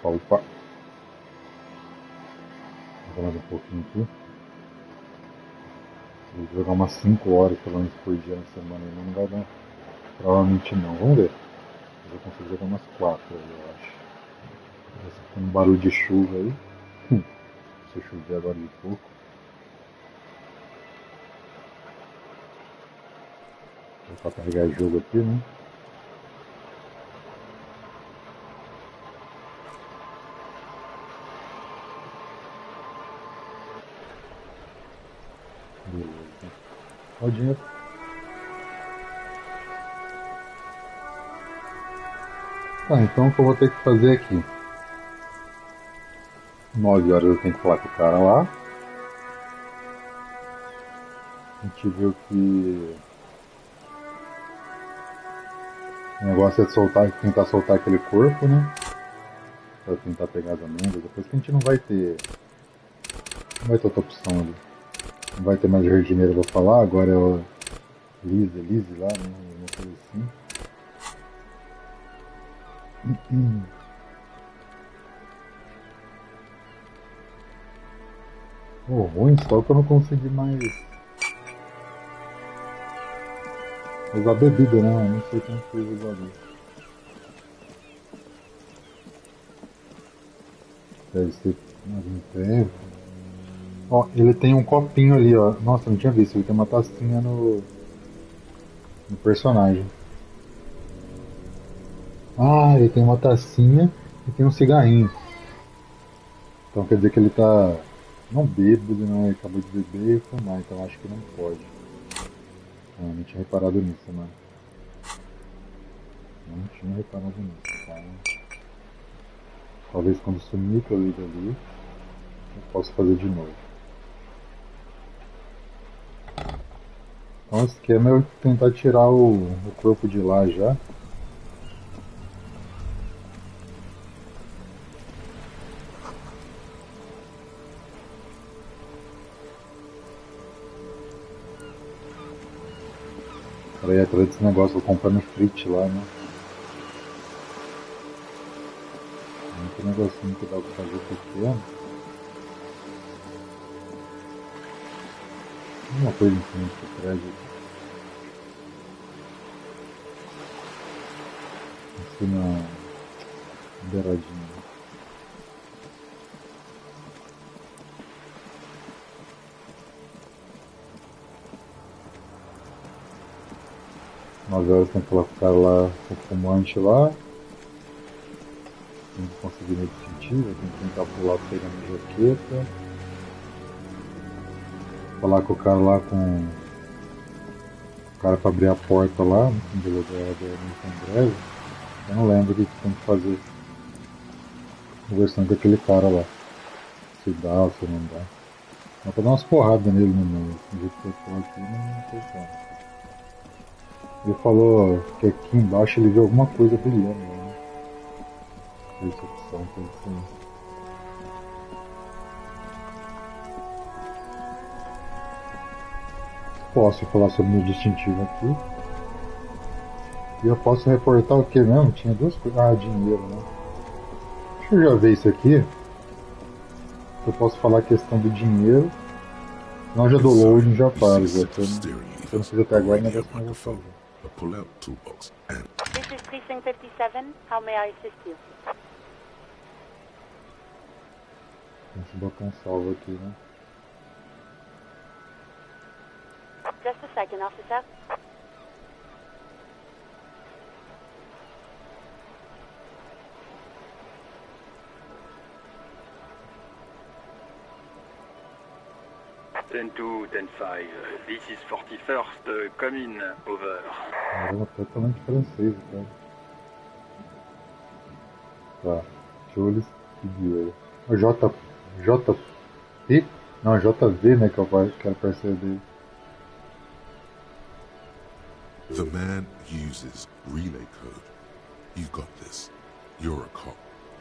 Opa, opa. Vou mais um pouquinho aqui. Vou jogar umas 5 horas pelo menos por dia na semana, não vai dar. Provavelmente não, vamos ver. Eu consigo jogar umas 4 aí, eu acho. Tem um barulho de chuva aí. Se chover agora de pouco. Vou só carregar jogo aqui, né? Beleza. Olha o dinheiro. Tá, então o que eu vou ter que fazer aqui? 9 horas eu tenho que falar com o cara lá. A gente viu que o negócio é soltar, tentar soltar aquele corpo, né? Pra tentar pegar as amêndoas. Depois que a gente não vai ter. Não vai ter outra opção ali. Não vai ter mais jardineiro, eu vou falar. Agora é o Lise lá, né? Uma coisa assim. O ruim só que eu não consegui mais usar bebida, né? Eu não sei como que usa ali. Deve ser mais um tempo. Ó, ele tem um copinho ali, ó. Nossa, não tinha visto. Ele tem uma tacinha no personagem. Ah, ele tem uma tacinha e tem um cigarrinho. Então quer dizer que ele tá não bêbado, né? Ele acabou de beber e fumar, então acho que não pode. Ah, não tinha reparado nisso, mano. Não tinha reparado nisso, tá? Talvez quando sumir que eu ligo ali, eu posso fazer de novo. Então o esquema é eu tentar tirar o corpo de lá já. Para ir atrás desse negócio, vou comprar no frite lá, né? Muito negocinho que dá pra fazer pequeno. Uma coisa em cima do prédio aqui. Em cima, beiradinho. 9 horas tem que colocar lá o fumante lá. Tem que conseguir meio distintivo, tem que tentar pular pegando a jaqueta. Falar com o cara lá com. O cara pra abrir a porta lá, do lugar do breve. Eu não lembro o que tem que fazer. Conversando com aquele cara lá. Se dá ou se não dá. Dá pra dar umas porradas nele no meio. Do jeito que eu tô aqui, não sei como. Ele falou que aqui embaixo ele viu alguma coisa brilhando, né? Percepção, coisa assim. Posso falar sobre o meu distintivo aqui. E eu posso reportar o que mesmo? Tinha duas coisas. Ah, dinheiro, né? Deixa eu já ver isso aqui. Eu posso falar a questão do dinheiro. Senão já dou load e já paro. Já. Se eu não fiz até agora, o negócio que eu não vou fazer. This is Precinct 57. How may I assist you? Tem esse botão salvo aqui, né? Just a second, officer. Ten 2, 10-5, this is 41st, come in, over. Caramba, totalmente francês, cara. Tá. Jules e Diego. O J. Não, JV, né? Que eu quero parceiro dele. The man uses relay code. You got this. You're a cop,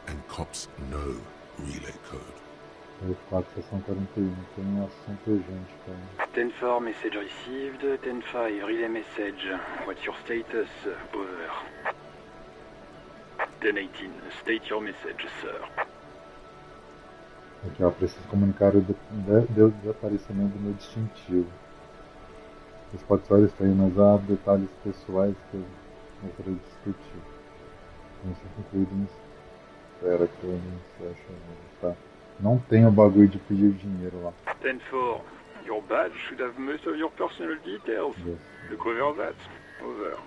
and cops know relay code. 4, sessão 41. Tem um assunto urgente, cara. 10-4, message received. 10-5, relay message. What's your status? Over. 1018, state your message, sir. Aqui, ó, preciso comunicar o desaparecimento do meu distintivo. Isso pode ser estranho, mas há detalhes pessoais que eu gostaria de discutir. Não sei se incluído nisso. Espera que eu não sei achar. Tá. Não tem o bagulho de pedir dinheiro lá. 10-4, your badge should have most of your personal details. Yes. Look over that. Over.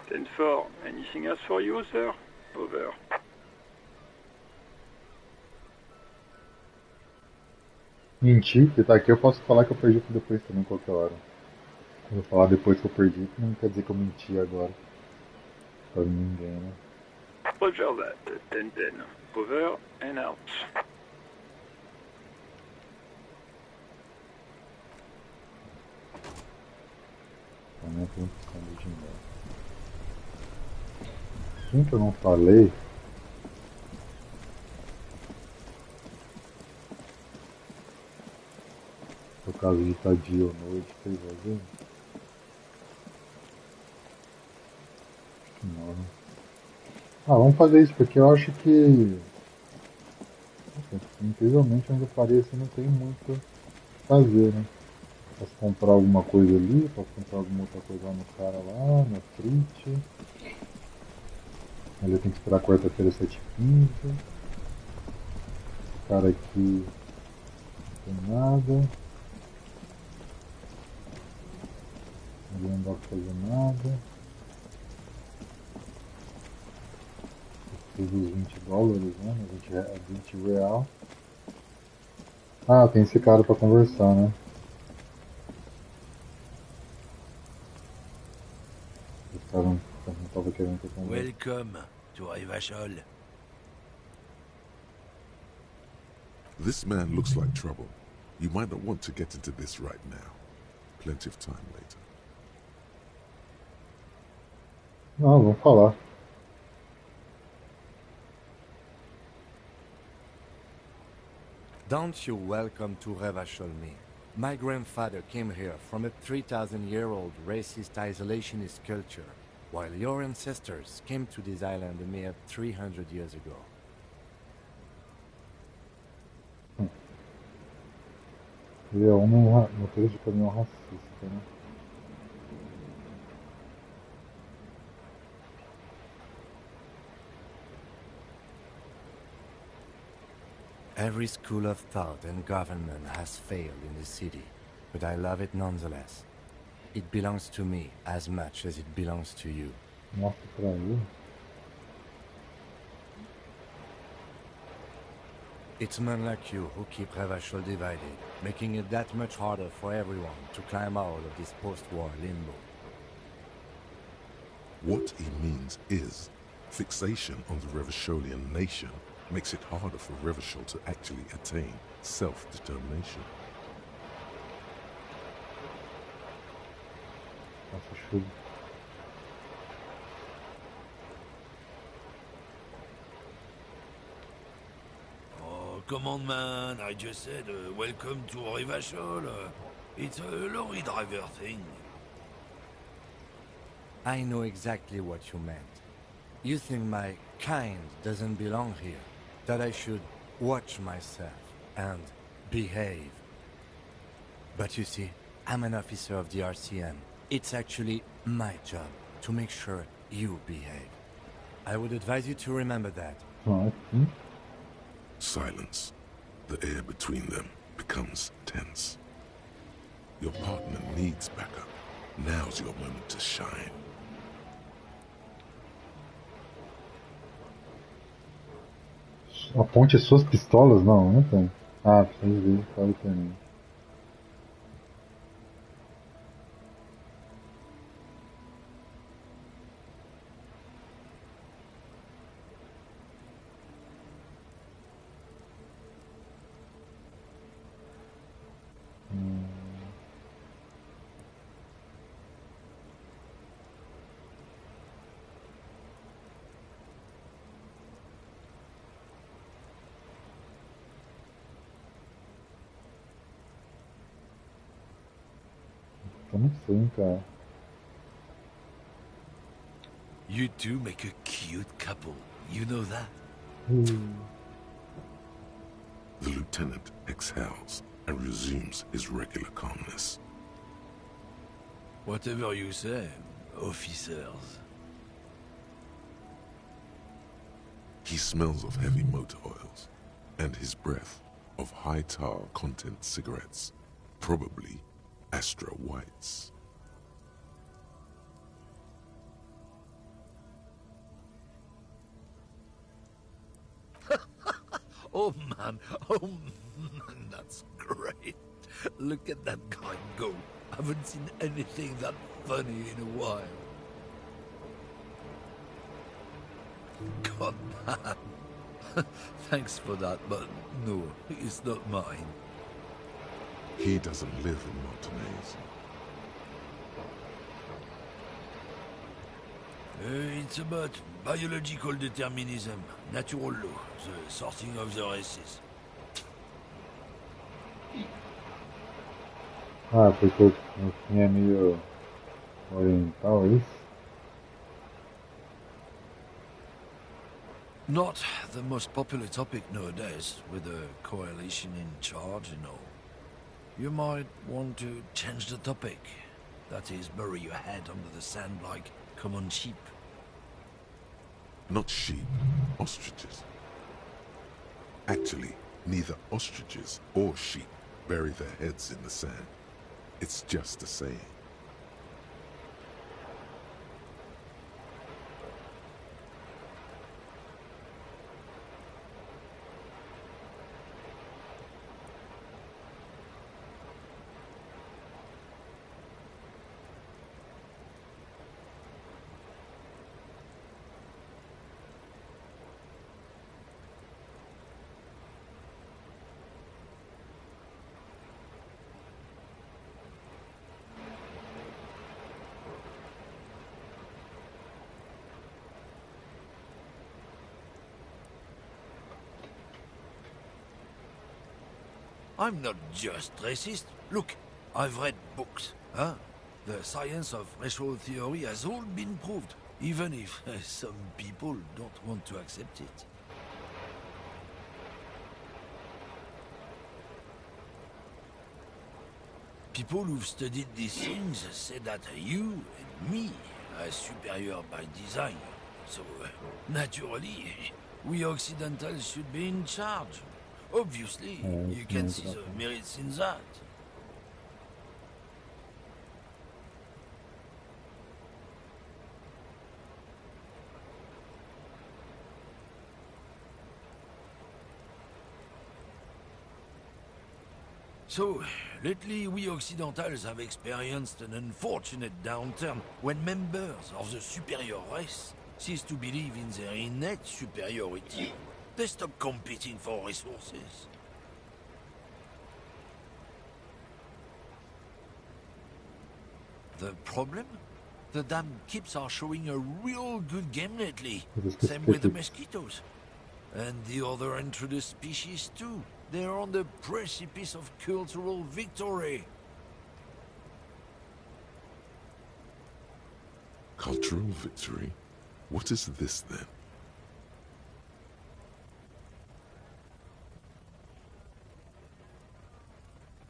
Ten four. Anything else for you, sir? Over. Mentir, que tá aqui eu posso falar que eu perdi depois também, qualquer hora. Quando eu falar depois que eu perdi, não quer dizer que eu menti agora. Pra ninguém, né? Roger that. 10-10. Over and out. Também tem de dinheiro. Quem que eu não falei? Por causa de estar dia ou noite, fez alguém? Não, né? Ah, vamos fazer isso, porque eu acho que... Nossa, incrivelmente onde eu parei assim não tem muito o que fazer, né? Posso comprar alguma coisa ali, posso comprar alguma outra coisa lá no cara lá, na frente. Ali eu tenho que esperar quarta-feira 7h15. Esse cara aqui não tem nada. Ali não dá pra fazer nada. Preciso dos $20, né? 20 real. Ah, tem esse cara pra conversar, né? Esse cara não tava querendo que eu conversasse. Welcome to Rivachol. This man looks like trouble. You might not want to get into this right now. Plenty of time later. Não, vamos falar. Don't you welcome to Rivachol me. My grandfather came here from a 3,000-year-old racist isolationist culture, while your ancestors came to this island a mere 300 years ago. Ele é motorista de caminhão racista, né? Every school of thought and government has failed in this city, but I love it nonetheless. It belongs to me as much as it belongs to you. Mostra pra ele. It's men like you who keep Rivachol divided, making it that much harder for everyone to climb out of this post-war limbo. What he means is, fixation on the Revacholian nation makes it harder for Revachol to actually attain self-determination. Nossa, chuva. Oh, come on, man. I just said, welcome to Rivachol. It's a lorry driver thing. I know exactly what you meant. You think my kind doesn't belong here, that I should watch myself and behave. But you see, I'm an officer of the RCM. It's actually my job to make sure you behave. I would advise you to remember that. Ah, sim. Silence. The air between them becomes tense. Your partner needs backup. Now's your moment to shine. Aponte suas pistolas? Não, não tem. Ah, precisa ver, claro que tem. eu não sei, cara. You two make a cute couple. You know that? The lieutenant exhales and resumes his regular calmness. Whatever you say, officers. He smells of heavy motor oils and his breath of high tar content cigarettes, probably Astra Whites. Oh man, that's great. Look at that guy go. Haven't seen anything that funny in a while. God, man. Thanks for that, but no, it's not mine. He doesn't live in Martinez. It's about biological determinism, natural law, the sorting of the races. Ah, porque o fim é meio oriental, é isso? Not the most popular topic nowadays, with the coalition in charge and all. You might want to change the topic. That is, bury your head under the sand like common sheep. Not sheep, ostriches. Actually, neither ostriches or sheep bury their heads in the sand. It's just a saying. I'm not just racist. Look, I've read books, huh? The science of racial theory has all been proved, even if some people don't want to accept it. People who've studied these things say that you and me are superior by design. So, naturally, we Occidentals should be in charge. Obviously, you can see the merits in that. So, lately we Occidentals have experienced an unfortunate downturn when members of the superior race cease to believe in their innate superiority. They stop competing for resources. The problem? The damn kips are showing a real good game lately. Same with the mosquitoes. And the other introduced species too. They're on the precipice of cultural victory. Cultural victory? What is this then?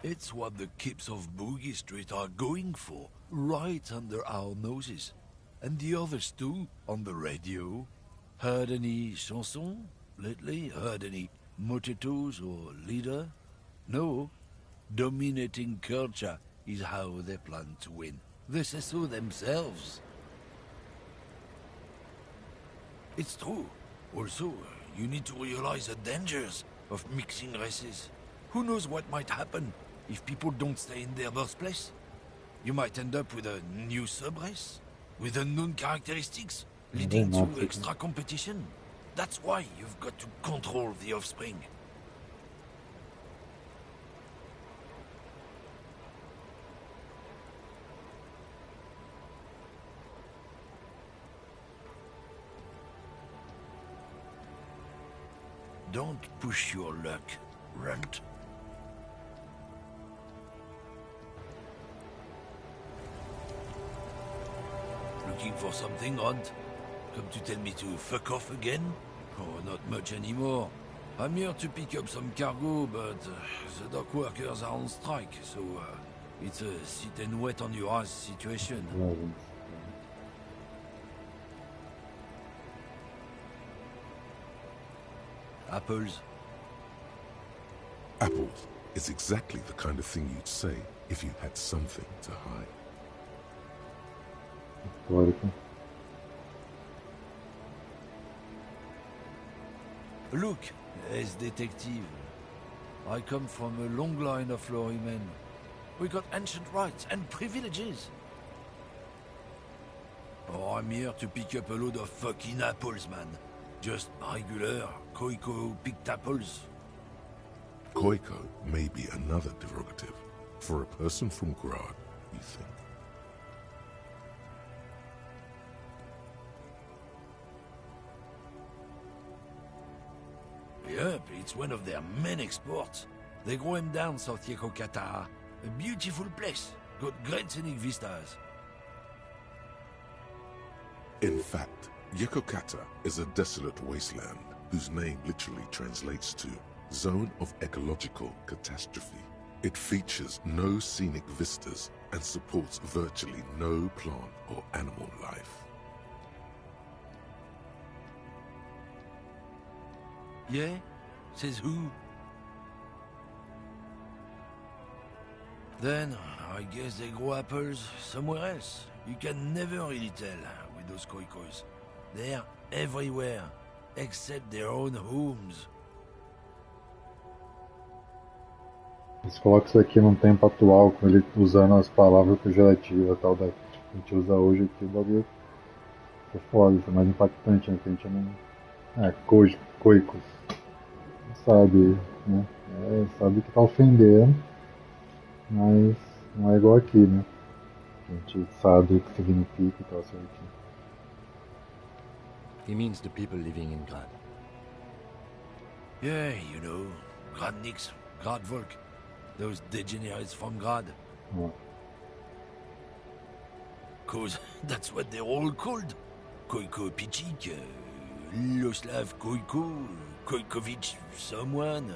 It's what the kips of Boogie Street are going for, right under our noses. And the others too, on the radio. Heard any chansons lately? Heard any motetos or leader? No. Dominating culture is how they plan to win. They say so themselves. It's true. Also, you need to realize the dangers of mixing races. Who knows what might happen if people don't stay in their birthplace? You might end up with a new sub-race, with unknown characteristics, leading to extra competition. That's why you've got to control the offspring. Don't push your luck, Runt. Looking for something, Hunt? Come to tell me to fuck off again? Oh, not much anymore. I'm here to pick up some cargo, but the dock workers are on strike, so it's a sit and wait on your ass situation. Apples? Apples is exactly the kind of thing you'd say if you had something to hide. Histórico. Look, as detective. I come from a long line of lorrymen. We got ancient rights and privileges. Oh, I'm here to pick up a load of fucking apples, man. Just regular Koiko picked apples. Koiko may be another derogative. For a person from Grad, you think? Yep, it's one of their main exports. They grow them down South Yekokata. A beautiful place. Got great scenic vistas. In fact, Yekokata is a desolate wasteland whose name literally translates to Zone of Ecological Catastrophe. It features no scenic vistas and supports virtually no plant or animal life. Yeah? Says who? Then, I guess they grow apples somewhere else. You can never really tell with those koikos. They're everywhere, except their own homes. Eles colocam isso aqui num tempo atual, com ele usando as palavras pejorativas tal da que a gente usa hoje aqui, o bagulho é foda, isso é mais impactante, né? Que a gente não. Coicos. Sabe, né? Sabe que tá ofendendo, mas não é igual aqui, né? A gente sabe o que significa e tal, certinho. He means the people living in Grad. Yeah, you know, Gradniks, Gradvolk, those degenerates from Grad. É. 'Cause that's what they're all called. Koiko Pichik, Loslav Koiko, Koikovich someone.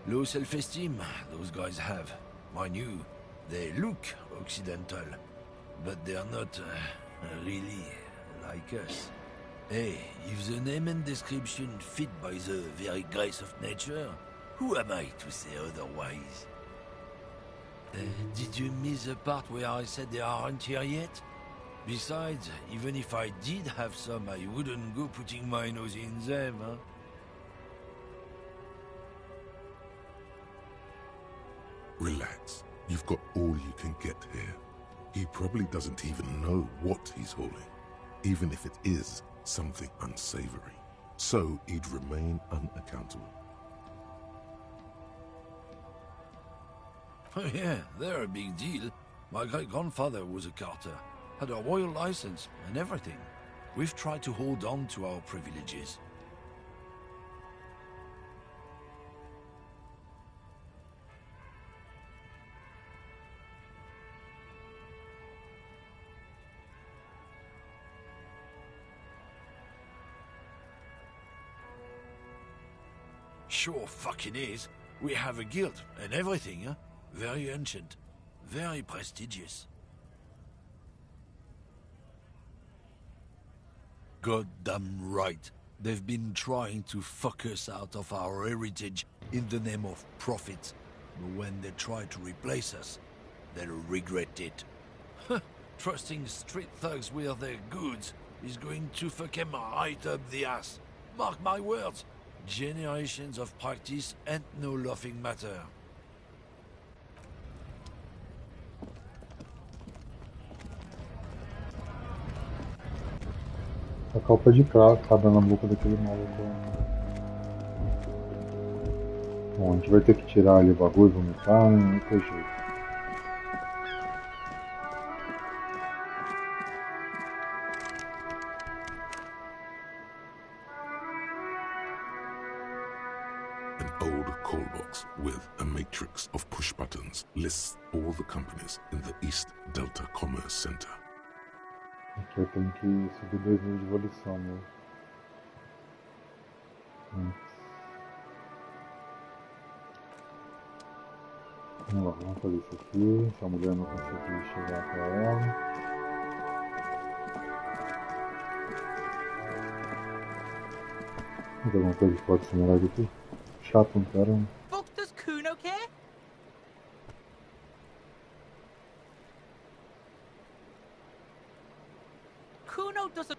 Low self-esteem, those guys have. Mind you, they look occidental, but they're not really like us. Hey, if the name and description fit by the very grace of nature, who am I to say otherwise? Did you miss the part where I said they aren't here yet? Besides, even if I did have some, I wouldn't go putting my nose in them, huh? Relax. You've got all you can get here. He probably doesn't even know what he's hauling, even if it is something unsavory. So he'd remain unaccountable. Oh yeah, they're a big deal. My great-grandfather was a carter, had a royal license and everything. We've tried to hold on to our privileges. Sure fucking is. We have a guild and everything, huh? Very ancient. Very prestigious. Goddamn right. They've been trying to fuck us out of our heritage in the name of profit. But when they try to replace us, they'll regret it. Trusting street thugs with their goods is going to fuck them right up the ass. Mark my words. Generations of practice and no laughing matter. A copa de cabra na boca daquele maluco. Bom, a gente vai ter que tirar ali o bagulho, vomitar, né? Não tem jeito. An old call box with a matrix of push buttons lists all the companies in the East Delta Commerce Center. Aqui que eu tenho que subir 2 níveis de evolução, meu. Vamos fazer isso aqui. Se a mulher não conseguir chegar até ela. Tem alguma coisa que pode simular aqui? Chato, não quero. Fuck, does Kuno care? Kuno doesn't.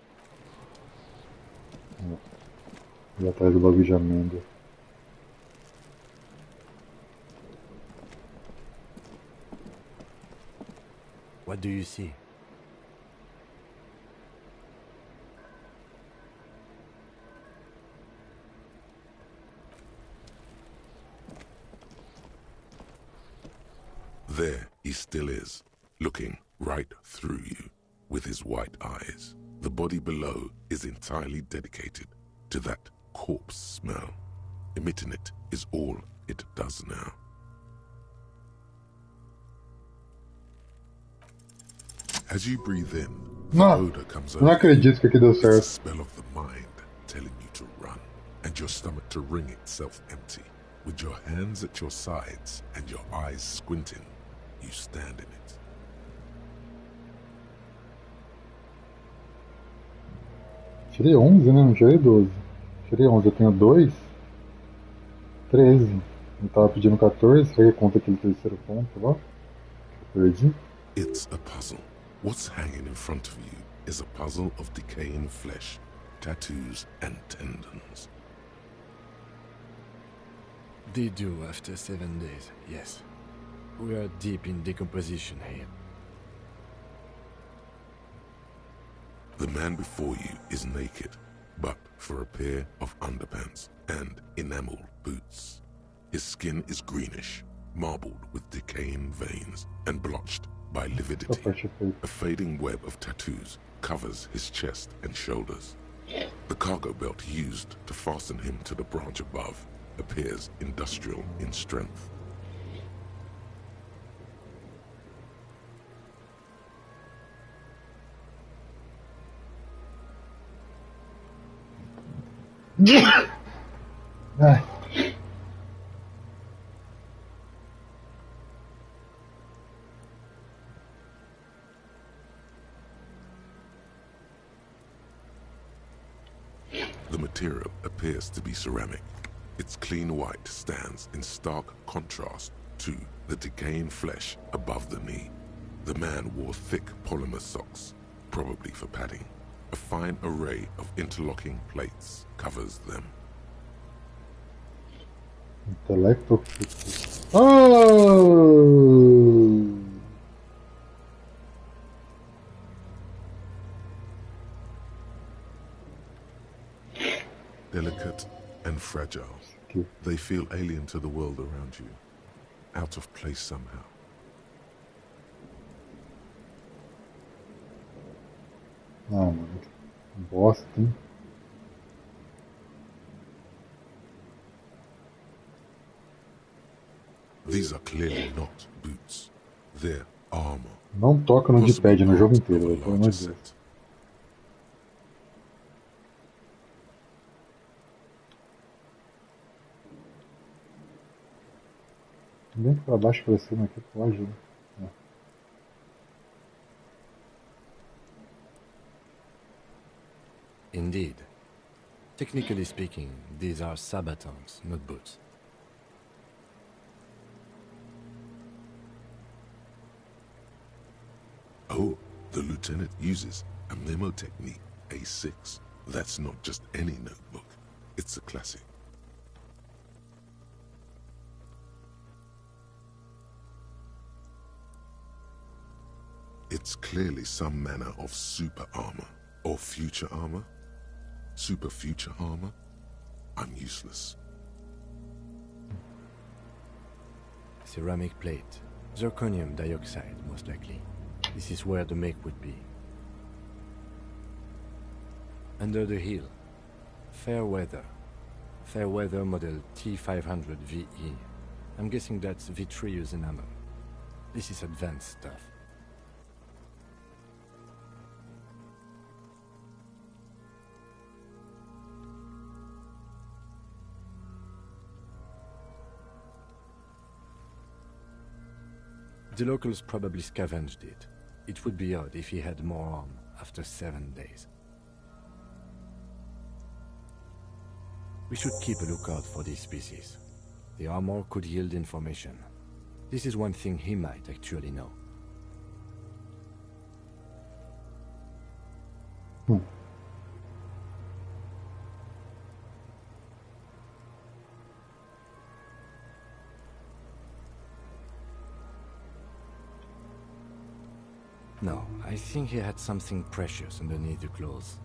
Ir atrás do bagulho de amêndoa. What do you see? There he still is, looking right through you with his white eyes. The body below is entirely dedicated to that corpse smell. Emitting it is all it does now. As you breathe in, the odor comes over. Não acredito que aqui deu It's the certo. smell of the mind telling you to run, and your stomach to wring itself empty. With your hands at your sides and your eyes squinting, you stand in it. Tirei 11, né? Não tirei 12. Tirei 11, eu tenho 2. 13. Eu tava pedindo 14, aí conta aquele terceiro ponto lá. Eu perdi. It's a puzzle. What's hanging in front of you is a puzzle of decaying flesh, tattoos, and tendons. They do after 7 days, yes. We are deep in decomposition here. The man before you is naked, but for a pair of underpants and enamel boots. His skin is greenish, marbled with decaying veins and blotched by lividity. A fading web of tattoos covers his chest and shoulders. The cargo belt used to fasten him to the branch above appears industrial in strength. Ai. The material appears to be ceramic. Its clean white stands in stark contrast to the decaying flesh above the knee. The man wore thick polymer socks, probably for padding. A fine array of interlocking plates covers them. Intelecto. Oh! Delicate and fragile, they feel alien to the world around you, out of place somehow. Ah, mano. Bosta, hein? These are clearly not boots. They're armor. Não toca no D-pad no jogo inteiro, Possibly pelo amor larger de Deus. set. Vem pra baixo pra cima aqui, pode, né? Indeed. Technically speaking, these are sabatons, not boots. Oh, the lieutenant uses a memo technique A6. That's not just any notebook. It's a classic. It's clearly some manner of super armor. Or future armor. Super future armor. I'm useless. Ceramic plate. Zirconium dioxide, most likely. This is where the make would be. Under the hill. Fair weather. Fair weather model T500 VE. I'm guessing that's vitreous enamel. This is advanced stuff. The locals probably scavenged it. It would be odd if he had more on after 7 days. We should keep a lookout for this species. The armor could yield information. This is one thing he might actually know. No, I think he had something precious underneath the clothes.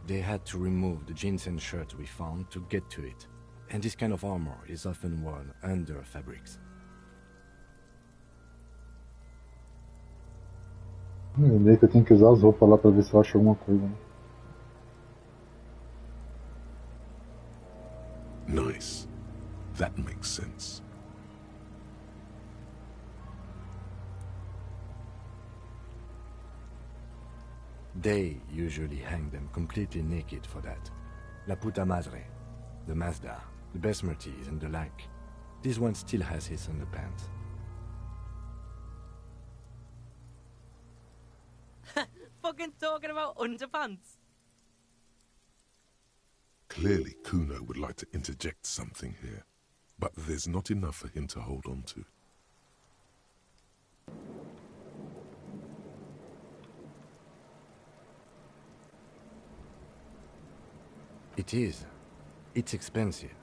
They had to remove the jeans and shirt we found to get to it. And this kind of armor is often worn under fabrics. Meio que eu tenho que usar as roupas lá pra ver se eu acho alguma coisa, né? Nice. That makes sense. They usually hang them completely naked for that. La puta madre, the Mazda, the Besmerties and the like. This one still has his underpants. Fucking talking about underpants. Clearly, Kuno would like to interject something here, but there's not enough for him to hold on to. It is. It's expensive.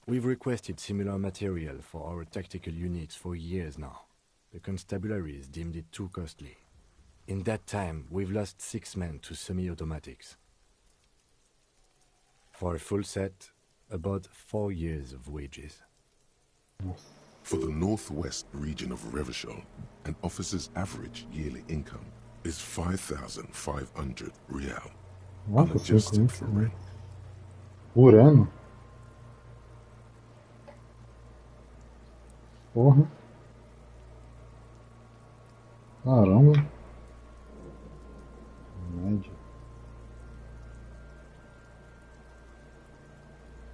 We've requested similar material for our tactical units for years now. The constabularies deemed it too costly. In that time, we've lost 6 men to semi-automatics. For a full set, about 4 years of wages. For the northwest region of Revachol, an officer's average yearly income is 5,500 real, Nossa, unadjusted 5 for né? rent. Por ano? Porra. Caramba. Média.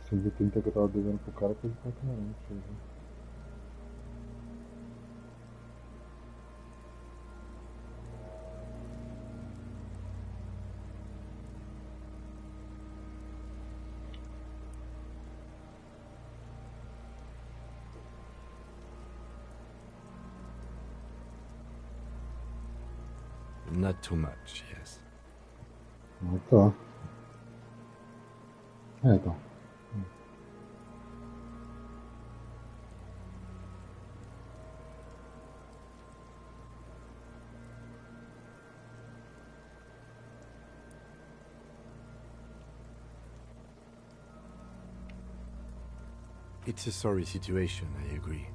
130 que eu tava devendo pro cara, coisa pra caramba, deixa eu ver. Not too much, yes. Ah, tá. Então. It's a sorry situation, I agree.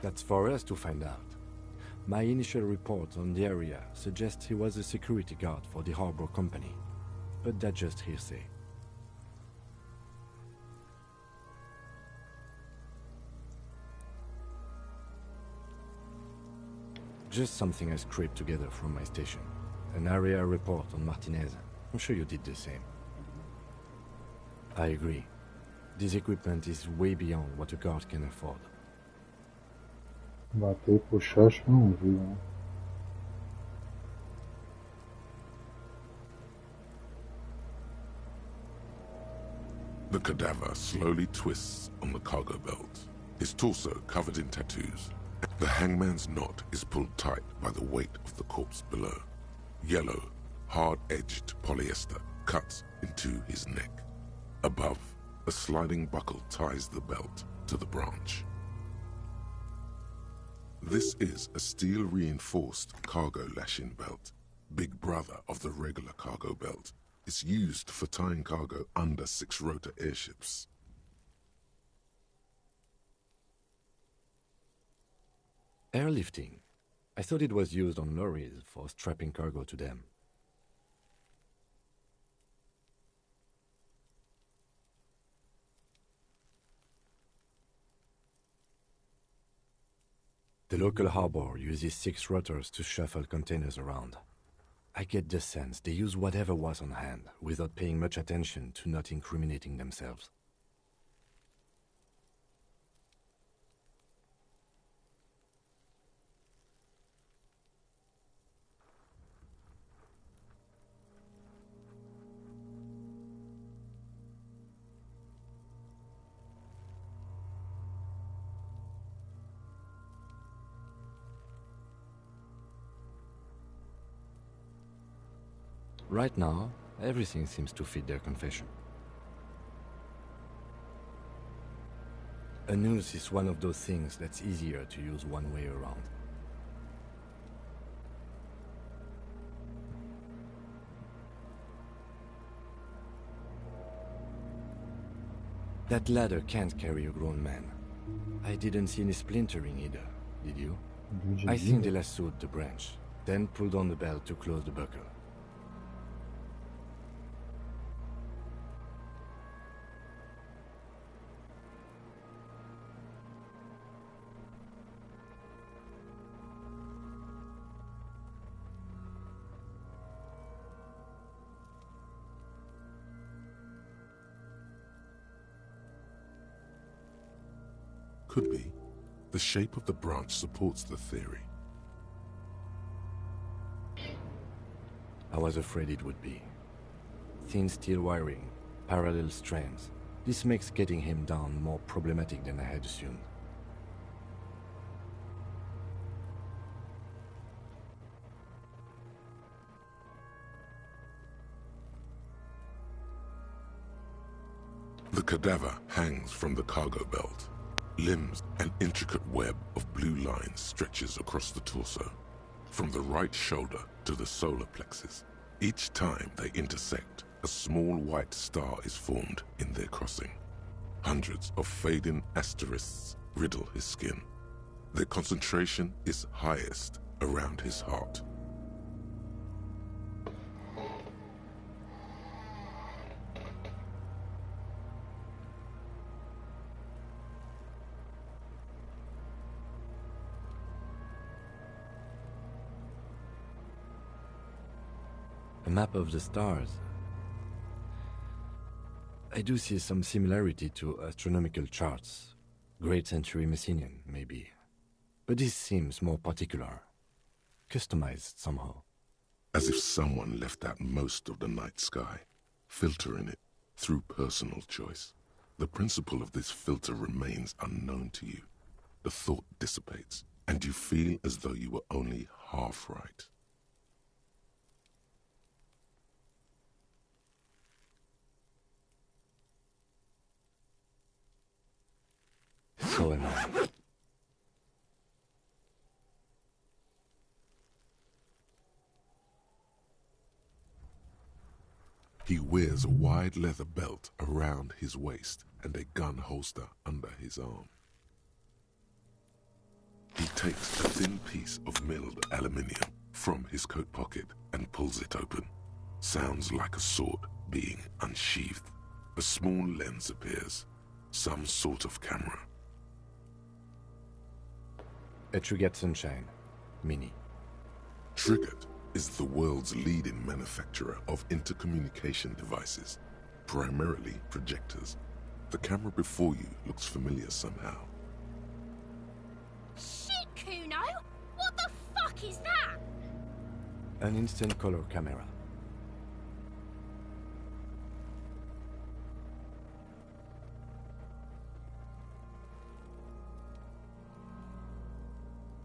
That's for us to find out. My initial report on the area suggests he was a security guard for the harbor company, but that's just hearsay. Just something I scraped together from my station. An area report on Martinez. I'm sure you did the same. I agree. This equipment is way beyond what a guard can afford. Bater e puxar, acho que não viu, né? The cadaver slowly twists on the cargo belt, his torso covered in tattoos. The hangman's knot is pulled tight by the weight of the corpse below. Yellow, hard-edged polyester cuts into his neck. Above, a sliding buckle ties the belt to the branch. This is a steel-reinforced cargo lashing belt, big brother of the regular cargo belt. It's used for tying cargo under 6-rotor airships. Airlifting. I thought it was used on lorries for strapping cargo to them. The local harbor uses 6 rotors to shuffle containers around. I get the sense they use whatever was on hand without paying much attention to not incriminating themselves. Right now, everything seems to fit their confession. A noose is one of those things that's easier to use one way around. That ladder can't carry a grown man. I didn't see any splintering either, did you? I think they lassoed the branch, then pulled on the belt to close the buckle. Could be. The shape of the branch supports the theory. I was afraid it would be. Thin steel wiring, parallel strands. This makes getting him down more problematic than I had assumed. The cadaver hangs from the cargo belt. Limbs, an intricate web of blue lines stretches across the torso, from the right shoulder to the solar plexus. Each time they intersect, a small white star is formed in their crossing. Hundreds of fading asterisks riddle his skin. Their concentration is highest around his heart. A map of the stars. I do see some similarity to astronomical charts. Great century Messinian, maybe. But this seems more particular. Customized somehow. As if someone left out most of the night sky, filtering it through personal choice. The principle of this filter remains unknown to you. The thought dissipates, and you feel as though you were only half right. So am I. He wears a wide leather belt around his waist and a gun holster under his arm. He takes a thin piece of milled aluminium from his coat pocket and pulls it open. Sounds like a sword being unsheathed. A small lens appears, some sort of camera. A Trigger Sunshine Mini. Triggered is the world's leading manufacturer of intercommunication devices, primarily projectors. The camera before you looks familiar somehow. Shit, Kuno! What the fuck is that? An instant color camera.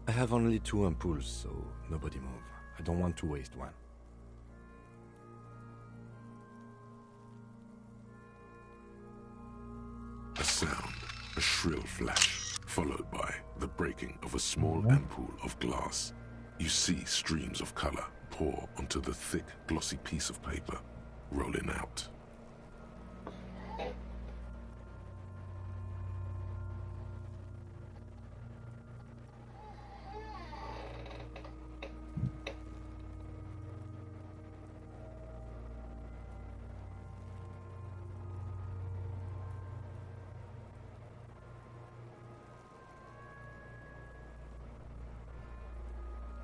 I have only 2 ampoules, so nobody move. I don't want to waste one. A sound, a shrill flash, followed by the breaking of a small ampoule of glass. You see streams of color pour onto the thick, glossy piece of paper, rolling out.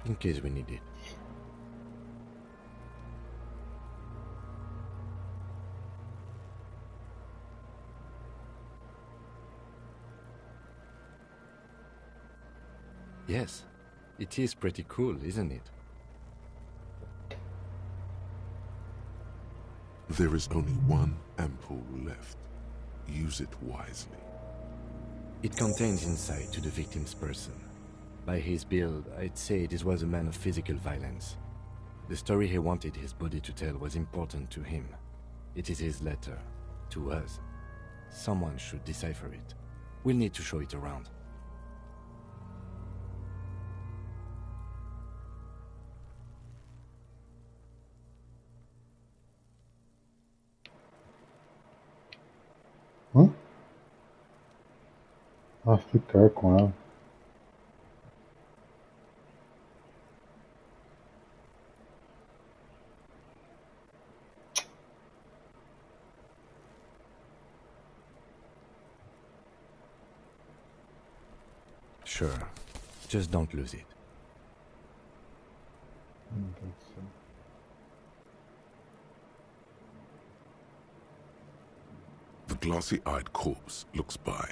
In case we need it. Yes, it is pretty cool, isn't it? There is only one ampoule left. Use it wisely. It contains insight to the victim's person. By his build, I'd say this was a man of physical violence. The story he wanted his body to tell was important to him. It is his letter. To us. Someone should decipher it. We'll need to show it around. Hã? Ah, ficar com ela. Sure. Just don't lose it. The glassy-eyed corpse looks by,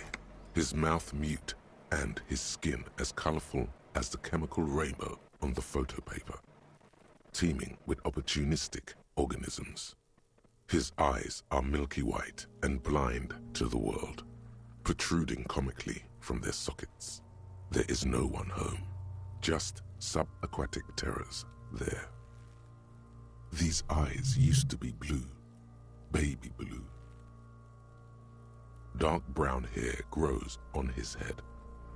his mouth mute and his skin as colorful as the chemical rainbow on the photo paper, teeming with opportunistic organisms. His eyes are milky white and blind to the world, protruding comically from their sockets. There is no one home, just subaquatic terrors there. These eyes used to be blue, baby blue. Dark brown hair grows on his head.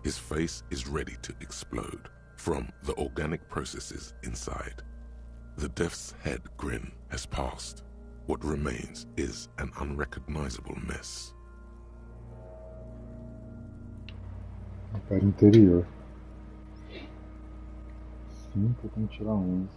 His face is ready to explode from the organic processes inside. The death's head grin has passed. What remains is an unrecognizable mess. Para o interior. 5, tem que tirar 11.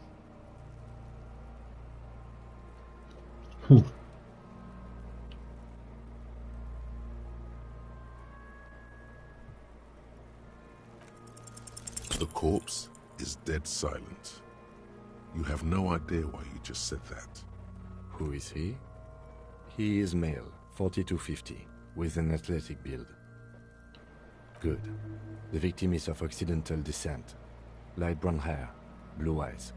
The corpse is dead silent. You have no idea why you just said that. Who is he? He is male, 4250, with an athletic build. Good. The victim is of Occidental descent. Light brown hair, blue eyes.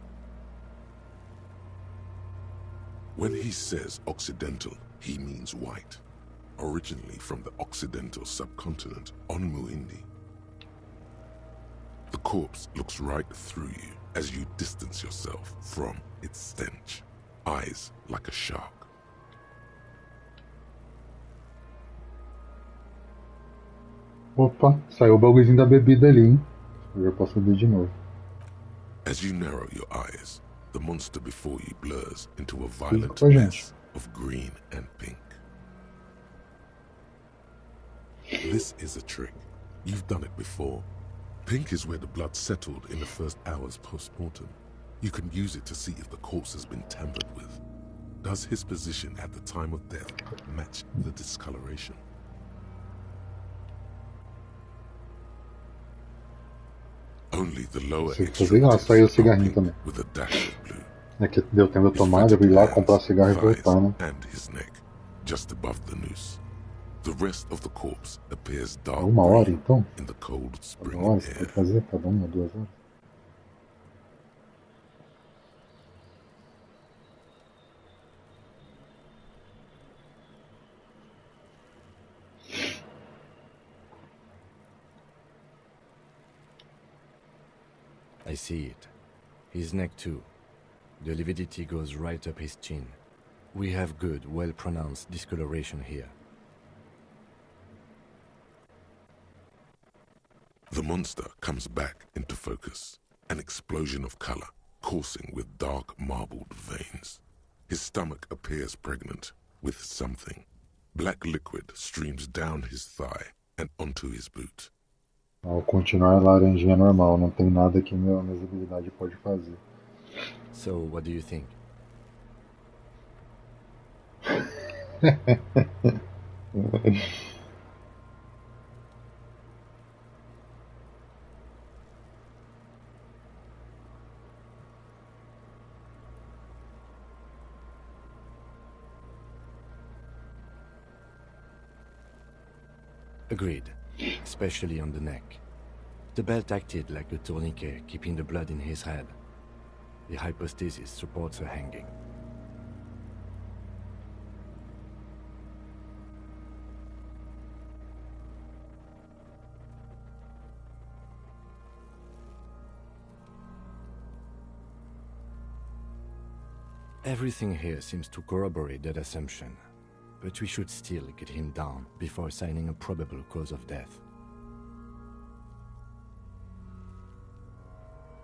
When he says Occidental, he means white. Originally from the Occidental subcontinent on Muindi. The corpse looks right through you as you distance yourself from its stench. Eyes like a shark. Opa, saiu o bagulhozinho da bebida ali, hein? Eu já posso beber de novo. As you narrow your eyes, the monster before you blurs into a violent com a gente. mess of green and pink. This is a trick. You've done it before. Pink is where the blood settled in the first hours post-mortem. You can use it to see if the corpse has been tampered with. Does his position at the time of death match the discoloration? Only the lower Saiu o cigarrinho também. with a dash of blue. É que deu tempo de eu tomar, eu ir lá comprar cigarro e voltar, né? And his neck, just above the noose. The rest of the corpse appears dark Uma hora green então? in the cold spring Uma hora você air. pode fazer? Cada 1 ou 2 horas? I see it. His neck too. The lividity goes right up his chin. We have good, well-pronounced discoloration here. The monster comes back into focus, an explosion of color, coursing with dark marbled veins. His stomach appears pregnant with something. Black liquid streams down his thigh and onto his boot. Ao continuar laranjinha normal, não tem nada que minha habilidade pode fazer. So, what do you think? Agreed, especially on the neck. The belt acted like a tourniquet, keeping the blood in his head. The hypostasis supports a hanging. Everything here seems to corroborate that assumption, but we should still get him down before assigning a probable cause of death.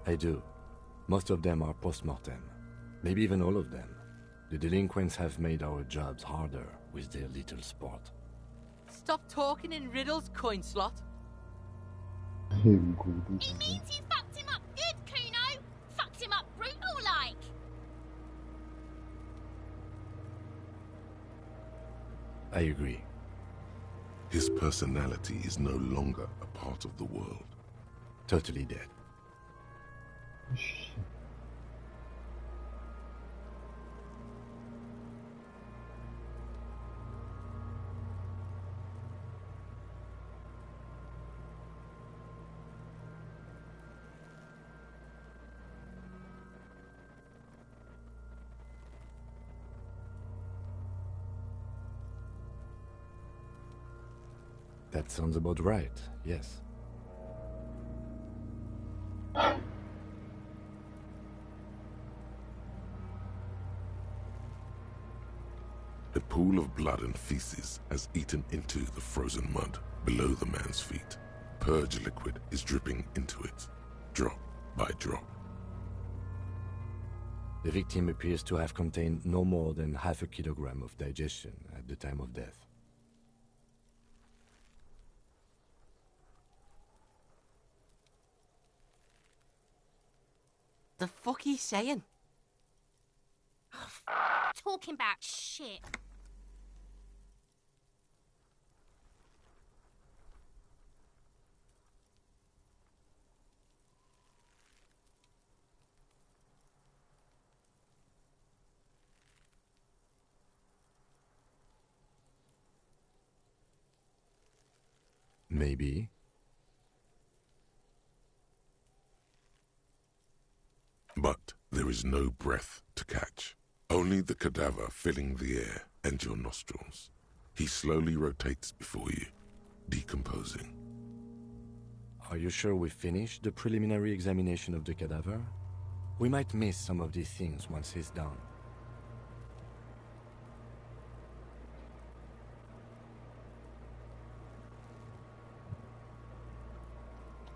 I do. Most of them are post-mortem. Maybe even all of them. The delinquents have made our jobs harder with their little sport. Stop talking in riddles, coin slot. He means you fucked him up good, Kuno. Fucked him up brutal like. I agree. His personality is no longer a part of the world. Totally dead. That sounds about right, yes. A pool of blood and feces has eaten into the frozen mud below the man's feet. Purge liquid is dripping into it, drop by drop. The victim appears to have contained no more than half a kilogram of digestion at the time of death. The fuck he's saying? Talking about shit. Maybe. But there is no breath to catch. Only the cadaver filling the air and your nostrils. He slowly rotates before you, decomposing. Are you sure we finished the preliminary examination of the cadaver? We might miss some of these things once he's done.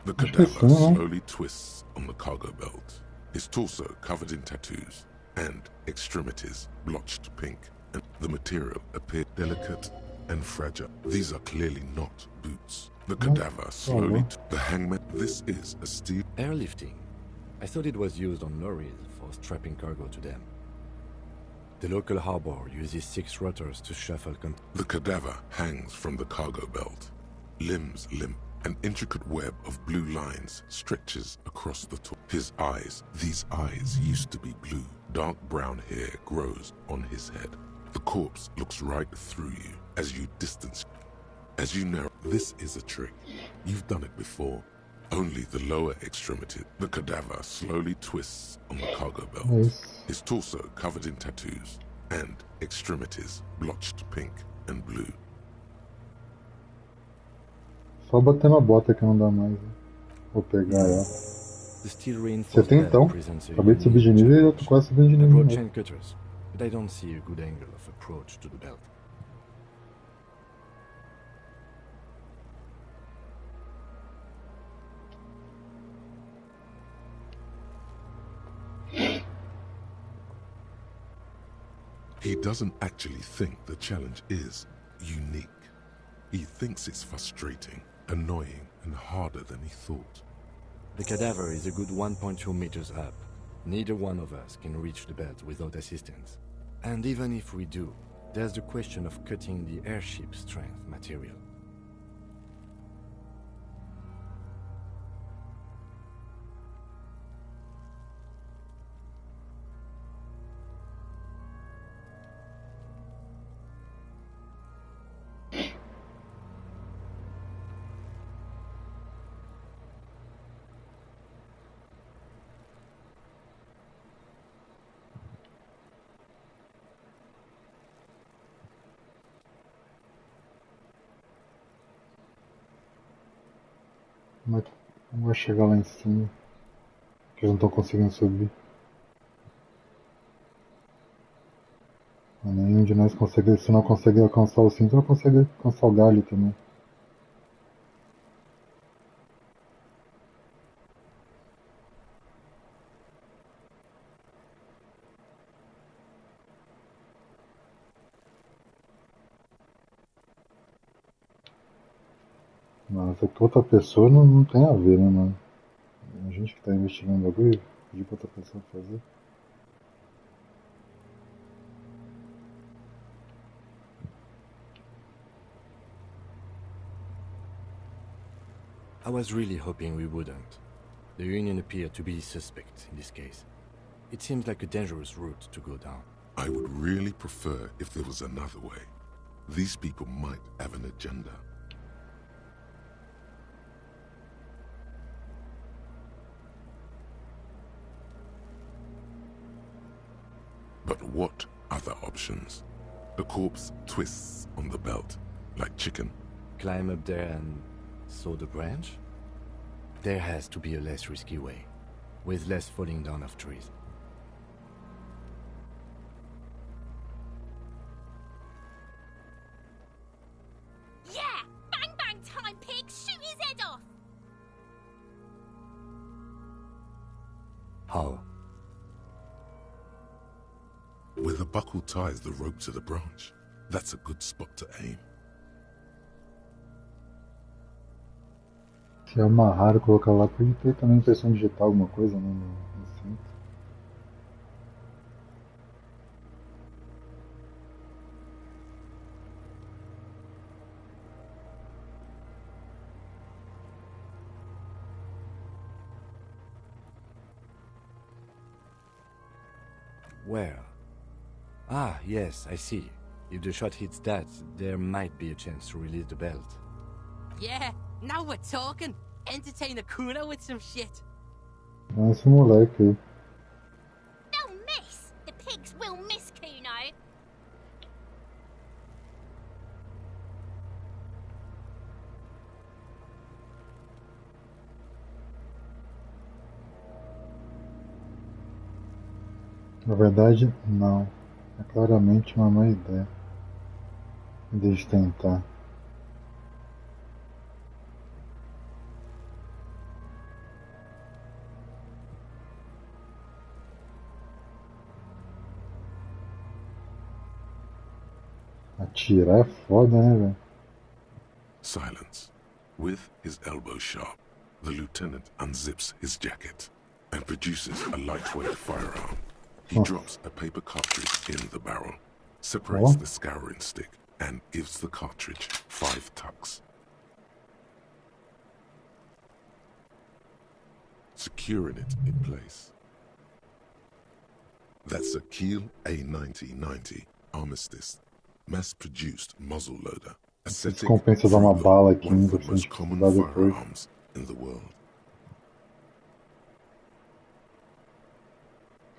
The cadaver slowly twists on the cargo belt, his torso covered in tattoos, and extremities blotched pink, and the material appeared delicate and fragile. These are clearly not boots. The cadaver slowly... The hangman... This is a steel... Airlifting. I thought it was used on lorries for strapping cargo to them. The local harbor uses 6 rotors to shuffle The cadaver hangs from the cargo belt, limbs limp. An intricate web of blue lines stretches across the top. His eyes, these eyes used to be blue. Dark brown hair grows on his head. The corpse looks right through you as you distance. As you narrow, this is a trick. You've done it before. Only the lower extremity. The cadaver slowly twists on the cargo belt. His torso covered in tattoos, and extremities blotched pink and blue. Só bater na bota que não dá mais. Né? Vou pegar ela. 70 então. Acabei de subir de nível e eu tô quase subindo de nível. Cutters, but I don't see a good angle of approach to the belt. He doesn't actually think the challenge is unique. He thinks it's frustrating, annoying, and harder than he thought. The cadaver is a good 1.2 meters up. Neither one of us can reach the belt without assistance. And even if we do, there's the question of cutting the airship strength material. Mas não vai chegar lá em cima. Que eles não estão conseguindo subir. Mas nenhum de nós consegue. Se não consegue alcançar o cinto, não consegue alcançar o galho também. Nossa, com outra pessoa não tem a ver, né, mano? A gente que tá investigando o bagulho, pedir pra outra pessoa fazer. I was really hoping we wouldn't. The Union appeared to be suspect in this case. It seems like a dangerous route to go down. I would really prefer if there was another way. These people might have an agenda. But what other options? The corpse twists on the belt, like chicken. Climb up there and saw the branch? There has to be a less risky way, with less falling down of trees. Yeah! Bang bang time, pig! Shoot his head off! How? Where the buckle ties the rope to the branch. That's a good spot to aim. Se amarrar e colocar lá, pode ter também impressão digital, alguma coisa, né, no cinto. Where? Ah, yes, I see. If the shot hits that, there might be a chance to release the belt. Yeah, now we're talking. Entertain a Kuno with some shit. Esse moleque aí. They'll miss! The pigs will miss, Kuno! Na verdade, não. É claramente uma má ideia. Deixa eu tentar. Atirar é foda, né, velho? Silence. With his elbow sharp, the lieutenant unzips his jacket and produces a lightweight firearm. He drops a paper cartridge in the barrel, separates the scouring stick, and gives the cartridge 5 tucks. Securing it in place. That's a Kiel A9090 Armistice, mass-produced muzzleloader. Isso compensa dar uma bala aqui One ainda of the pra gente most common precisar depois. firearms in the world.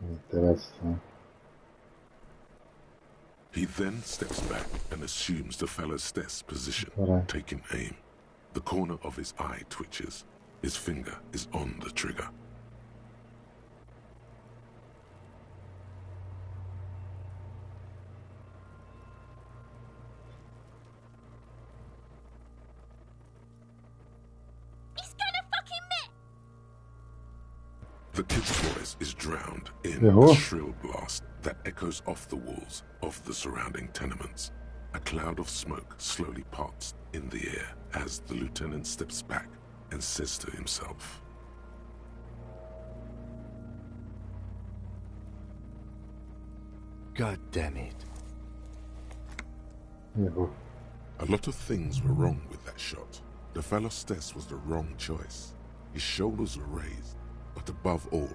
Interessante. He then steps back and assumes the fellow's desk position, taking aim. The corner of his eye twitches. His finger is on the trigger. He's gonna fucking miss! The kid's voice is drowned in Hello? a shrill blast that echoes off the walls of the surrounding tenements. A cloud of smoke slowly parts in the air as the lieutenant steps back and says to himself, God damn it. Errou. a lot of things were wrong with that shot. The fellow's test was the wrong choice. His shoulders were raised, but above all,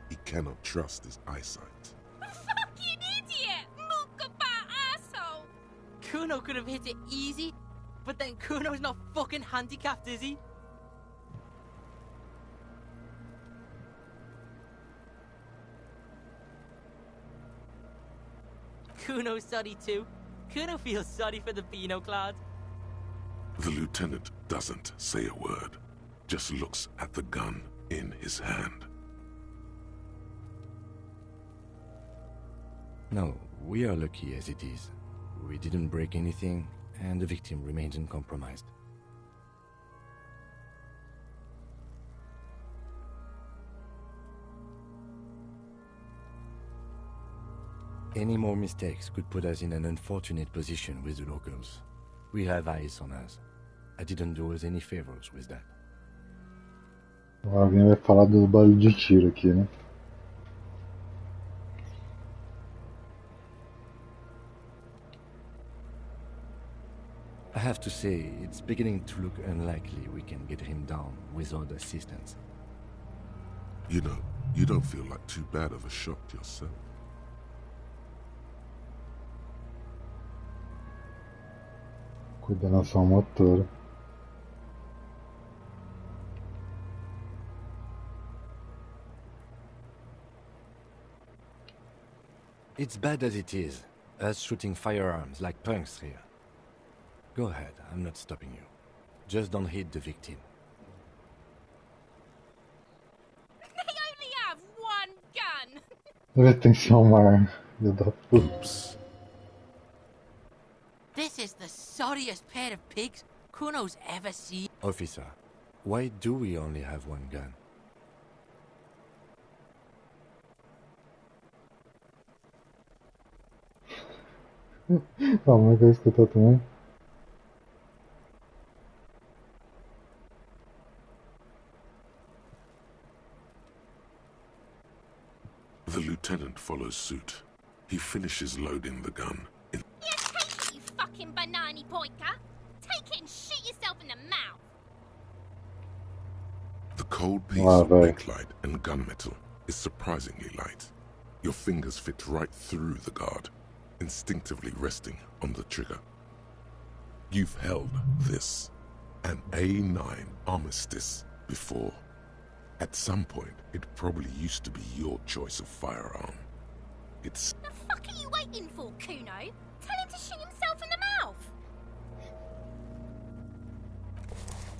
he cannot trust his eyesight. Fucking idiot! Mookabat asshole! Kuno could have hit it easy, but then Kuno's not fucking handicapped, is he? Kuno's sorry too. Kuno feels sorry for the Beano Cloud. The lieutenant doesn't say a word. just looks at the gun in his hand. No, we are lucky as it is. We didn't break anything, and the victim remains uncompromised. Any more mistakes could put us in an unfortunate position with the locals. We have eyes on us. I didn't do us any favors with that. Alguém vai falar do barulho de tiro aqui, né? I have to say, it's beginning to look unlikely we can get him down without assistance. You know, you don't feel like too bad of a shot yourself. Coordenação motora. It's bad as it is, us shooting firearms like punks here. Go ahead, I'm not stopping you. Just don't hit the victim. They only have one gun. Ele tem que ser uma arma, filho da puta. Oops. This is the sorriest pair of pigs Kuno's ever seen. Officer, why do we only have one gun? A mãe vai escutar também. The lieutenant follows suit. He finishes loading the gun. Yeah, take it, you fucking banana pointer. Take it and shoot yourself in the mouth. The cold piece Wow, of right. bakelite and gunmetal is surprisingly light. Your fingers fit right through the guard, instinctively resting on the trigger. You've held this, an A9 armistice, before. At some point, it probably used to be your choice of firearm. It's... The fuck are you waiting for, Kuno? Tell him to shoot himself in the mouth.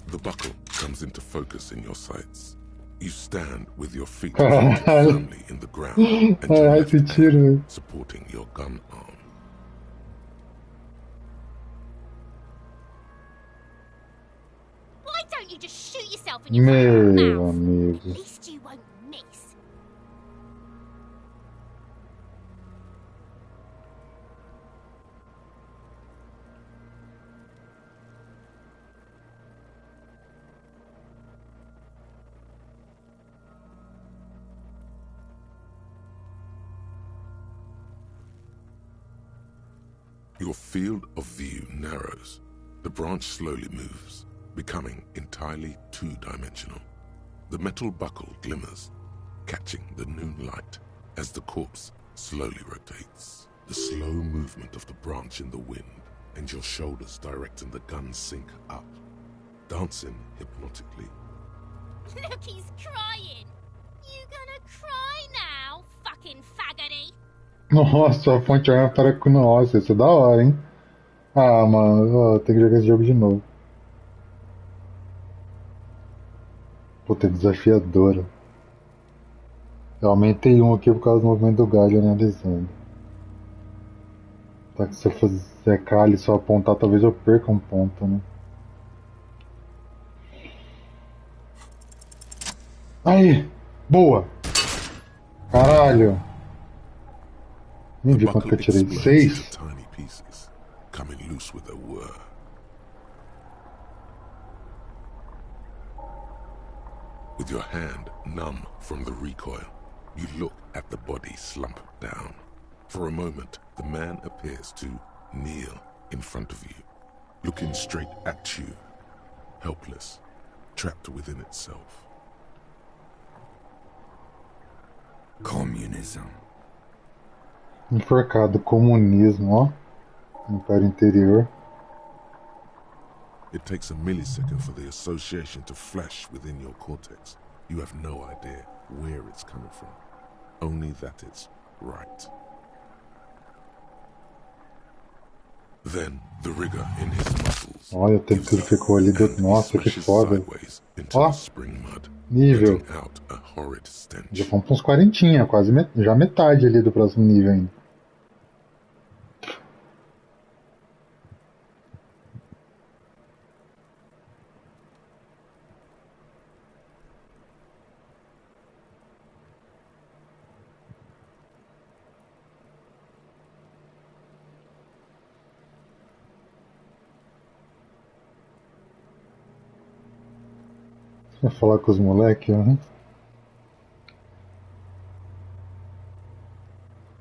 The buckle comes into focus in your sights. You stand with your feet planted firmly in the ground and your left hand supporting your gun arm. Why don't you just shoot yourself in your fucking Meu mouth? amigo. At least you won't miss. Your field of view narrows. The branch slowly moves, becoming entirely two-dimensional. The metal buckle glimmers, catching the noon light as the corpse slowly rotates. The slow movement of the branch in the wind and your shoulders directing the gun sink up, dancing hypnotically. Look, he's crying. You gonna cry now, fucking faggoty? Nossa, a fonte arma para com. Nossa, isso é da hora, hein? Ah, mano, ó, tem que jogar esse jogo de novo. Puta, é desafiadora. Eu aumentei um aqui por causa do movimento do galho analisando. Tá que se eu fizer calho e só apontar, talvez eu perca um ponto, né? Aí! Boa! Caralho! Nem vi quanto que eu tirei. 6? Tiny pieces, coming loose with a whir. With your hand numb from the recoil, you look at the body slump down. For a moment, the man appears to kneel in front of you, looking straight at you, helpless, trapped within itself. Communism. Enforcado, comunismo, ó. Império Interior. It takes a millisecond for the association to flash within your cortex. You have no idea where it's coming from, only that it's right. Then the rigor in his muscles Olha o tempo que ele ficou ali do... and he Nossa, que swishes foda. sideways into Ó, the spring mud, nível. letting out a horrid Já stench. vamos pra uns 40, quase já metade ali do próximo nível ainda. Vou falar com os moleques, ó.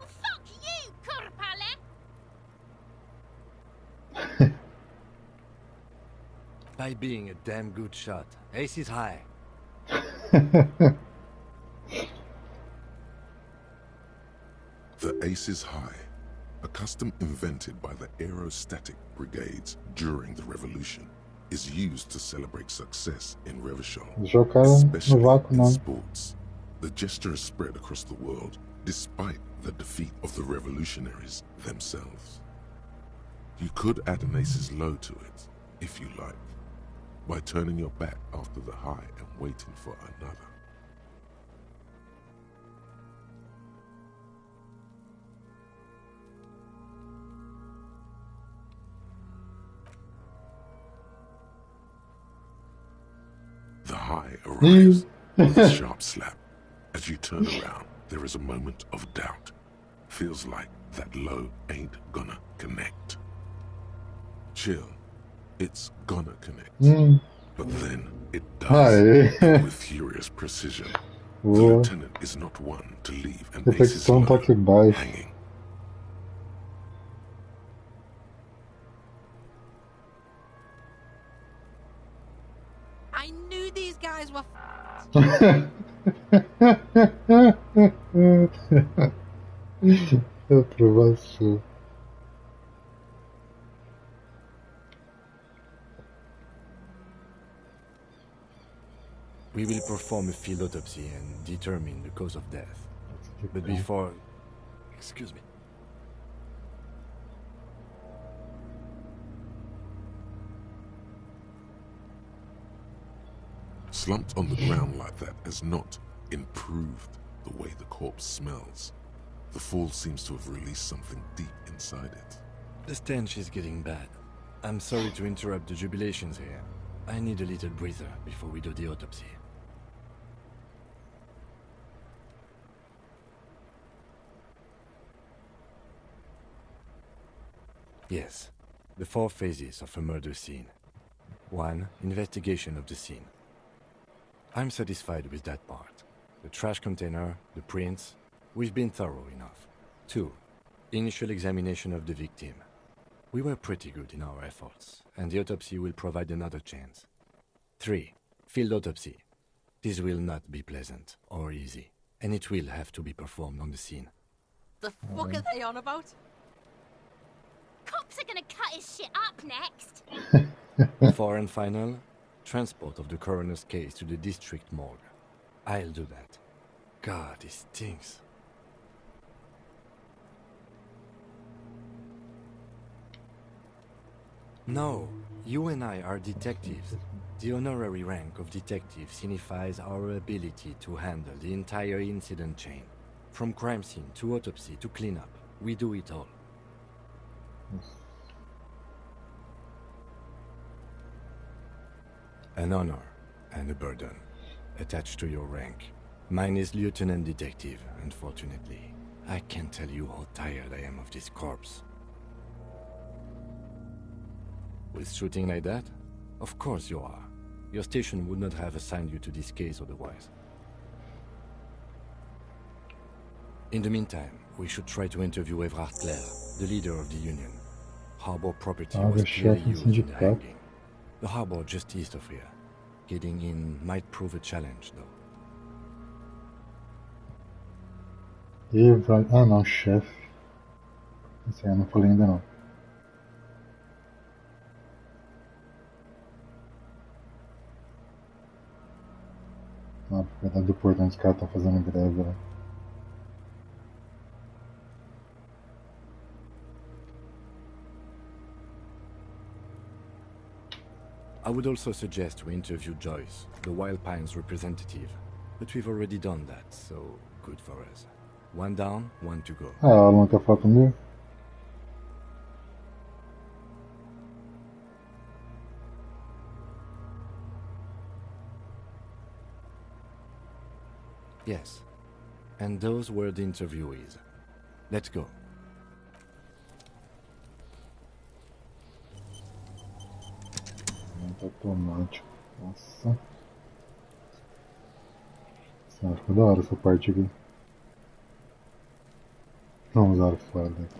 Fuck you, Kurpale! By being a damn good shot. Ace is high. The Ace is High, a custom invented by the aerostatic brigades during the revolution, is used to celebrate success in Revachol, Deixou o cara no especially vácuo, in não. sports. The gesture is spread across the world, despite the defeat of the revolutionaries themselves. You could add an Ace's Low to it, if you like, by turning your back after the high and waiting for another. The high arrives with a sharp slap. As you turn around, there is a moment of doubt. Feels like that low ain't gonna connect. Chill. It's gonna connect. But then it does, and with furious precision. The lieutenant is not one to leave an Ace's Low hanging. I knew these guys were Aprovação. We will perform a field autopsy and determine the cause of death. But before... Excuse me. Slumped on the ground like that has not improved the way the corpse smells. The fall seems to have released something deep inside it. The stench is getting bad. I'm sorry to interrupt the jubilations here. I need a little breather before we do the autopsy. Yes, the 4 phases of a murder scene. 1. Investigation of the scene. I'm satisfied with that part. The trash container, the prints, we've been thorough enough. 2. Initial examination of the victim. We were pretty good in our efforts, and the autopsy will provide another chance. 3. Field autopsy. This will not be pleasant or easy, and it will have to be performed on the scene. The fuck are they on about? Cops are gonna cut his shit up next. 4 and final, transport of the coroner's case to the district morgue. I'll do that. God, it stinks. No, you and I are detectives. The honorary rank of detective signifies our ability to handle the entire incident chain. From crime scene to autopsy to cleanup, we do it all. An honor and a burden attached to your rank. Mine is Lieutenant Detective, unfortunately. I can't tell you how tired I am of this corpse. With shooting like that? Of course you are. Your station would not have assigned you to this case otherwise. In the meantime, we should try to interview Everard Clare, the leader of the union. Harbor property was clearly used in the hanging. The harbor just east of here. Getting in might prove a challenge, though. Eva... Ah, não, chefe. Esse aí eu não falei ainda não. Ah, por causa do portão, os caras estão fazendo greve lá. I would also suggest we interview Joyce, the Wild Pines representative. But we've already done that, so good for us. One down, one to go. Ah, ela não quer falar comigo? Yes. And those were the interviewees. Let's go. Automático. Nossa. Nossa, ficou da hora essa parte aqui. Vamos usar fora daqui.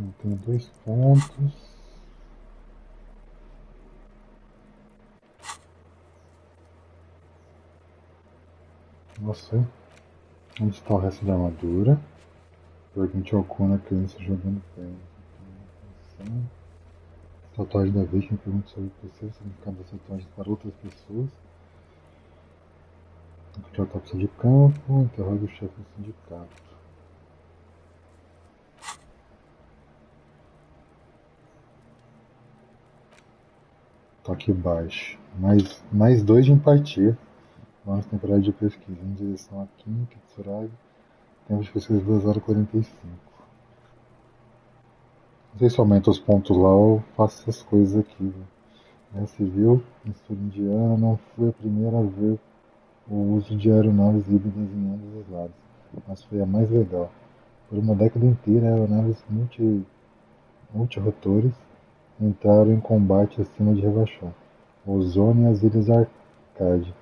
Eu tenho 2 pontos. Nossa. Onde está o resto da armadura? Pergunte ao Kuna a criança jogando pedra. Tatuagem da vítima, pergunta sobre o processo, significado das tatuagens para outras pessoas. Encontrar a autópsia de campo, interroga o chefe do sindicato. Toque baixo. Mais 2 de empatia. Vamos temporada de pesquisa. Em direção a Kim, Kitsuragi. Tempo de pesquisa 2 horas e 45. Não sei se aumenta os pontos lá ou faço essas coisas aqui. Viu? Guerra Civil, mistura indiana, não fui a primeira a ver o uso de aeronaves híbridas em ambos os lados, mas foi a mais legal. Por uma década inteira, aeronaves multirotores entraram em combate acima de Revachon, Ozone e as Ilhas Arcade,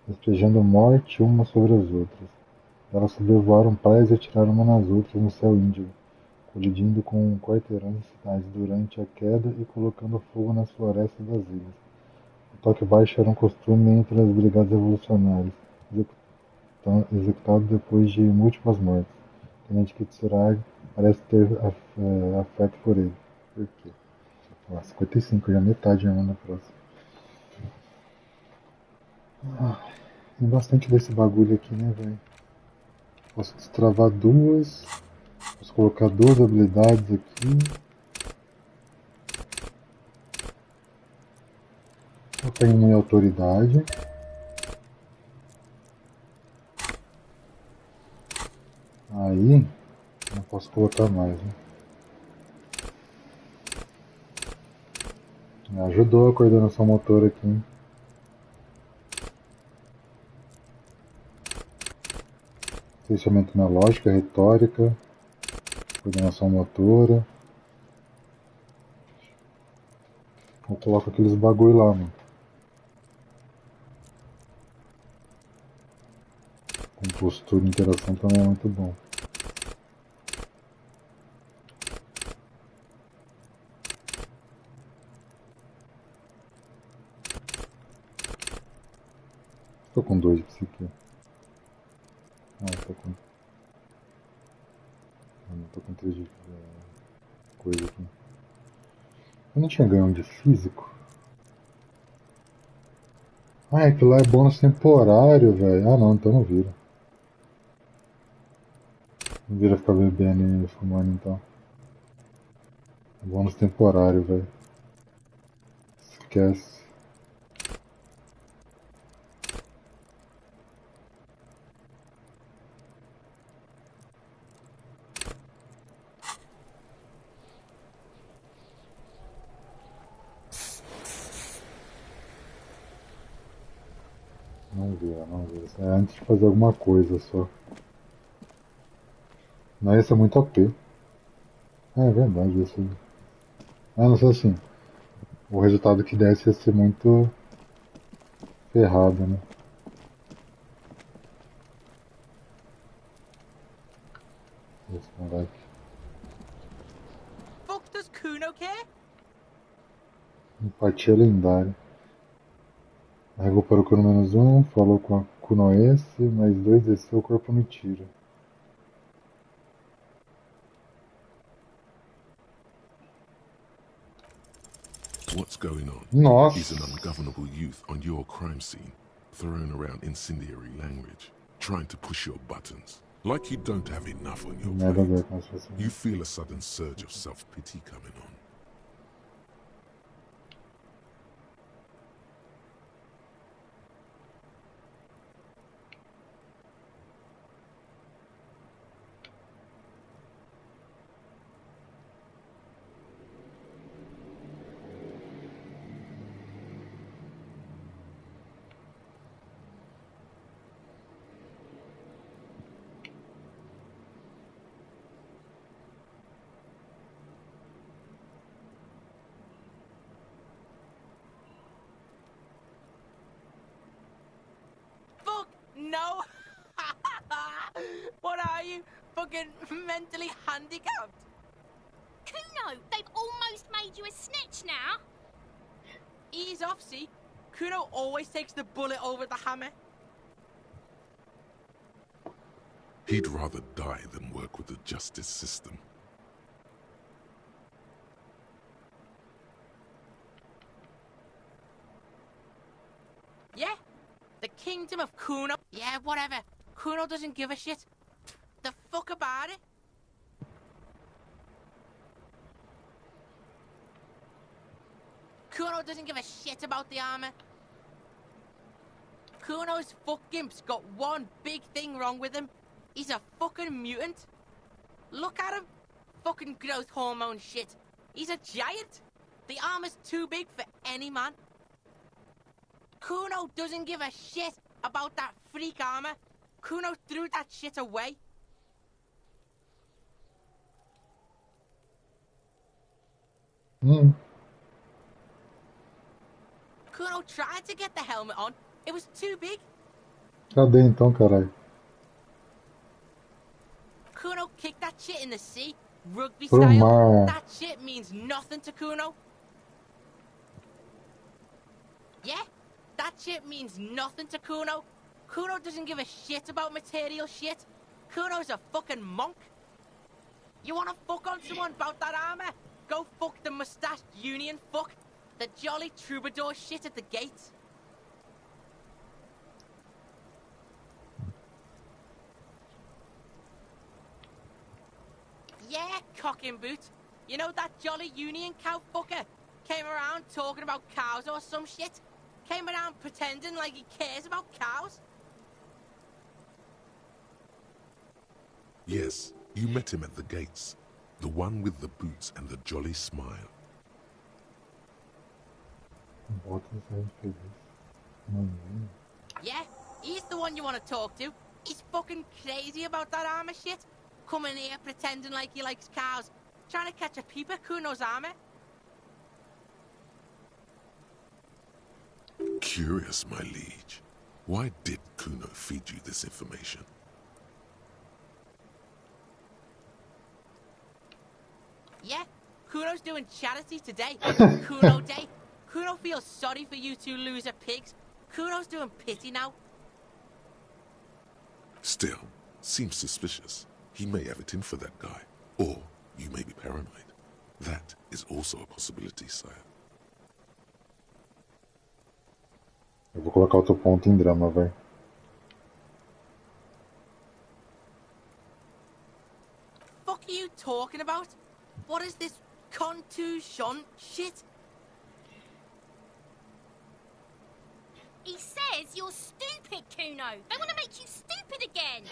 despejando morte umas sobre as outras. Elas sobrevoaram praias e atiraram umas nas outras no céu índigo, colidindo com quarteirões de cidades durante a queda e colocando fogo nas florestas das ilhas. O toque baixo era um costume entre as brigadas revolucionárias, executado depois de múltiplas mortes. Tenente Kitsuragi parece ter afeto por ele. Por quê? 55, já metade já na próxima. Tem bastante desse bagulho aqui, né, velho? Posso destravar 2. Posso colocar 2 habilidades aqui. Eu tenho minha autoridade. Aí, não posso colocar mais, né? Me ajudou a coordenação motora aqui, hein? Pensamento na lógica, retórica, coordenação motora. Eu coloco aqueles bagulho lá, mano. Compostura e interação também é muito bom. Tô com 2 de psique. Tô com... Não, tô com 3 de coisa aqui. Eu não tinha ganho um de físico. Ah, aquilo lá é bônus temporário, velho. Ah não, então não vira. Não vira ficar bebendo e fumando então. É bônus temporário, velho. Esquece. Não vira, não vira. Isso é antes de fazer alguma coisa só. Não, esse é muito OP. Ah, é verdade, isso. Ah, não sei assim. O resultado que desse ia ser muito ferrado, né? Esse moleque. Fuck does Kuno care? Empatia lendária. Arregou para o Kuno -1, falou com a Kuno S, mais 2 desceu, o corpo no tiro. What's going on? Nossa! Is an ungovernable youth on your crime scene, throwing around incendiary language, trying to push your buttons. Like you don't have enough on your Nada a ver plate. com esse raciocínio. You feel a sudden surge of self-pity coming on. Fuck no! What are you? Fucking mentally handicapped? Kuno, they've almost made you a snitch now. Ease off, see? Kuno always takes the bullet over the hammer. He'd rather die than work with the justice system. Yeah? The kingdom of Kuno? Yeah, whatever. Kuno doesn't give a shit. The fuck about it? Kuno doesn't give a shit about the armor. Kuno's fuck gimp's got one big thing wrong with him. He's a fucking mutant. Look at him. Fucking growth hormone shit. He's a giant. The armor's too big for any man. Kuno doesn't give a shit about that freak armor. Kuno threw that shit away. Hum. Kuno tried to get the helmet on. It was too big. Cadê então, caralho? Kuno kicked that shit in the sea, rugby Pro style. mar. That shit means nothing to Kuno. Yeah, that shit means nothing to Kuno. Kuno doesn't give a shit about material shit. Kuno's a fucking monk. You wanna fuck on someone about that armor? Go fuck the mustached union fuck. The jolly troubadour shit at the gates. Yeah, cocking boot. You know that jolly union cow fucker? Came around talking about cows or some shit? Came around pretending like he cares about cows? Yes, you met him at the gates. The one with the boots and the jolly smile. Bota aí, feliz. Yeah, he's the one you want to talk to. He's fucking crazy about that armor shit. Coming here pretending like he likes cows. Trying to catch a peep at Kuno's armor. Curious, my liege. Why did Kuno feed you this information? Yeah, Kuno's doing charity today. Kuno Day. Kuno feels sorry for you two loser pigs. Kuno's doing pity now. Still, seems suspicious. He may have it in for that guy. Or you may be paranoid. That is also a possibility, sire. Eu vou colocar outro ponto em drama, vai. Fuck are you talking about? What is this contusion shit? He says you're stupid, Kuno. They want to make you stupid again.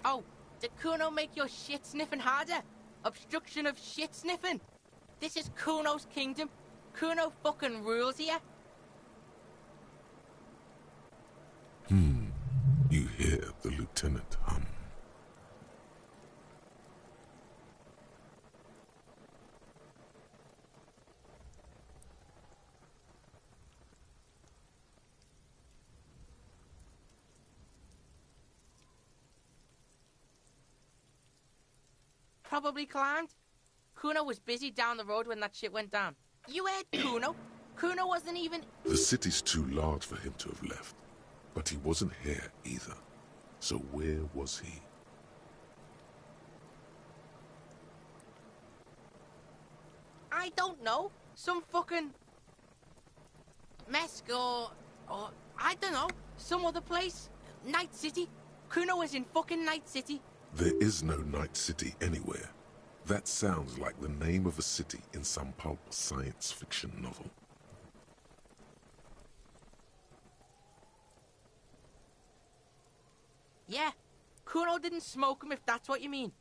Oh, did Kuno make your shit sniffing harder? Obstruction of shit sniffing? This is Kuno's kingdom. Kuno fucking rules here. You hear the lieutenant hum. Probably climbed. Kuno was busy down the road when that shit went down. You heard Kuno? Kuno wasn't even... The city's too large for him to have left. But he wasn't here either. So where was he? I don't know. Some fucking... Mesk or I don't know. Some other place. Night City. Kuno is in fucking Night City. There is no Night City anywhere. That sounds like the name of a city in some pulp science fiction novel. Yeah. Kuno didn't smoke him, if that's what you mean.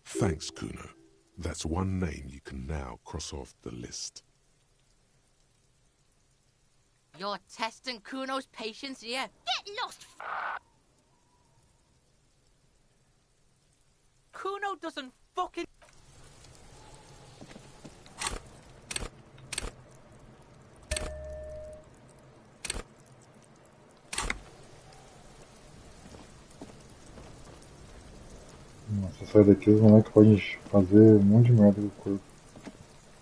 Thanks, Kuno. That's one name you can now cross off the list. You're testing Kuno's patience here. Get lost. Kuno doesn't fucking... Nossa, sai daqui, os moleques podem fazer um monte de merda com o corpo.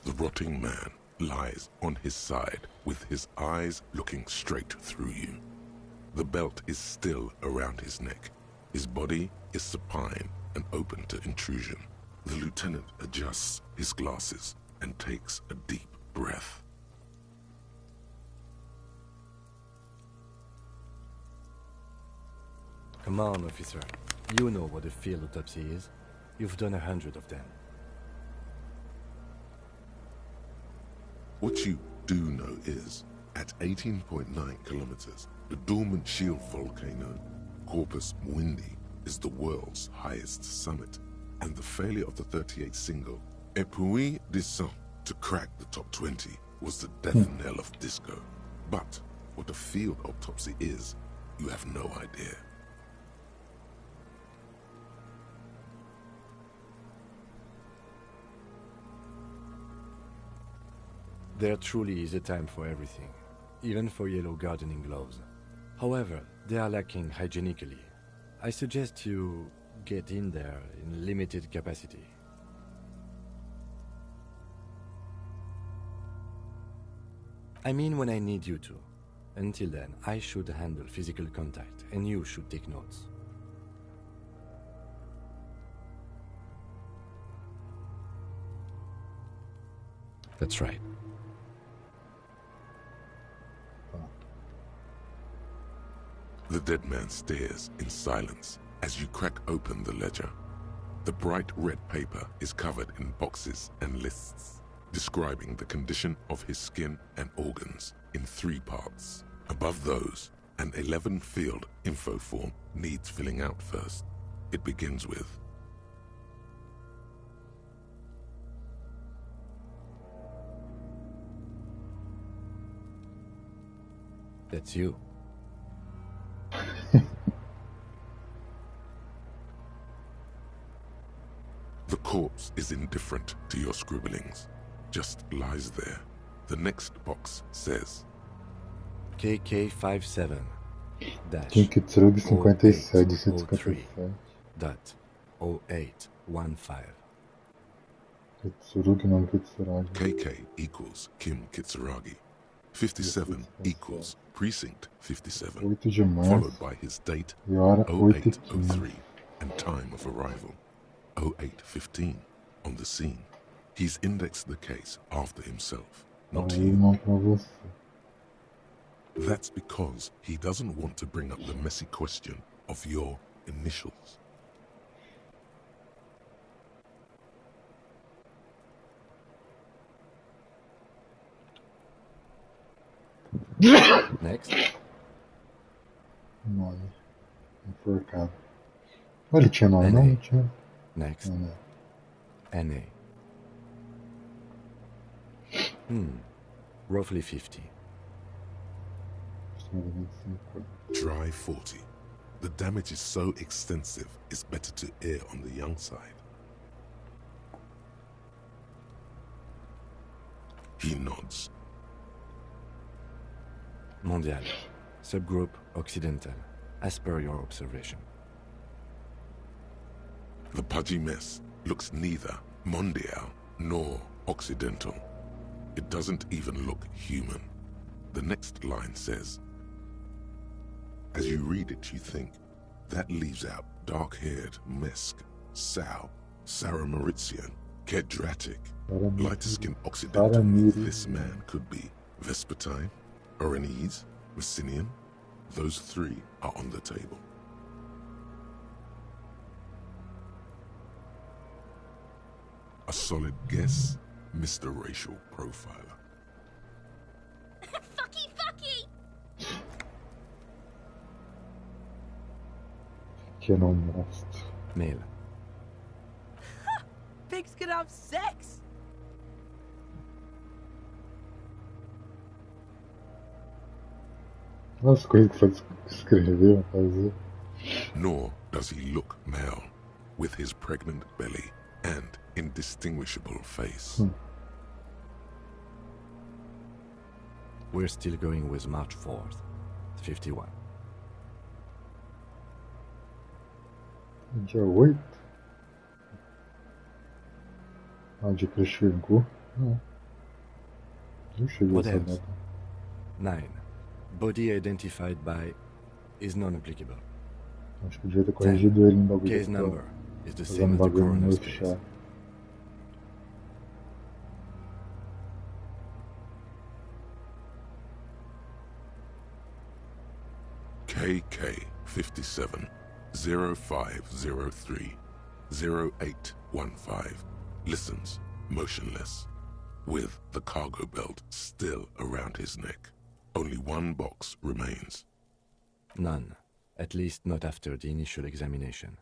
The rotting man lies on his side with his eyes looking straight through you. The belt is still around his neck. His body is supine and open to intrusion. The lieutenant adjusts his glasses and takes a deep breath. Come on, officer. You know what a field autopsy is. You've done 100 of them. What you do know is, at 18.9 kilometers, the dormant shield volcano, Corpus Muindi, is the world's highest summit, and the failure of the 38 single, Epui Descent, to crack the top 20 was the death knell of disco. But what a field autopsy is, you have no idea. There truly is a time for everything, even for yellow gardening gloves. However, they are lacking hygienically. I suggest you get in there in limited capacity. I mean when I need you to. Until then, I should handle physical contact, and you should take notes. That's right. The dead man stares in silence as you crack open the ledger. The bright red paper is covered in boxes and lists, describing the condition of his skin and organs in 3 parts. Above those, an 11-field info form needs filling out first. It begins with, That's you. the corpse is indifferent to your scribblings, just lies there. The next box says, KK57 Tem que tirar de 57, 157. dot 0815. Kitsurugi, não Kitsuragi. KK equals Kim Kitsuragi. 57 equals Precinct 57, 8 de março, followed by his date, e hora 8h15. 0803, and time of arrival, 0815, on the scene. He's indexed the case after himself, not Aí you. não pra você. That's because he doesn't want to bring up the messy question of your initials. Next. Nome. Enforcado. Olha, ele tinha nome, não? Não tinha. Next. Não, não. NA. Roughly 50. Dry 40. The damage is so extensive, it's better to err on the young side. He nods. Mondial. Subgroup Occidental, as per your observation. The pudgy mess looks neither mondial nor occidental. It doesn't even look human. The next line says, as you read it, you think, that leaves out dark-haired Mesk, Sal, Sarah Mauritian, Kedratic. Paramiri. Lighter skin Occidental. Paramiri. This man could be Vespertine, Oranese, Messinian. Those three are on the table. A solid guess, Mr. Racial Profiler. Fucky, fucky! Pequeno monstro. Male. Pigs can have sex! As coisas que você escreveu, fazer. Nor does he look male, with his pregnant belly and indistinguishable face. We're still going with March 4th, 51. Dia 8? Ah, dia que ele chegou? Não. Não chegou What essa else? data. 9. Body identified by is non-applicable. Acho que devia ter corrigido ele no bagulho. Case de number is the fazendo same as the bagulho no coroner's novo case. chá. KK 57 0503 0815 listens motionless, with the cargo belt still around his neck. Only one box remains. None. At least not after the initial examination.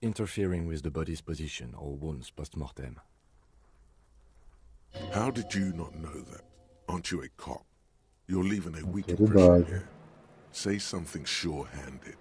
Interfering with the body's position or wounds post-mortem. How did you not know that? Aren't you a cop? You're leaving a weak Autoridade. impression here. Say something sure-handed.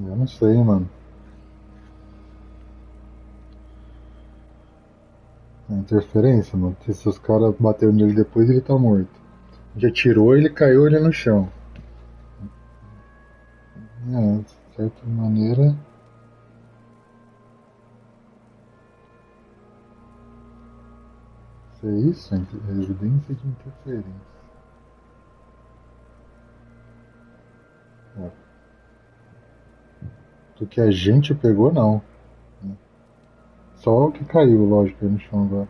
Eu não sei, mano. É interferência, mano. Se os caras bateram nele depois, ele tá morto. Já tirou, ele caiu ele no chão. É, de certa maneira. Se é isso, é evidência de interferência. Ó. Do que a gente pegou, não. Só o que caiu, lógico, aí no chão agora.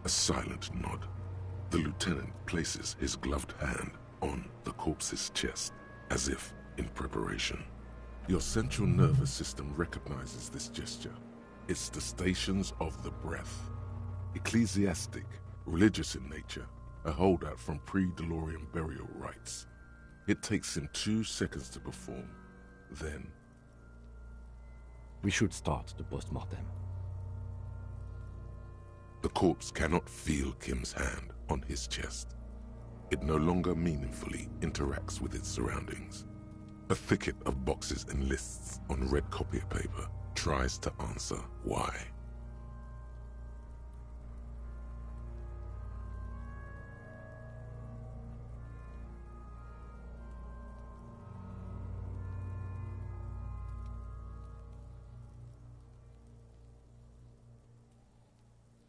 A silent nod. The lieutenant places his gloved hand on the corpse's chest, as if in preparation. Your central nervous system recognizes this gesture. It's the stations of the breath. Ecclesiastic, religious in nature, a holdout from pre-DeLorean burial rites. It takes him 2 seconds to perform. Then... We should start the post-mortem. The corpse cannot feel Kim's hand on his chest. It no longer meaningfully interacts with its surroundings. A thicket of boxes and lists on red copy paper tries to answer why.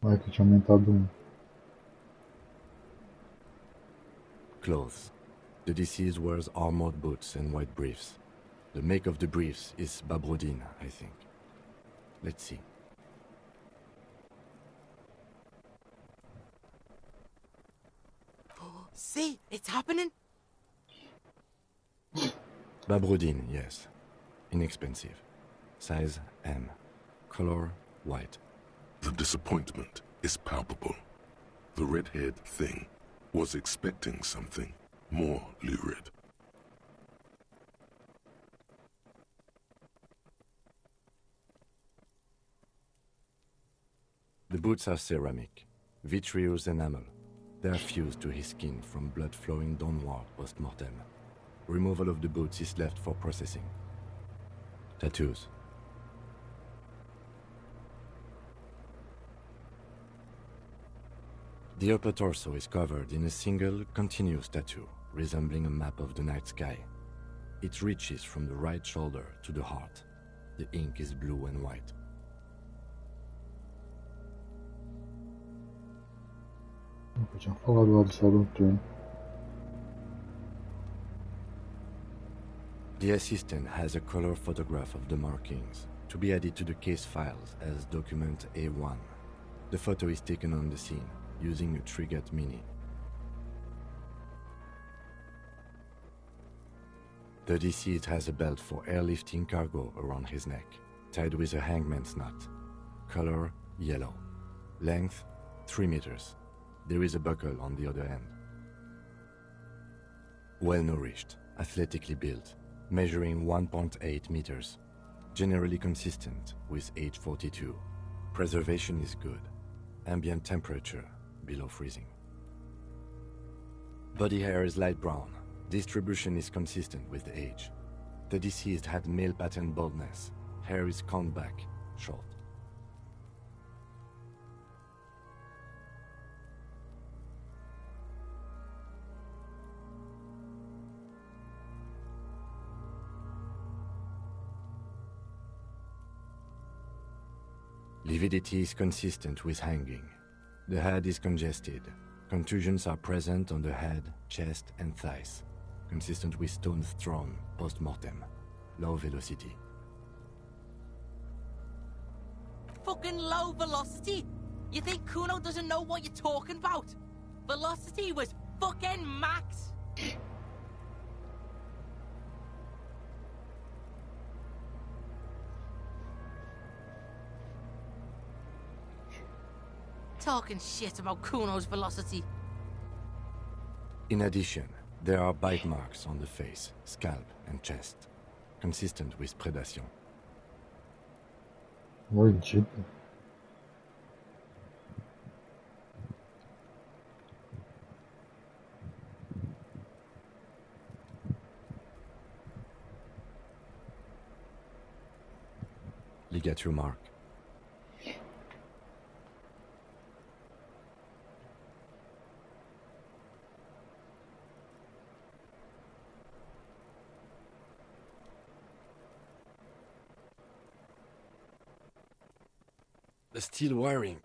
Vai que eu tinha aumentado Clothes. The deceased wears armored boots and white briefs. The make of the briefs is Babrodine, I think. Let's see. See, it's happening. Babroudine, yes. Inexpensive. Size M. Color white. The disappointment is palpable. The red-haired thing was expecting something more lurid. The boots are ceramic, vitreous enamel. They are fused to his skin from blood flowing downward post-mortem. Removal of the boots is left for processing. Tattoos. The upper torso is covered in a single, continuous tattoo, resembling a map of the night sky. It reaches from the right shoulder to the heart. The ink is blue and white. Eu tinha falado lá do céu do turno. The assistant has a color photograph of the markings to be added to the case files as document A1. The photo is taken on the scene using a Trigat Mini. The deceased has a belt for airlifting cargo around his neck, tied with a hangman's knot. Color yellow. Length 3 meters. There is a buckle on the other end. Well-nourished, athletically built, measuring 1.8 meters. Generally consistent with age 42. Preservation is good. Ambient temperature below freezing. Body hair is light brown. Distribution is consistent with the age. The deceased had male pattern baldness. Hair is combed back, short. Lividity is consistent with hanging. The head is congested. Contusions are present on the head, chest, and thighs. Consistent with stones thrown post-mortem. Low velocity. Fucking low velocity? You think Kuno doesn't know what you're talking about? Velocity was fucking max. Talking shit about Kuno's velocity. In addition, there are bite marks on the face, scalp, and chest, consistent with predation. Mordido. Ligature mark. The steel wiring.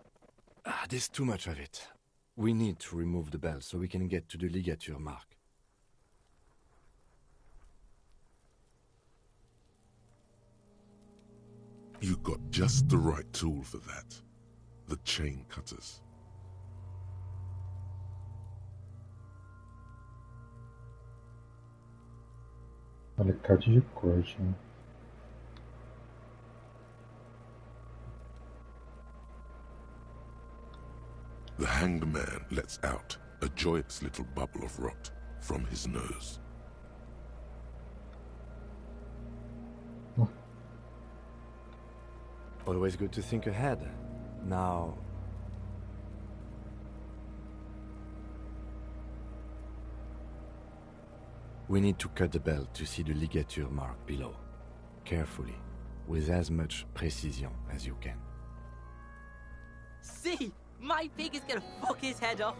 There's too much of it. We need to remove the bell so we can get to the ligature mark. You got just the right tool for that. The chain cutters. Alicate de corte, né? The hanged man lets out a joyous little bubble of rot from his nose. Always good to think ahead. Now... we need to cut the belt to see the ligature mark below. Carefully, with as much precision as you can. See? My pig is gonna fuck his head off.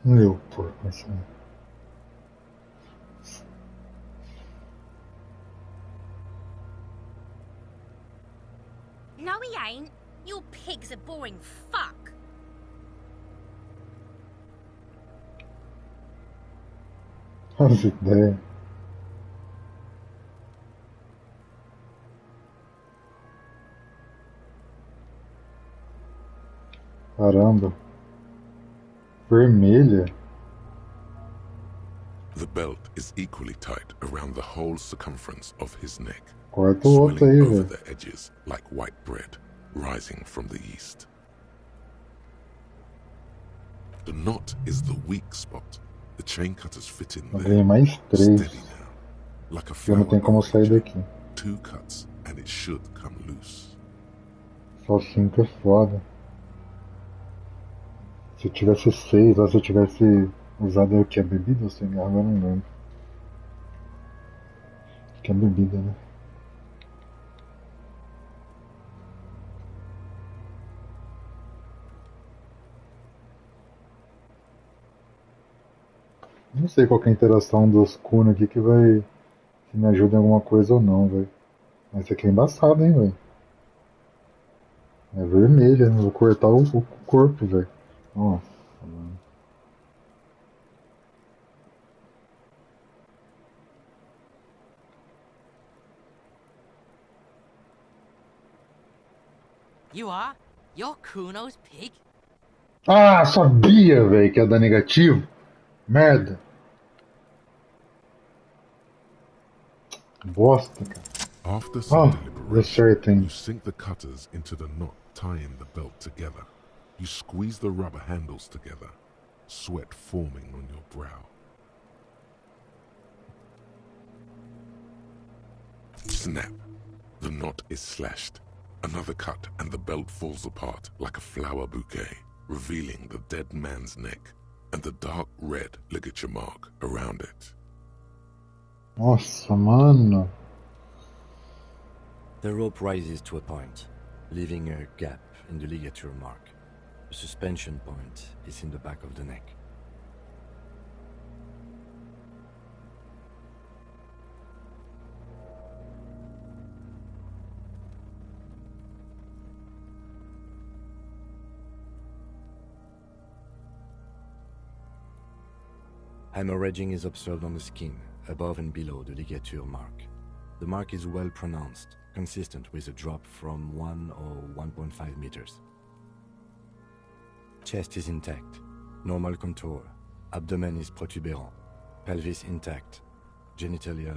Meu porco, assim. No, he ain't. Your pig's a boring fuck. As ideias. Caramba. Vermelha. The belt is equally tight around the whole circumference of his neck, Corta o osso swelling aí, over velho. the edges like white bread rising from the east. The knot is the weak spot. The chain cutters fit in Eu there. ganhei mais 3. Steady now, like a Eu não flower tenho como sair arranger. daqui. 2 cuts and it should come loose. Só 5 é foda. Se eu tivesse 6, ou se eu tivesse usado o que? A bebida ou sem água, eu não lembro. Que é bebida, né? Não sei qual que é a interação dos Kuno aqui que vai. Que me ajuda em alguma coisa ou não, velho. Mas isso aqui é embaçado, hein, velho. É vermelha, vou cortar o corpo, velho. Nossa, mano. You are? You're Kuno's pig? Ah, sabia, velho, que ia dar negativo. Merda. Bosta, cara. After some Deu deliberation, certo, hein. you sink the cutters into the knot tying the belt together. You squeeze the rubber handles together, sweat forming on your brow. Snap! The knot is slashed. Another cut and the belt falls apart like a flower bouquet, revealing the dead man's neck and the dark red ligature mark around it. Nossa, mano. The rope rises to a point, leaving a gap in the ligature mark. The suspension point is in the back of the neck. Hemorrhaging is observed on the skin, above and below the ligature mark. The mark is well pronounced, consistent with a drop from 1 or 1.5 meters. Chest is intact, normal contour, abdomen is protuberant, pelvis intact, genitalia...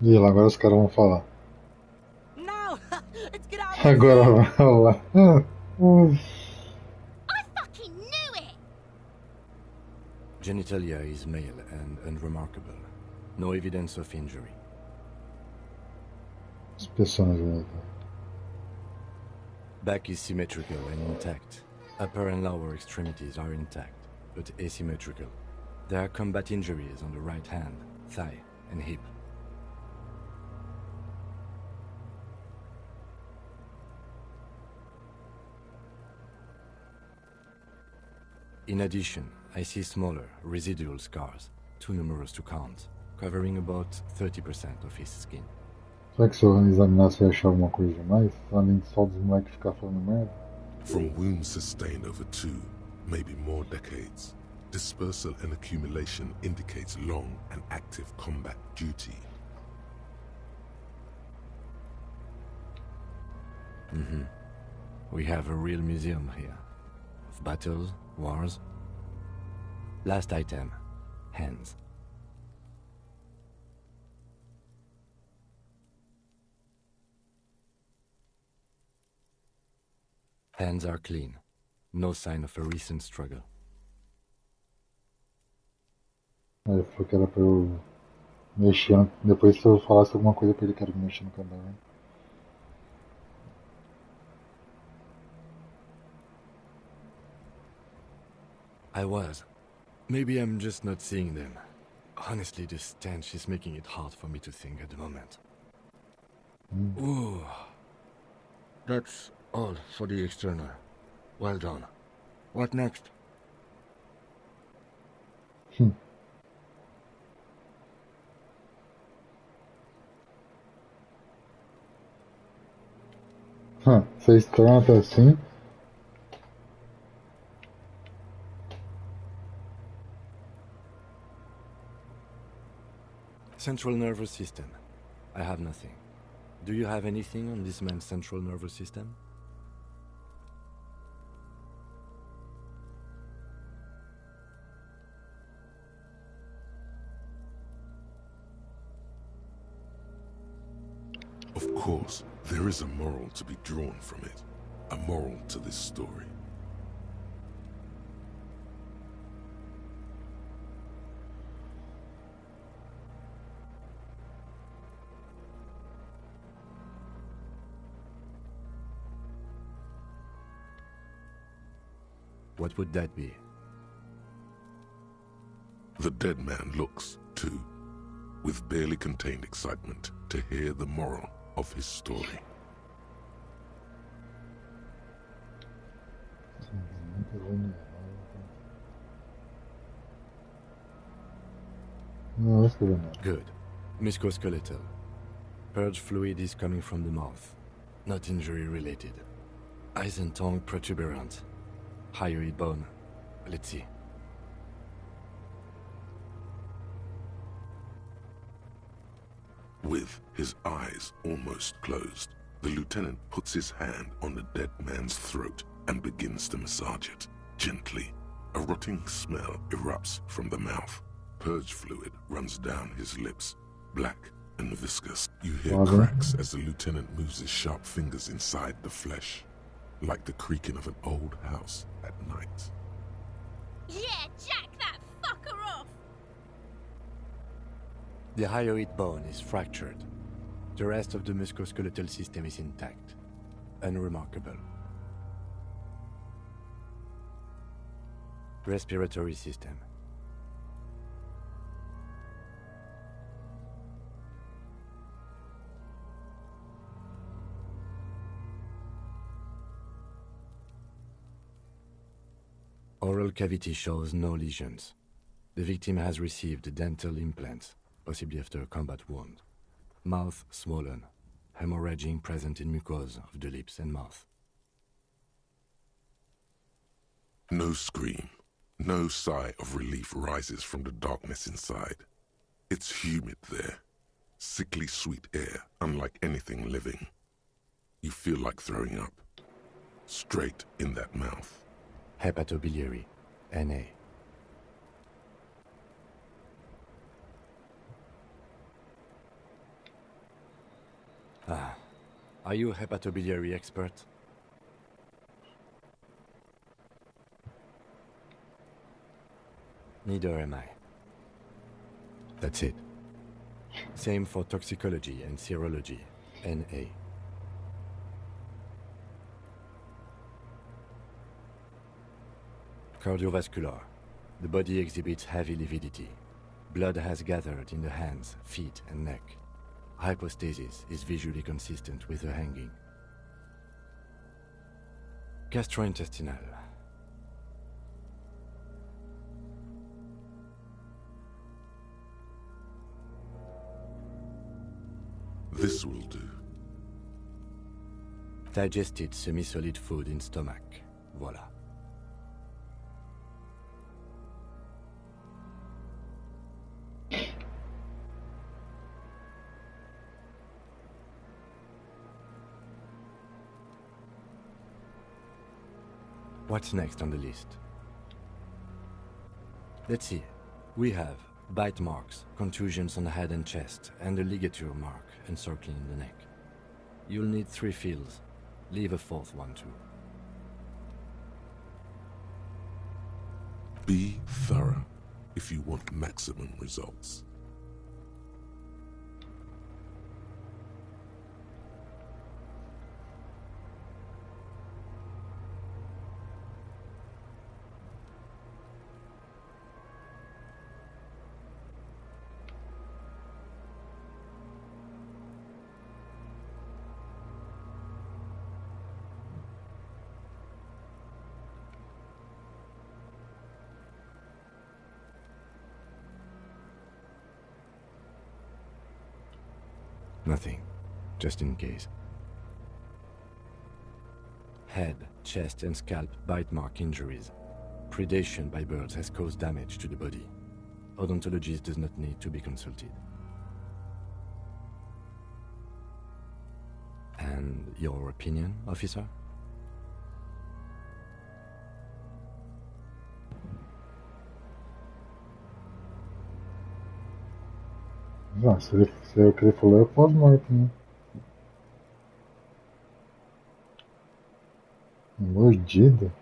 Ih, lá agora os caras vão falar. No! It's get out of Agora vai falar. I fucking knew it! Genitalia is male and unremarkable. No evidence of injury. Inspeção na genital. Back is symmetrical and intact. Upper and lower extremities are intact, but asymmetrical. There are combat injuries on the right hand, thigh, and hip. In addition, I see smaller, residual scars, too numerous to count, covering about 30% of his skin. Será que se eu examinar você vai achar alguma coisa demais? Além de só dos moleques ficar falando merda? From wounds sustained over 2, maybe more decades, dispersal and accumulation indicates long and active combat duty. We have a real museum here. Of battles, wars. Last item, hands. Hands are clean. No sign of a recent struggle. Ele falou que era pra eu mexer. Depois, se eu falasse alguma coisa pra ele, quero mexer no cadáver. I was. Maybe I'm just not seeing them. Honestly, this stench is making it hard for me to think at the moment. Ooh. That's all for the external. Well done. What next? Você externa tá assim? Central nervous system. I have nothing. Do you have anything on this man's central nervous system? Of course, there is a moral to be drawn from it. A moral to this story. What would that be? The dead man looks, too, with barely contained excitement to hear the moral of his story. No, let's do that. Good. Musculoskeletal. Purge fluid is coming from the mouth. Not injury related. Eyes and tongue protuberant. Hyoid bone. Let's see. With his eyes almost closed, the lieutenant puts his hand on the dead man's throat and begins to massage it, gently. A rotting smell erupts from the mouth. Purge fluid runs down his lips, black and viscous. You hear cracks as the lieutenant moves his sharp fingers inside the flesh, like the creaking of an old house at night. Yeah, jack that fucker off! The hyoid bone is fractured. The rest of the musculoskeletal system is intact. Unremarkable. Respiratory system. Oral cavity shows no lesions. The victim has received dental implants, possibly after a combat wound. Mouth swollen, hemorrhaging present in mucosa of the lips and mouth. No scream, no sigh of relief rises from the darkness inside. It's humid there, sickly sweet air, unlike anything living. You feel like throwing up, straight in that mouth. Hepatobiliary, NA. Are you a hepatobiliary expert? Neither am I. That's it. Same for toxicology and serology, NA. Cardiovascular. The body exhibits heavy lividity. Blood has gathered in the hands, feet, and neck. Hypostasis is visually consistent with the hanging. Gastrointestinal. This will do. Digested semi-solid food in stomach. Voila. What's next on the list? Let's see. We have bite marks, contusions on the head and chest, and a ligature mark encircling the neck. You'll need 3 fields. Leave a 4th one too. Be thorough if you want maximum results. Nothing, just in case. Head, chest, and scalp bite mark injuries. Predation by birds has caused damage to the body. Odontologist does not need to be consulted. And your opinion, officer? Ah, se é o que ele falou, é pós-morte, né? Mordida?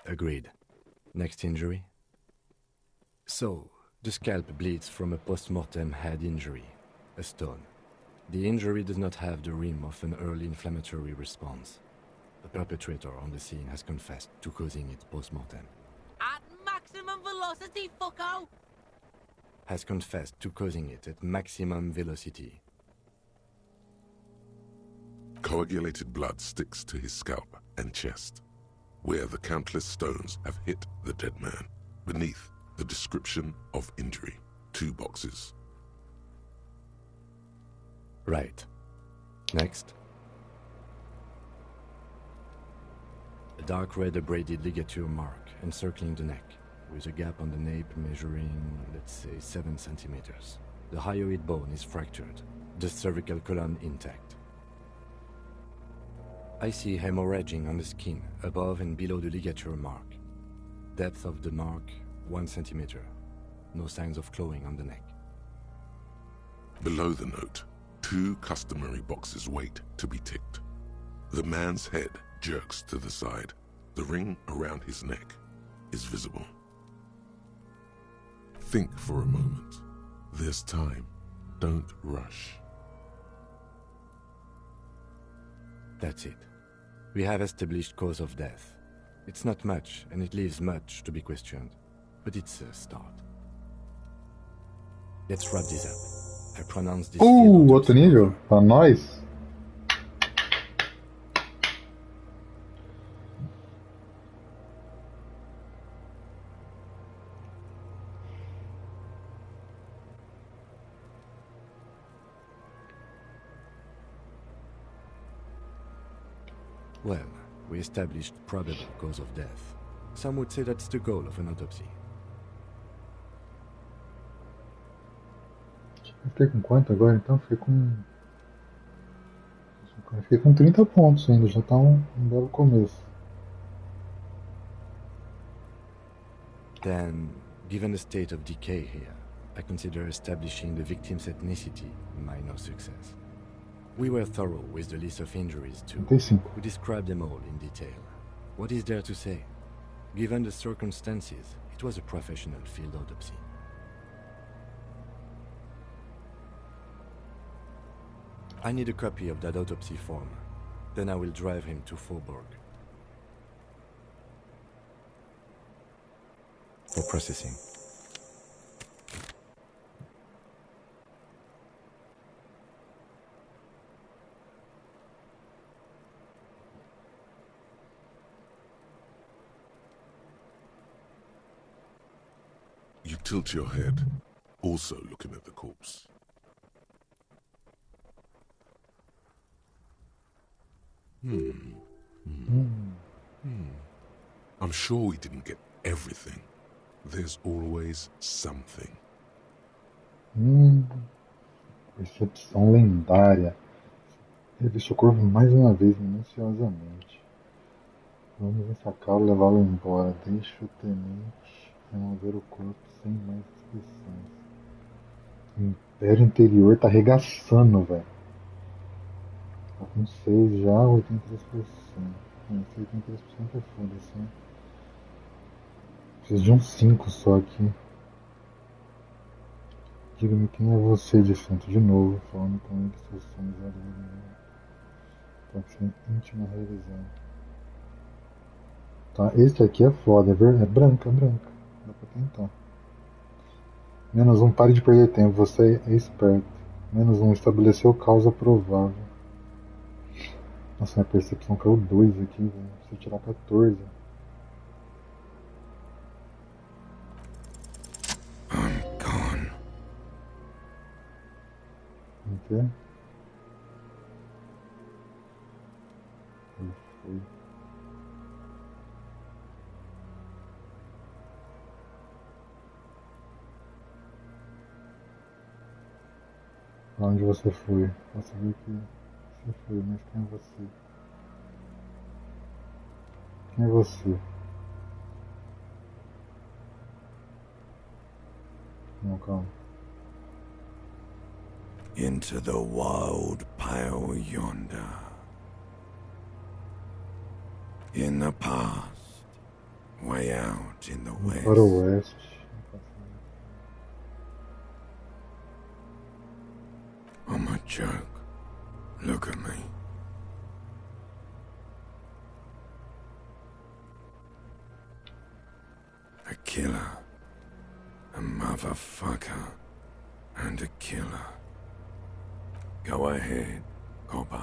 Agreed. Next injury? So, the scalp bleeds from a post-mortem head injury, a stone. The injury does not have the rim of an early inflammatory response. The perpetrator on the scene has confessed to causing it post-mortem. At maximum velocity, fucko! Has confessed to causing it at maximum velocity. Coagulated blood sticks to his scalp and chest, where the countless stones have hit the dead man. Beneath, the description of injury. 2 boxes. Right. Next. A dark red abraded ligature mark encircling the neck, with a gap on the nape measuring, let's say, 7 centimeters. The hyoid bone is fractured, the cervical column intact. I see hemorrhaging on the skin, above and below the ligature mark. Depth of the mark, 1 centimeter. No signs of clawing on the neck. Below the note, 2 customary boxes wait to be ticked. The man's head jerks to the side. The ring around his neck is visible. Think for a moment. There's time. Don't rush. That's it. We have established cause of death. It's not much, and it leaves much to be questioned. But it's a start. Let's wrap this up. I pronounce this field Outro nível? Pra nós? Well, we established probable cause of death. Some would say that's the goal of an autopsy. Eu fiquei com quanto agora então? Fiquei com 30 pontos ainda, já tá um belo começo. Then, given the state of decay here, I consider establishing the victim's ethnicity minor success. We were thorough with the list of injuries too. 35. We described them all in detail. What is there to say? Given the circumstances, it was a professional field autopsy. I need a copy of that autopsy form. Then I will drive him to Faubourg. For processing. You tilt your head, also looking at the corpse. I'm sure we didn't get everything. There's always something. Percepção lendária. Reviste o corpo mais uma vez, minuciosamente. Vamos ensacá-lo e levá-lo embora. Deixe o tenente remover o corpo sem mais inspeções. O Império Interior tá arregaçando, velho. Tá com 6 já, 83%. Esse 83% é foda-se, né? Preciso de uns 5 só aqui. Diga-me quem é você, defunto, de novo, falando comigo que seus sonhos eram pode ser íntima realizada. Tá, esse aqui é foda, é branca, é branca. Dá pra tentar. -1, pare de perder tempo, você é esperto. -1, estabeleceu causa provável. Nossa, minha percepção caiu 2 aqui, velho. Preciso tirar 14. quê? Ele foi. Pra onde você foi? Posso ver que você foi, mas quem é você? Quem é você? Não, calma. Into the wild pale yonder. In the past, way out in the west. Para o oeste. I'm a joke. Look at me. A killer. A motherfucker. And a killer. Go ahead, Cobbo.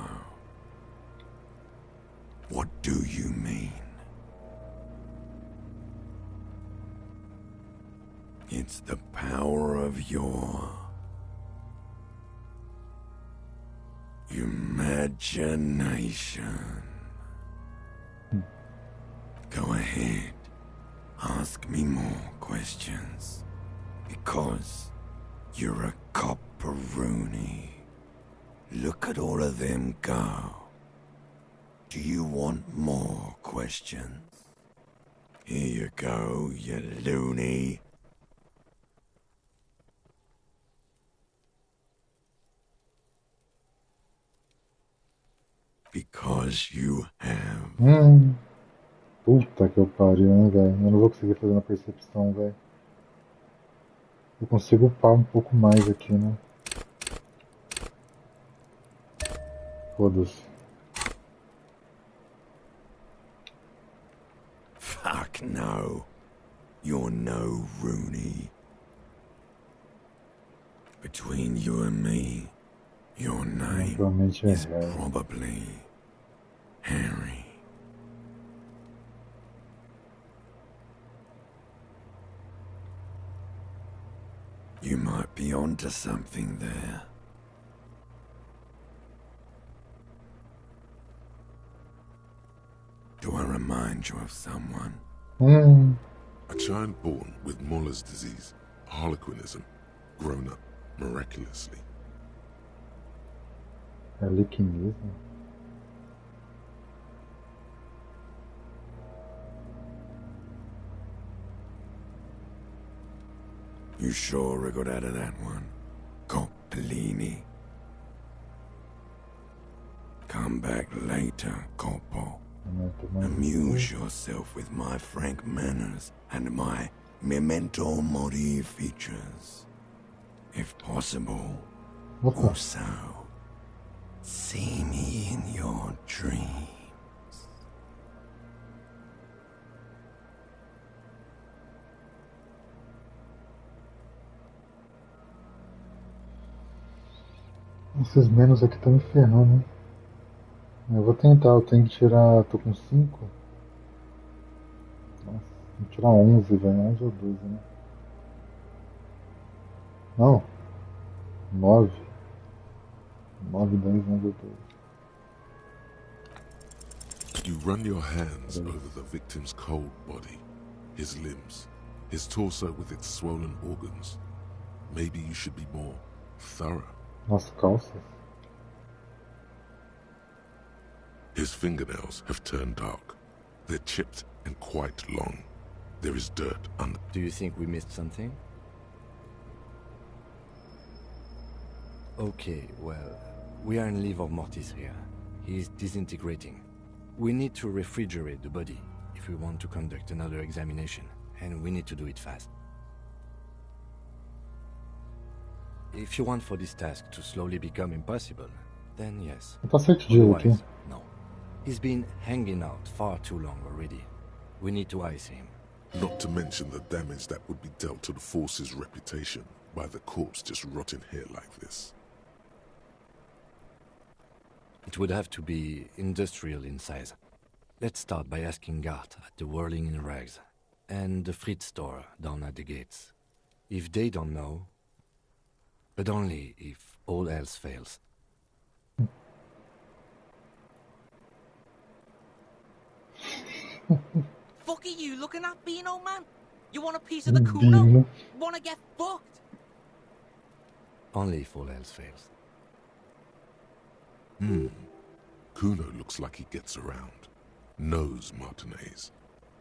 What do you mean? It's the power of your imagination. Go ahead. Ask me more questions. Because you're a copperoonie. Look at all of them go. Do you want more questions? Here you go, you loony. Because you have. Puta que eu pariu, hein, velho. Eu não vou conseguir fazer na percepção, velho. Eu consigo upar um pouco mais aqui, né? Foda-se. Fuck no. You're no Rooney. Between you and me, your name is probably Harry. You might be onto something there. Do I remind you of someone? A child born with Muller's disease, harlequinism, grown up miraculously. Harlequinismo? You sure we got out of that one, Coppellini? Come back later, Coppo. Amuse yourself with my frank manners and my memento mori features. If possible, also, see me in your dreams. Esses menos aqui estão me ferrando, hein? Eu vou tentar, eu tenho que tirar. Tô com 5. Nossa, tem que tirar 11, velho. 11 ou 12, né? Não. 9. 9, 10, 11 ou 12. You run your hands over the victim's cold body, his limbs, his torso with its swollen organs. Maybe you should be more thorough. Nas calças. His fingernails have turned dark. They're chipped and quite long. There is dirt under. Do you think we missed something? Okay, well, we are in livor mortis here. He is disintegrating. We need to refrigerate the body if we want to conduct another examination, and we need to do it fast. If you want for this task to slowly become impossible, then yes. Otherwise, no. He's been hanging out far too long already. We need to ice him. Not to mention the damage that would be dealt to the force's reputation by the corpse just rotting here like this. It would have to be industrial in size. Let's start by asking Gart at the Whirling in Rags and the Fritz store down at the gates. If they don't know, but only if all else fails. Fuck are you looking at, Beano, man? You want a piece of the Kuno? Bino. Wanna get fucked? Only if all else fails. Kuno looks like he gets around. Knows Martinez.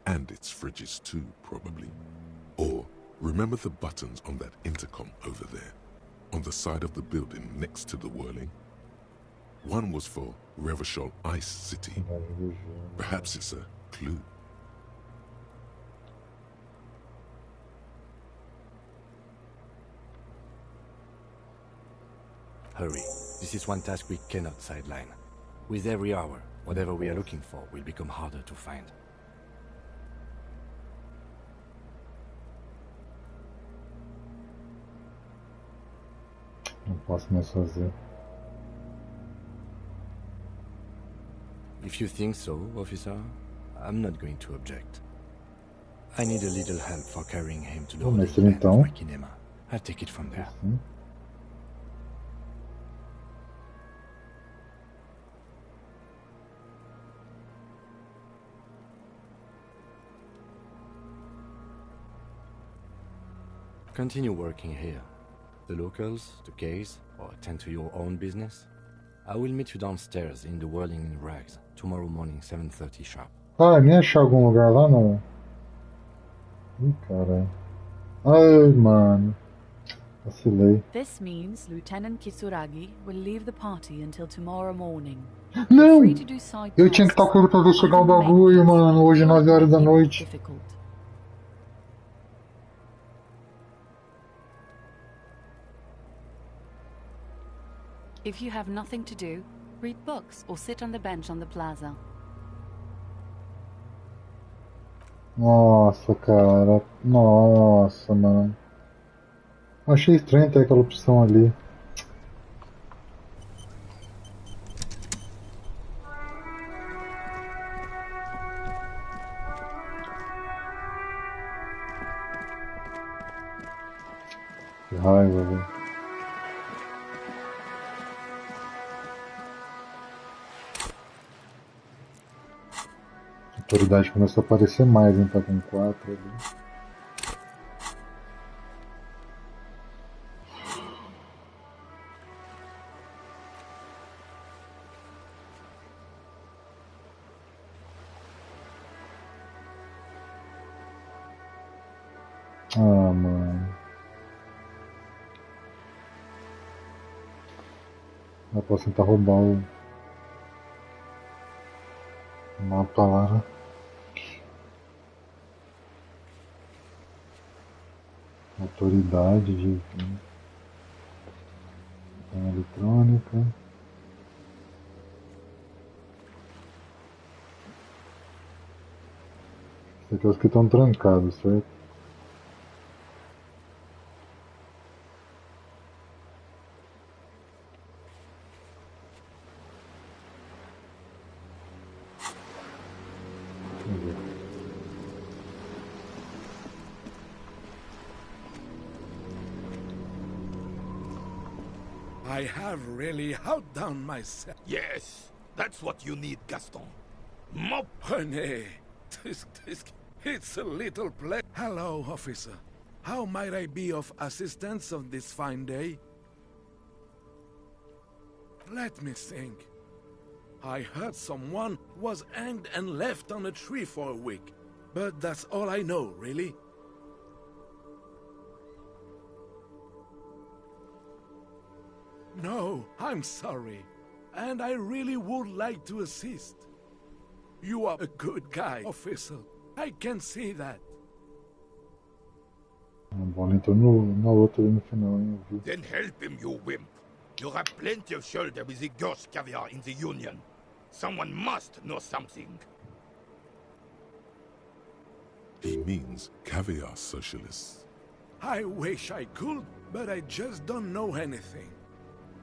And its fridges too, probably. Or, remember the buttons on that intercom over there? On the side of the building next to the whirling? One was for Revachol Ice City. Perhaps it's a clue. Hurry. This is one task we cannot sideline. With every hour, whatever we are looking for will become harder to find. Não posso mais fazer. If you think so, officer, I'm not going to object. I need a little help for carrying him to the Vou holy mestre land of então. my kinema. I'll take it from there. Assim. Continue working here. The locals, the case, or attend to your own business. I will meet you downstairs in the Whirling in Rags tomorrow morning, 7:30 sharp. Ah, nem achar algum lugar lá não. Ih, caralho. Ai, mano. Vacilei. This means Lieutenant Kisuragi will leave the party until tomorrow morning. Não! Free to do side Eu tinha que estar com ele pra ver chegar o bagulho, mano. Hoje, 9 horas da noite. Difficult. If you have nothing to do, read books or sit on the bench on the plaza. Nossa, cara. Nossa, mano. Achei estranho ter aquela opção ali. Que raiva, velho. A autoridade começou a aparecer mais, hein? Tá com 4 ali. Ah, mano. Eu posso tentar roubar o mapa lá, né? Autoridade de eletrônica. Esses aqui é os que estão trancados, certo? I have really outdone myself. Yes, that's what you need, Gaston. Mop. Honey, it's a little play. Hello, officer. How might I be of assistance on this fine day? Let me think. I heard someone was hanged and left on a tree for a week. But that's all I know, really. No, I'm sorry. And I really would like to assist. You are a good guy, officer. I can see that. Bom, então na outra ali no final, hein? Eu vi. Then help him, you wimp. You have plenty of shoulder with the ghost caviar in the Union. Someone must know something. He means caviar socialists. I wish I could, but I just don't know anything.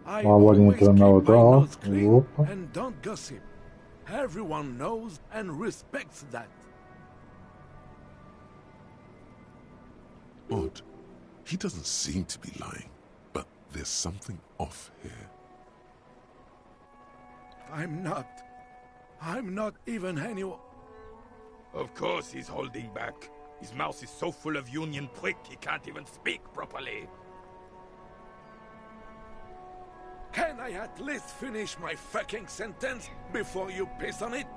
I Uma bolinha always keep entrando na my outra, ó. nose clean Opa. and don't gossip. Everyone knows and respects that. Odd. He doesn't seem to be lying. But There's something off here. I'm not even anyone. Of course he's holding back. His mouth is so full of Union prick he can't even speak properly. Can I at least finish my fucking sentence before you piss on it?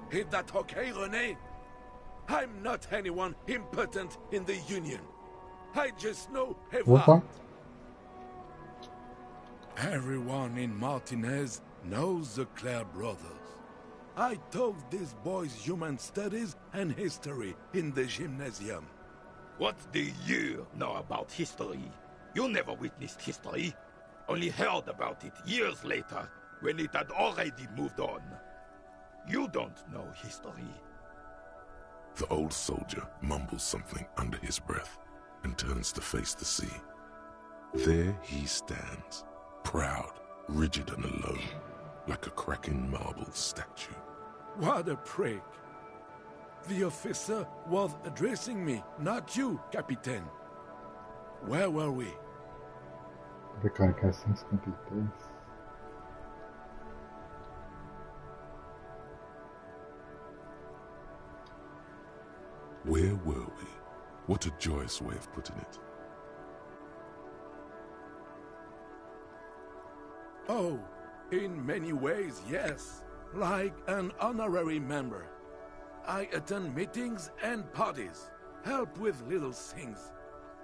Is that okay, René? I'm not anyone important in the Union. I just know Opa. Everyone in Martinez knows the Clare brothers. I taught these boys human studies and history in the gymnasium. What do you know about history? You never witnessed history. Only heard about it years later, when it had already moved on. You don't know history. The old soldier mumbles something under his breath and turns to face the sea. There he stands, proud, rigid and alone, like a cracking marble statue. What a prick. The officer was addressing me, not you, Capitaine. Where were we? Ver, cara, que é 153. Where were we? What a joyous way of putting it. Oh, in many ways, yes. Like an honorary member. I attend meetings and parties, help with little things.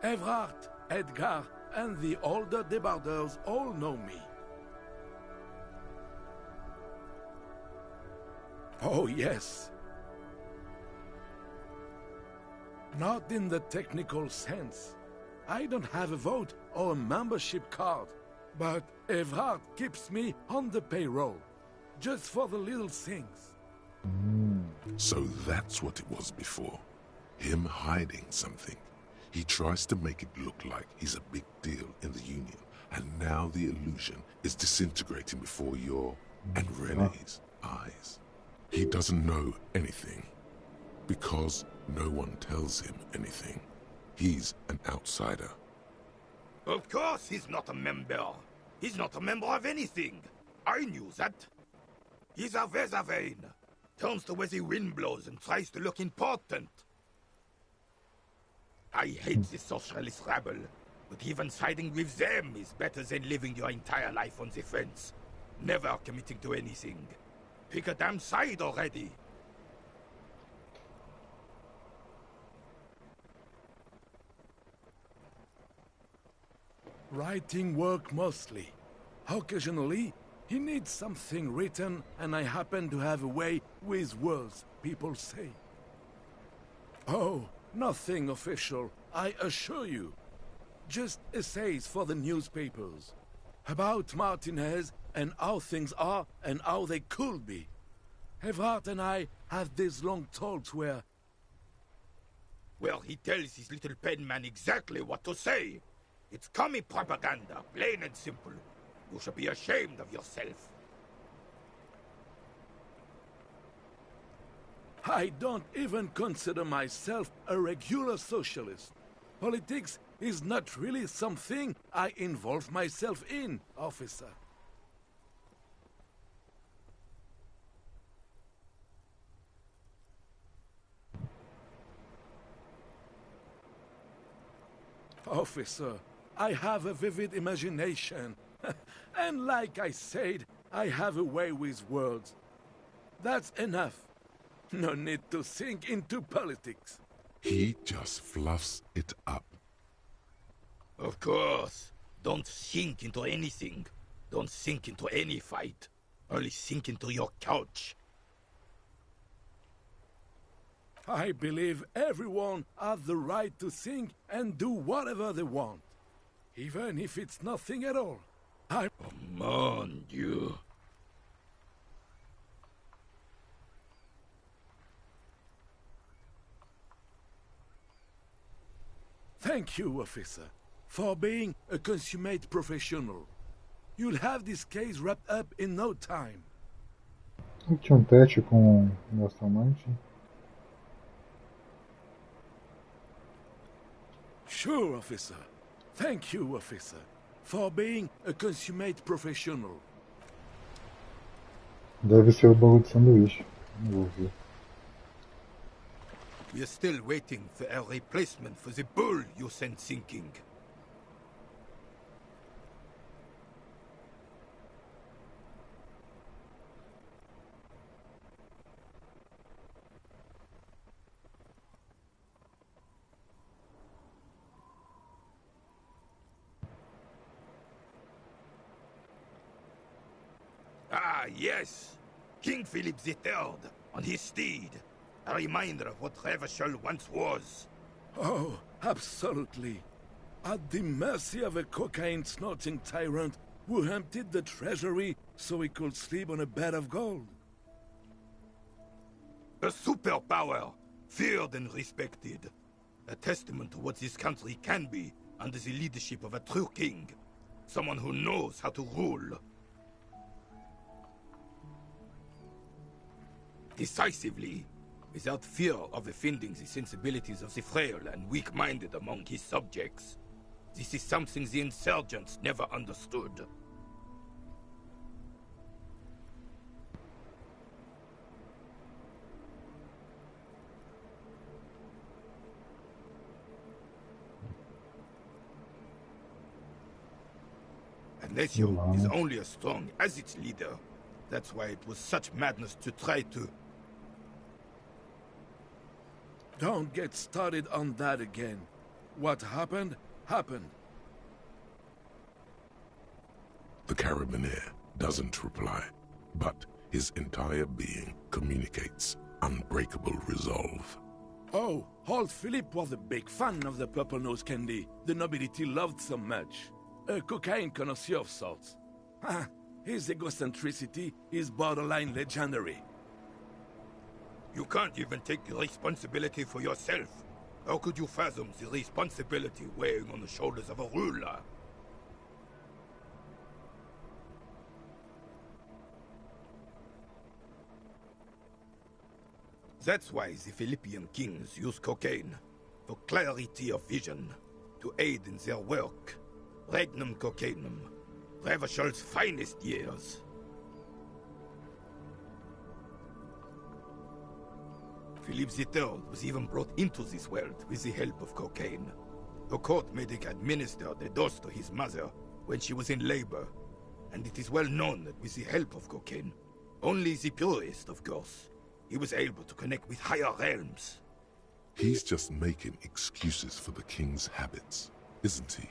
Evrard, Edgar, and the older debarders all know me. Oh, yes. Not in the technical sense. I don't have a vote or a membership card, but Evrard keeps me on the payroll, just for the little things. So that's what it was before. Him hiding something. He tries to make it look like he's a big deal in the Union, and now the illusion is disintegrating before your and René's eyes. He doesn't know anything, because no one tells him anything. He's an outsider. Of course he's not a member. He's not a member of anything. I knew that. He's a Weservein. Turns to where the wind blows and tries to look important. I hate this socialist rabble, but even siding with them is better than living your entire life on the fence. Never committing to anything. Pick a damn side already. Writing work mostly. Occasionally, he needs something written, and I happen to have a way with words, people say. Oh, nothing official, I assure you. Just essays for the newspapers. About Martinez and how things are and how they could be. Evrard and I have these long talks where... Well, he tells his little pen man exactly what to say. It's commie propaganda, plain and simple. You should be ashamed of yourself. I don't even consider myself a regular socialist. Politics is not really something I involve myself in, officer. Officer, I have a vivid imagination. And like I said, I have a way with words. That's enough. No need to sink into politics. He just fluffs it up. Of course. Don't sink into anything. Don't sink into any fight. Only sink into your couch. I believe everyone has the right to think and do whatever they want. Even if it's nothing at all. Mon Dieu. Thank you, officer, for being a consummate professional. You'll have this case wrapped up in no time. Tinha teste com o nosso amante. Sure, officer. Thank you, officer. for being a consummate professional. Deve ser o bolo de sanduíche. Não vou ver. We're still waiting for a replacement for the bull you sent sinking. Ah, yes! King Philip III, on his steed. A reminder of what Revachol once was. Oh, absolutely. At the mercy of a cocaine-snorting tyrant who emptied the treasury so he could sleep on a bed of gold. A superpower, feared and respected. A testament to what this country can be under the leadership of a true king. Someone who knows how to rule. Decisively, without fear of offending the sensibilities of the frail and weak-minded among his subjects. This is something the insurgents never understood. Elysium is only as strong as its leader. That's why it was such madness to try to... Don't get started on that again. What happened, happened. The Carabiner doesn't reply, but his entire being communicates unbreakable resolve. Oh, old Philip was a big fan of the purple nose candy the nobility loved so much. A cocaine connoisseur of sorts. His egocentricity is borderline legendary. You can't even take the responsibility for yourself. How could you fathom the responsibility weighing on the shoulders of a ruler? That's why the Philippian kings use cocaine, for clarity of vision, to aid in their work. Regnum cocainum, Revachol's finest years. Philip III was even brought into this world with the help of cocaine. The court made him administer the dose to his mother when she was in labor, and it is well known that with the help of cocaine, only the purest, of course, he was able to connect with higher realms. He's just making excuses for the king's habits, isn't he?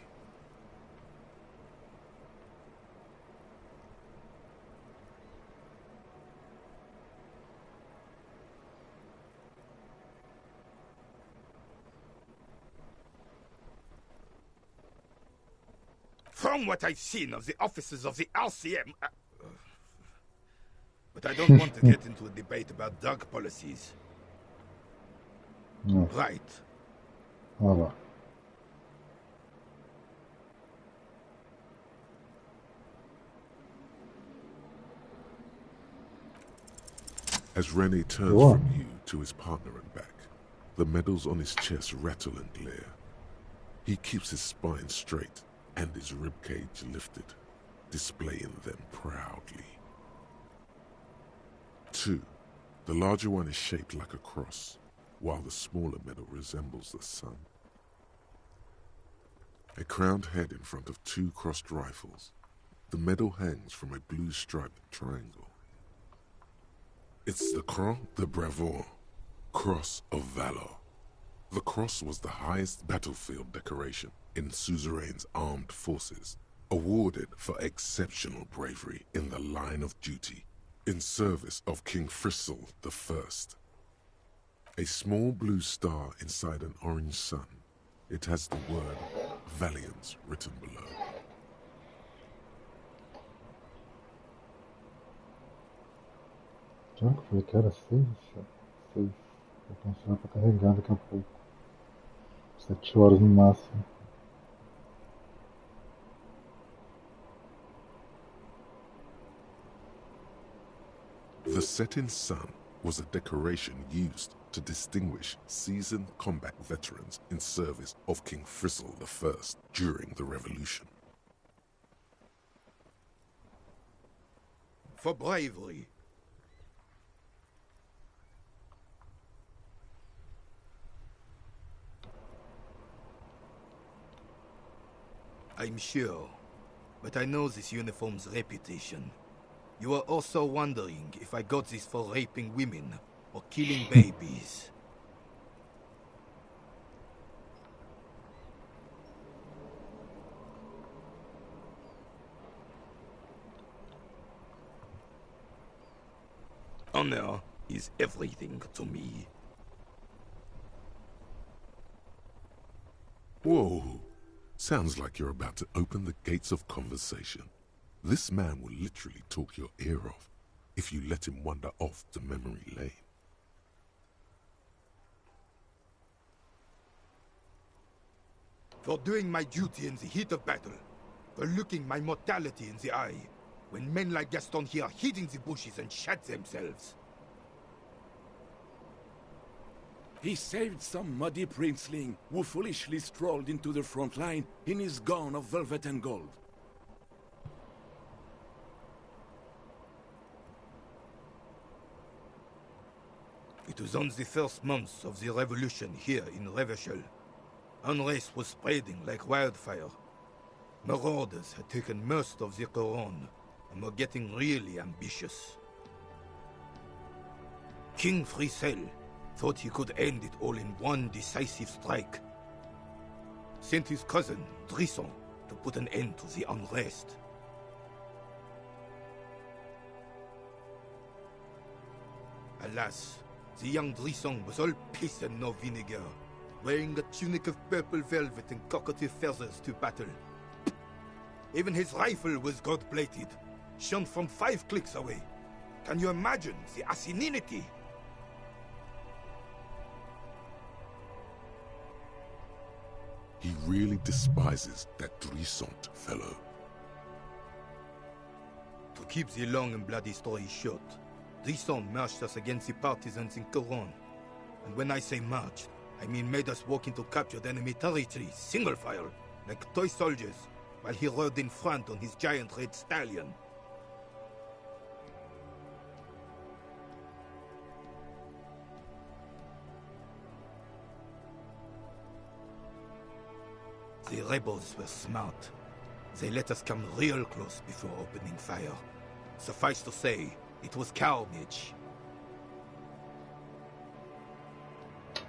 From what I've seen of the officers of the LCM... But I don't want to get into a debate about drug policies. No. Right. Olha lá. As Rene turns from you to his partner and back, the medals on his chest rattle and glare. He keeps his spine straight and his ribcage lifted, displaying them proudly. 2. The larger one is shaped like a cross, while the smaller medal resembles the sun. A crowned head in front of 2 crossed rifles, the medal hangs from a blue striped triangle. It's the Croix de Bravoure, Cross of Valor. The cross was the highest battlefield decoration in Suzerain's armed forces, awarded for exceptional bravery in the line of duty, in service of King Frizzle I. A small blue star inside an orange sun. It has the word Valiance written below. Já que foi que era 6? 6. Vou continuar para carregar daqui a pouco. 7 horas no máximo. The setting sun was a decoration used to distinguish seasoned combat veterans in service of King Frizzle I during the Revolution. for bravery. I'm sure, but I know this uniform's reputation. You are also wondering if I got this for raping women or killing babies. Honor is everything to me. Whoa. Sounds like you're about to open the gates of conversation. This man will literally talk your ear off if you let him wander off to memory lane. For doing my duty in the heat of battle, for looking my mortality in the eye, when men like Gaston here hid in the bushes and shot themselves. He saved some muddy princeling who foolishly strolled into the front line in his gown of velvet and gold. It was on the first months of the revolution here in Revachol. Unrest was spreading like wildfire. Marauders had taken most of the Couronne and were getting really ambitious. King Frisel thought he could end it all in one decisive strike. Sent his cousin, Drisson, to put an end to the unrest. Alas, the young Drisson was all piss and no vinegar, wearing a tunic of purple velvet and cockatoo feathers to battle. Even his rifle was gold-plated, shone from 5 clicks away. Can you imagine the asininity? He really despises that Drissant fellow. To keep the long and bloody story short, Drisson marched us against the partisans in Couronne. And when I say marched, I mean made us walk into captured enemy territory, single file, like toy soldiers, while he rode in front on his giant red stallion. The rebels were smart. They let us come real close before opening fire. Suffice to say, it was carnage.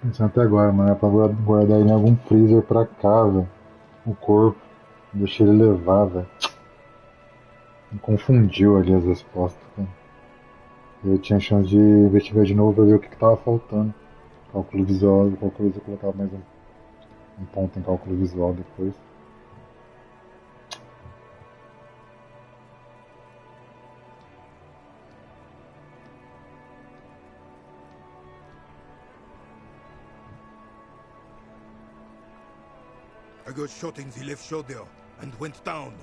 Pensando até agora, mano, é pra guardar ele em algum freezer pra cá, velho. O corpo. Deixa ele levar, velho. Me confundiu ali as respostas, cara. Eu tinha chance de investigar de novo pra ver o que tava faltando. Cálculo visual, qualquer coisa eu colocava mais um ponto em cálculo visual depois. I got shot in the left shoulder and went down.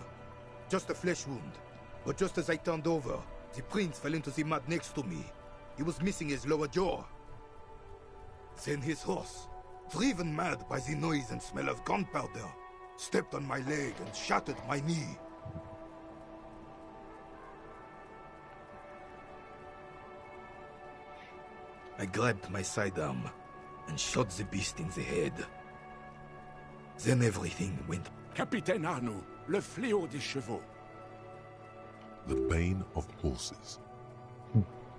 Just a flesh wound. But just as I turned over, the prince fell into the mud next to me. He was missing his lower jaw. Then his horse, driven mad by the noise and smell of gunpowder, stepped on my leg and shattered my knee. I grabbed my sidearm and shot the beast in the head. Then everything went. Capitaine Arnoux, le fléau des chevaux. The bane of horses.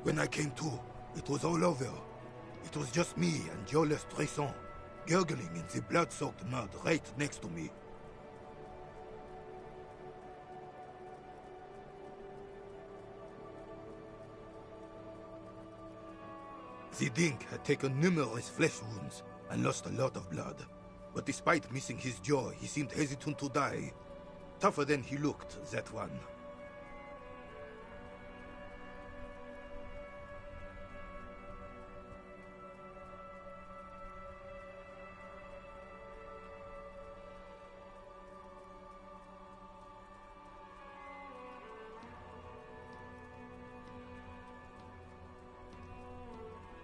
When I came to, it was all over. It was just me and Jolas Drisson, gurgling in the blood-soaked mud right next to me. The Dink had taken numerous flesh wounds and lost a lot of blood. But despite missing his jaw, he seemed hesitant to die. Tougher than he looked, that one.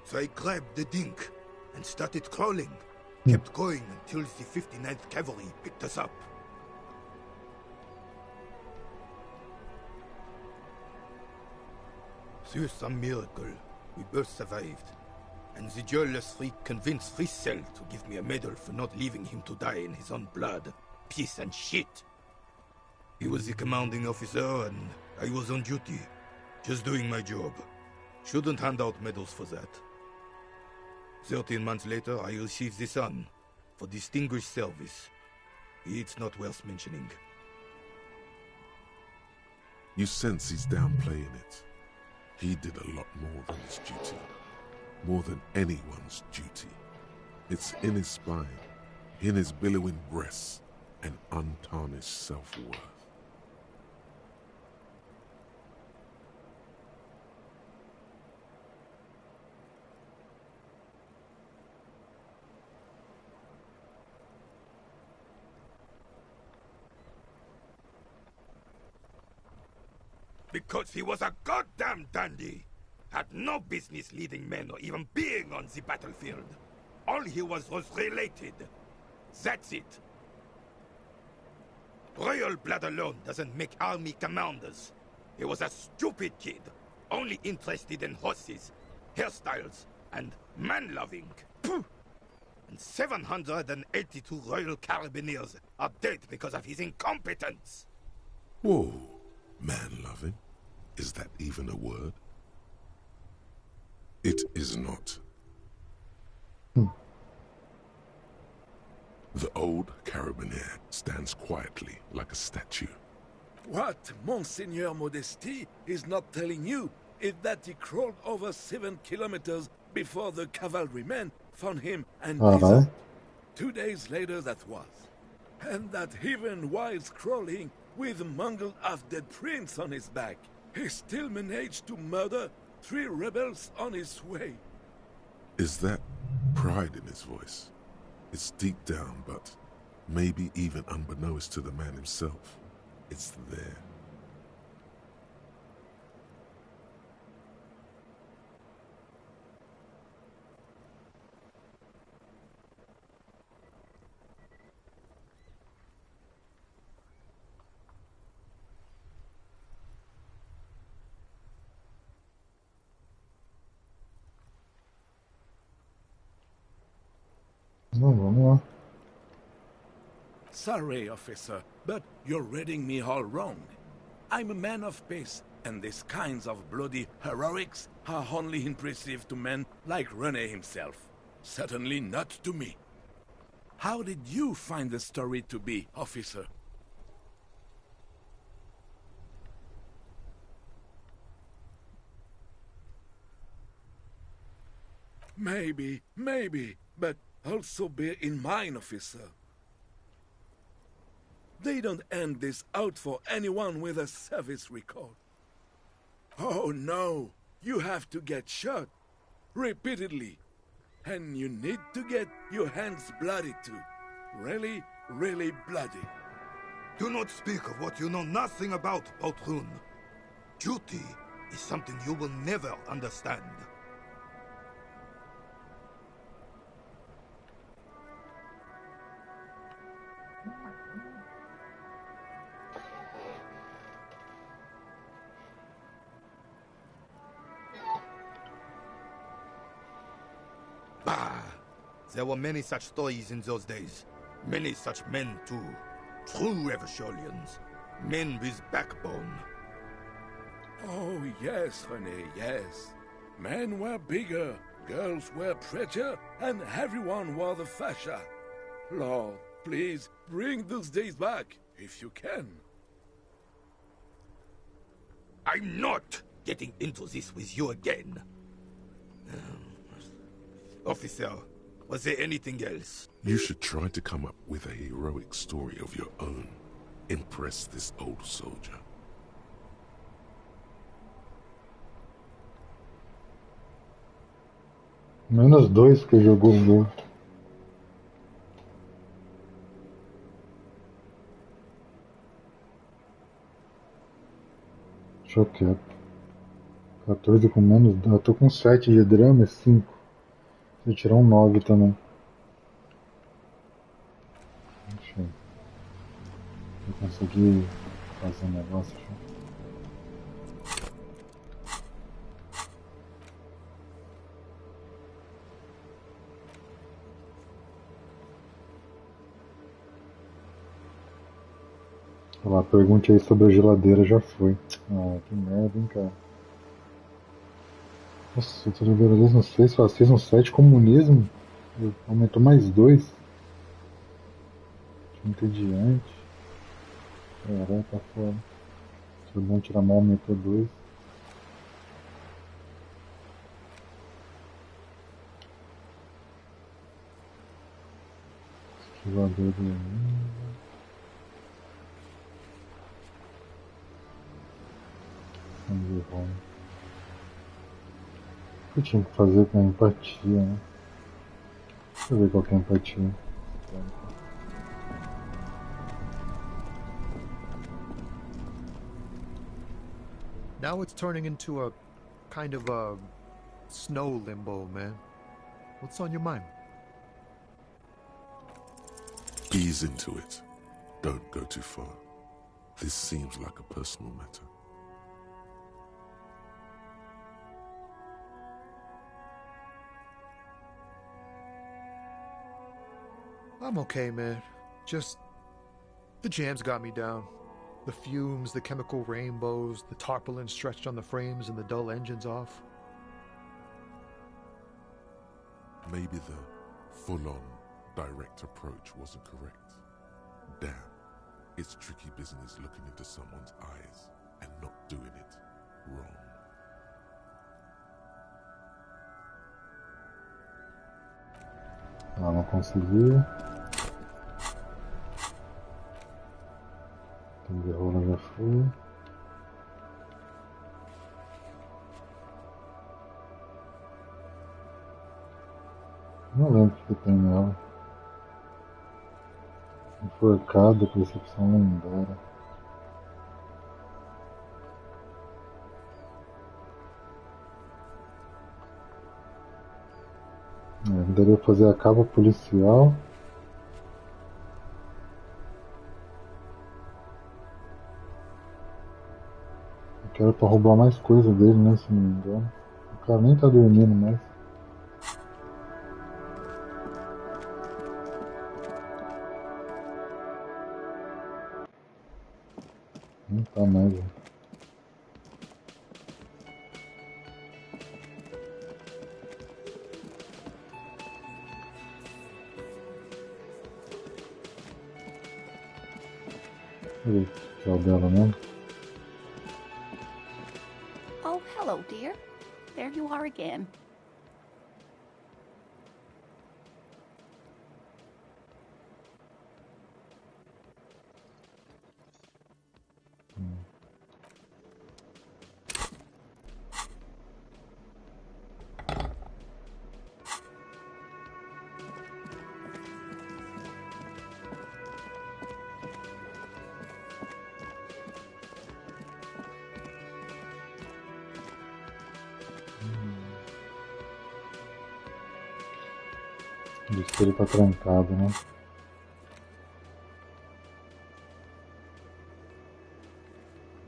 So I grabbed the Dink and started crawling. Kept going until the 59th Cavalry picked us up. Through some miracle, we both survived. And the joyless freak convinced Frissel to give me a medal for not leaving him to die in his own blood, piss and shit. He was the commanding officer and I was on duty, just doing my job. Shouldn't hand out medals for that. 13 months later, I received the Sun for distinguished service. It's not worth mentioning. You sense he's downplaying it. He did a lot more than his duty. More than anyone's duty. It's in his spine, in his billowing breasts, and untarnished self-worth. Because he was a goddamn dandy. Had no business leading men or even being on the battlefield. All he was related. That's it. Royal blood alone doesn't make army commanders. He was a stupid kid, only interested in horses, hairstyles, and man-loving. And 782 Royal Carabiniers are dead because of his incompetence. Whoa, man-loving? Is that even a word? It is not. The old carabinier stands quietly like a statue. What Monseigneur Modesty is not telling you is that he crawled over 7 kilometers before the cavalrymen found him and killed. 2 days later that was. And that even while crawling with a mangled half-dead prince on his back, he still managed to murder 3 rebels on his way. Is that pride in his voice? It's deep down, but maybe even unbeknownst to the man himself, it's there. Vamos lá. Sorry, officer, but you're reading me all wrong. I'm a man of peace, and these kinds of bloody heroics are only impressive to men like René himself. Certainly not to me. How did you find the story to be, officer? Maybe, but also bear in mind, officer. They don't end this out for anyone with a service record. Oh no, you have to get shot. Repeatedly. And you need to get your hands bloody too. Really, really bloody. Do not speak of what you know nothing about, Poltroon. Duty is something you will never understand. Bah! There were many such stories in those days. Many such men too. True Revacholians. Men with backbone. Oh yes, René, yes. Men were bigger, girls were prettier, and everyone wore the fascia. Lord, please, bring those days back, if you can. I'm not getting into this with you again. Officer, was there anything else? You should try to come up with a heroic story of your own. Impress this old soldier. -2 que jogou o gol. Deixa quieto. 14 com menos. Eu tô com 7 de drama e 5. Se eu tirar um 9 também. Deixa eu conseguir fazer um negócio. Sei lá, pergunte aí sobre a geladeira, já foi. Ah, que merda, hein, cara. Nossa, eu tô jogando desde no 6, faz 6 no 7, comunismo. Aumentou mais 2. Entediante. Caralho, tá foda. Se eu não tirar mal, aumentou 2. Esquivador do inimigo. Sangue bom. O que eu tinha que fazer com a empatia, né? Deixa eu ver qual que é a empatia. Now it's turning into a kind of a snow limbo, man. What's on your mind? Ease into it. Don't go too far. This seems like a personal matter. I'm okay, man. Just the jams got me down. The fumes, the chemical rainbows, the tarpaulin stretched on the frames and the dull engines off. Maybe the full-on direct approach wasn't correct. Damn, it's tricky business looking into someone's eyes and not doing it wrong. Ah, não consegui. Tem rola, já foi. Não lembro o que tem nela. Enforcado, percepção lendária. Daria fazer a capa policial. Eu quero pra roubar mais coisa dele, né? Se não me engano. O cara nem tá dormindo mais. Não tá mais, né? Que é o dela mesmo. Oh, hello, dear. There you are again. Diz que ele tá trancado, né?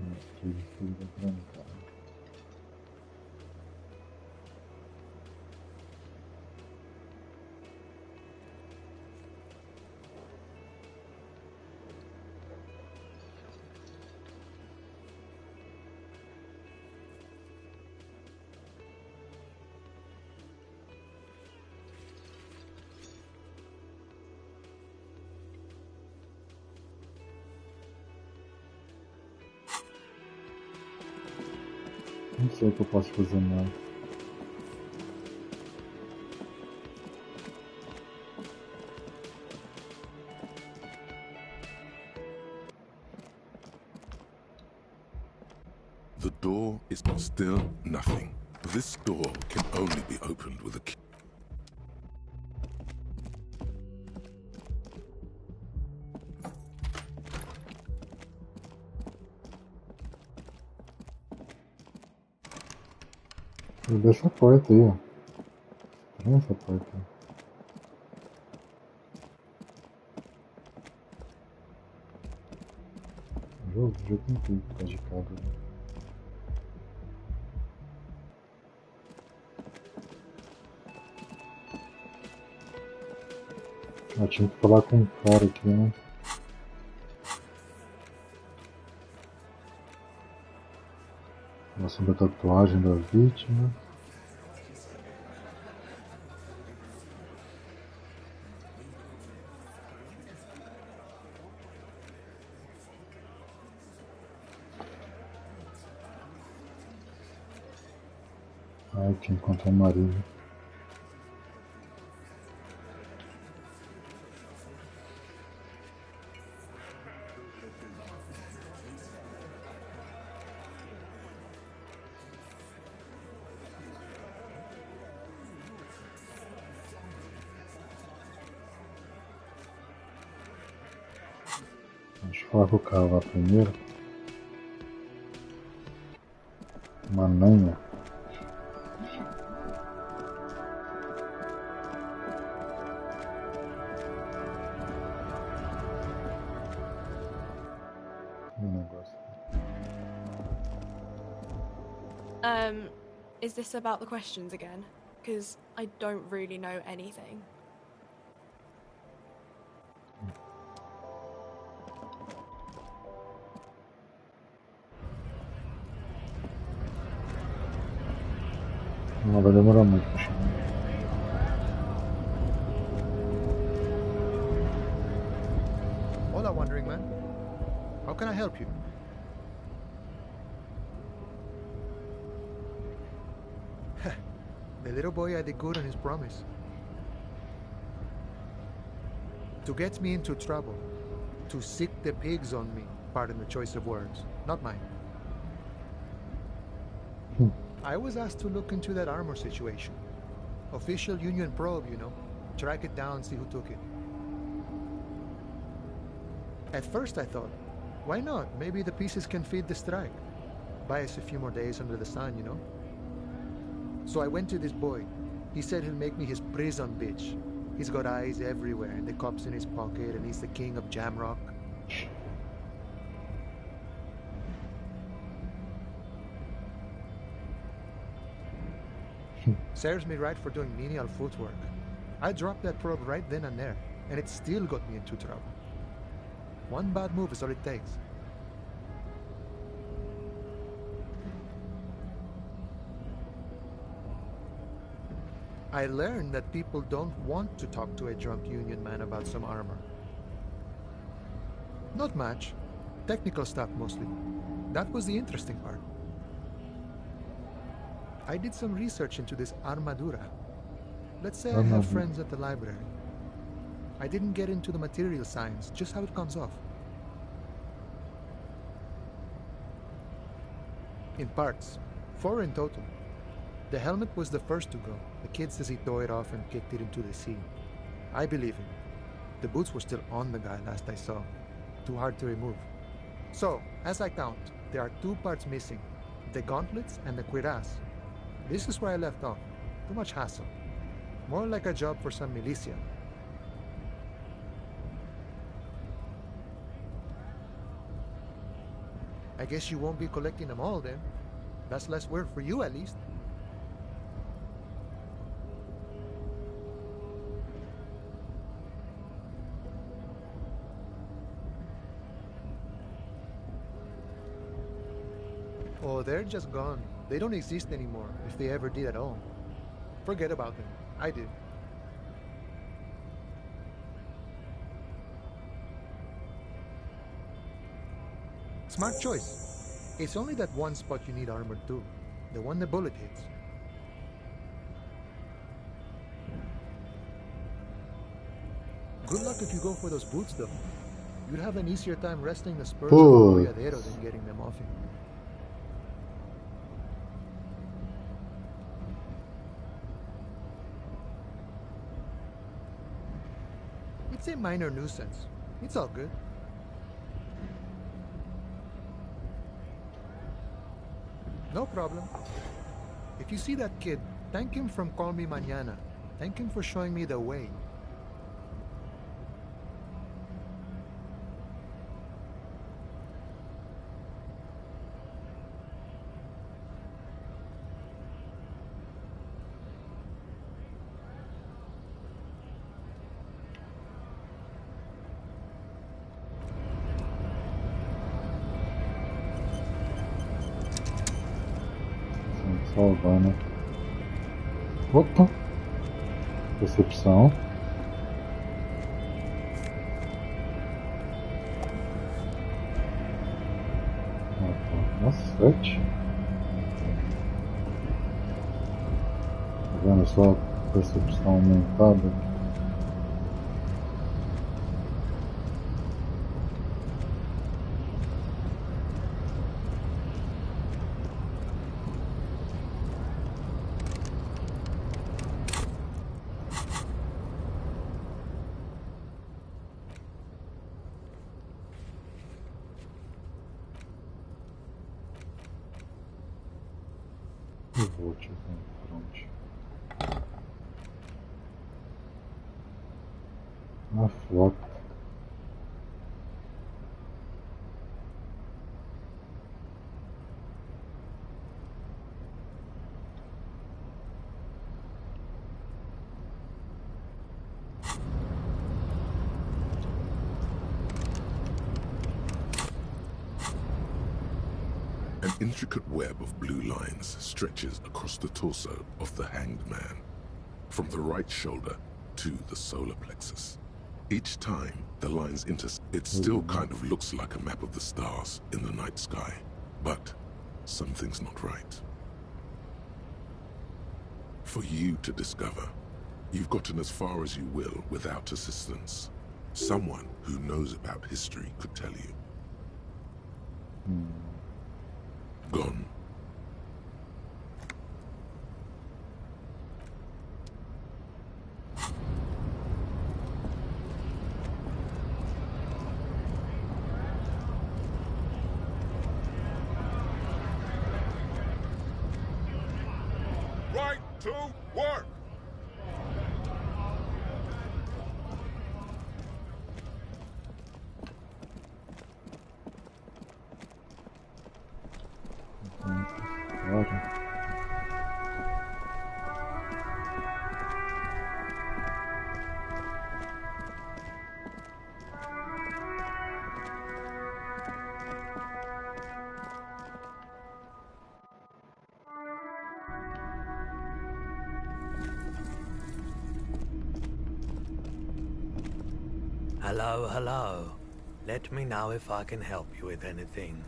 Diz que ele tá trancado. Não sei o que eu posso fazer mais. The door is still nothing. This door can only be opened with a key. Dessa porta aí, ó. Estranha essa porta aí. Já tentei por causa de cabra. Né? Eu tinha que falar com um cara aqui, né? Sobre a tatuagem da vítima. Ai, que encontrou o marido. Deixa eu falar com o cara lá primeiro. Mananha. Is this about the questions again? Because I don't really know anything. Não vai demorar muito pra chegar. Hola, Wandering Man. How can I help you? The little boy had it good on his promise. To get me into trouble. To sick the pigs on me. Pardon the choice of words. Not mine. I was asked to look into that armor situation. Official Union probe, you know. Track it down, see who took it. At first I thought, why not? Maybe the pieces can feed the strike. Buy us a few more days under the sun, you know? So I went to this boy. He said he'll make me his prison bitch. He's got eyes everywhere, and the cups in his pocket, and he's the king of Jamrock. Serves me right for doing menial footwork. I dropped that probe right then and there, and it still got me into trouble. One bad move is all it takes. I learned that people don't want to talk to a drunk Union man about some armor. Not much. Technical stuff mostly. That was the interesting part. I did some research into this armadura. Let's say I have friends at the library. I didn't get into the material science, just how it comes off. In parts. 4 in total. The helmet was the first to go. The kid says he tore it off and kicked it into the sea. I believe him. The boots were still on the guy last I saw. Too hard to remove. So, as I count, there are 2 parts missing. The gauntlets and the cuirass. This is where I left off. Too much hassle. More like a job for some militia. I guess you won't be collecting them all then. That's less work for you at least. Oh, they're just gone. They don't exist anymore, if they ever did at all. Forget about them. I did. Smart choice. It's only that one spot you need armor too. The one the bullet hits. Good luck if you go for those boots though. You'd have an easier time wresting the spurs of a boyadero than getting them off him. It's a minor nuisance. It's all good. No problem. If you see that kid, thank him from Call Me Mañana. Thank him for showing me the way. salvar, né? Opa! Percepção. Nossa, 7. Tá vendo só a percepção aumentada? Eu vou te confronte. Uma flota. An intricate web of blue lines stretches across the torso of the hanged man, from the right shoulder to the solar plexus. Each time the lines intersect, it still kind of looks like a map of the stars in the night sky, but something's not right. For you to discover, you've gotten as far as you will without assistance. Someone who knows about history could tell you. Gone. Right to work! Hello, hello. Let me know if I can help you with anything.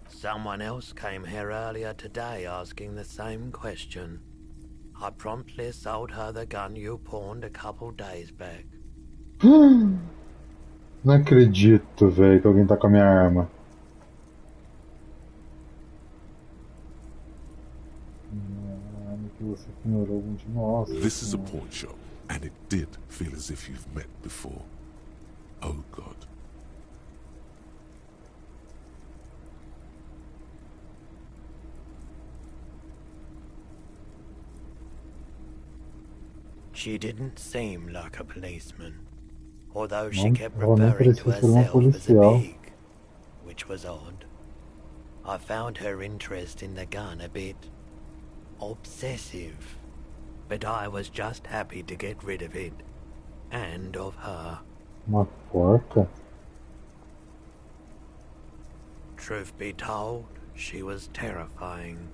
Someone else came here earlier today asking the same question. I promptly sold her the gun you pawned a couple days back. Não acredito, velho, que alguém tá com a minha arma. This is a pawn shop, and it did feel as if you've met before. Oh God. She didn't seem like a policeman, although she kept referring to herself as a pig, which was odd. I found her interest in the gun a bit obsessive, but I was just happy to get rid of it, and of her. Uma porca? Truth be told, she was terrifying.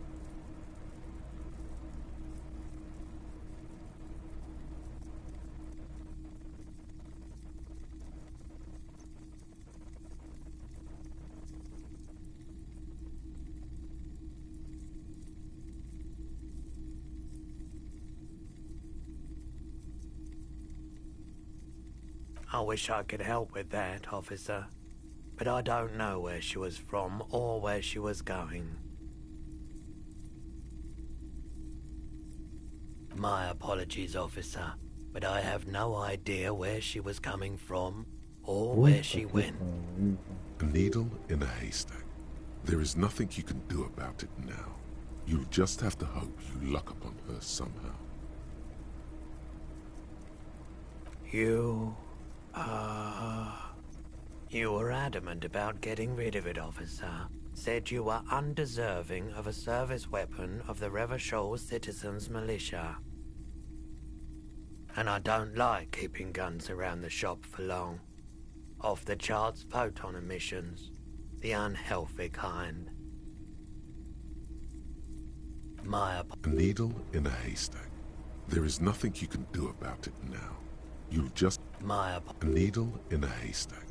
I wish I could help with that, officer, but I don't know where she was from or where she was going. My apologies, officer, but I have no idea where she was coming from or where she went. A needle in a haystack. There is nothing you can do about it now. You'll just have to hope you luck upon her somehow. You were adamant about getting rid of it, officer. Said you were undeserving of a service weapon of the Revachol Citizens Militia. And I don't like keeping guns around the shop for long. Off the charts photon emissions. The unhealthy kind. A needle in a haystack. There is nothing you can do about it now. You'll just... A needle in a haystack.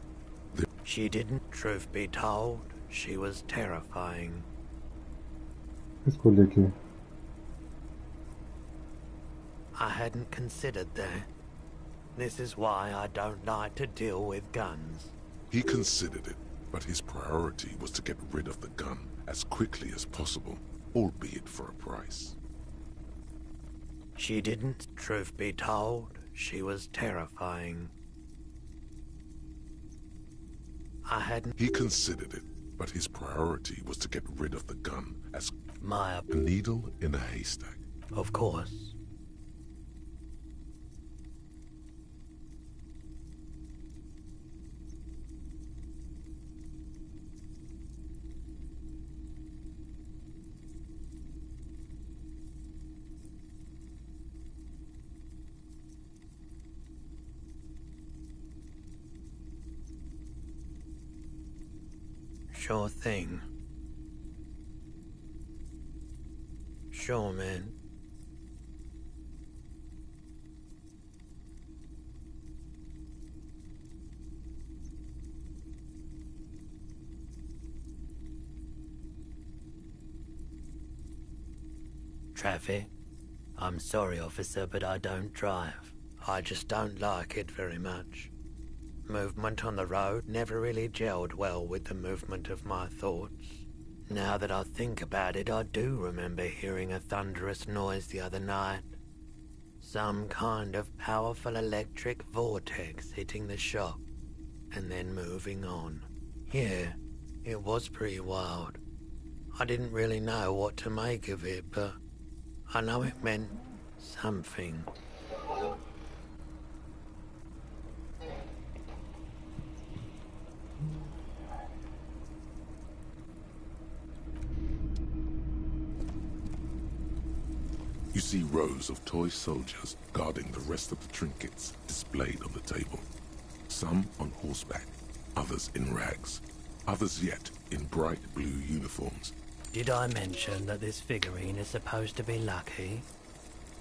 She didn't, truth be told, she was terrifying. Escolhi aqui. I hadn't considered that. This is why I don't like to deal with guns. He considered it, but his priority was to get rid of the gun as quickly as possible, albeit for a price. She didn't, truth be told, she was terrifying. I hadn't... He considered it, but his priority was to get rid of the gun as... A needle in a haystack. Of course. Sure thing. Sure, man. Traffic? I'm sorry, officer, but I don't drive. I just don't like it very much. Movement on the road never really gelled well with the movement of my thoughts. Now that I think about it, I do remember hearing a thunderous noise the other night. Some kind of powerful electric vortex hitting the shop, and then moving on. Yeah, it was pretty wild. I didn't really know what to make of it, but I know it meant something. You see rows of toy soldiers guarding the rest of the trinkets displayed on the table. Some on horseback, others in rags, others yet in bright blue uniforms. Did I mention that this figurine is supposed to be lucky?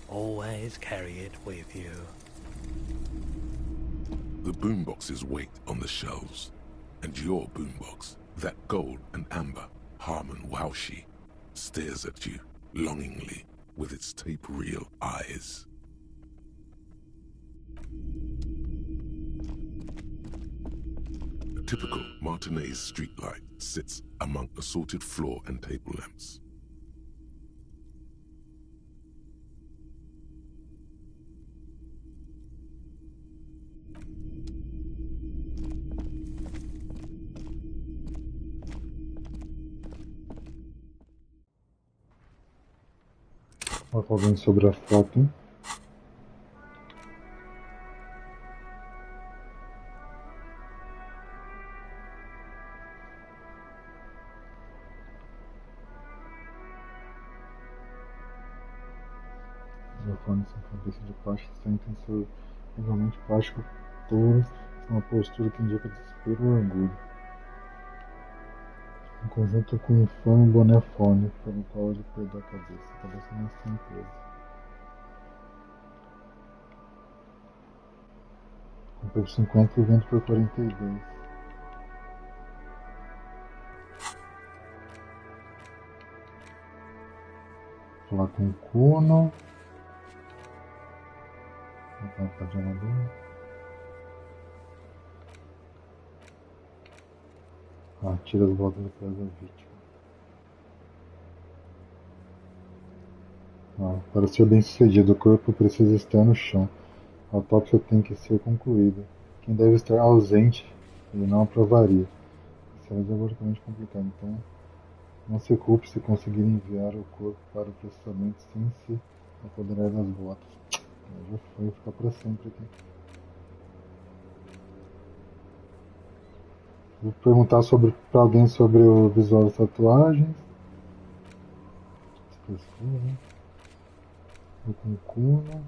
Always carry it with you. The boomboxes wait on the shelves, and your boombox, that gold and amber Harman Waushi, stares at you longingly with its tape reel eyes. A typical Martinez streetlight sits among assorted floor and table lamps. Falando sobre a foto. Microfones sem cabeça de plástico sentem ser igualmente plástico touros, uma postura que indica desespero ou orgulho. Em conjunto com um infame boné fone, pelo qual ele perdeu a cabeça, talvez uma empresa. Comprei por 50 e vendo por 42. Vou falar com o Kuno. Vou falar com a Diana. Tira as botas do pé da vítima. Para ser bem sucedido, o corpo precisa estar no chão. A autópsia tem que ser concluída. Quem deve estar ausente, ele não aprovaria. Será diabolicamente complicado, então não se culpe se conseguir enviar o corpo para o processamento sem se apoderar das botas. Já foi, ficar para sempre aqui. Vou perguntar para alguém sobre o visual das tatuagens. Né? Vou com o Kuno.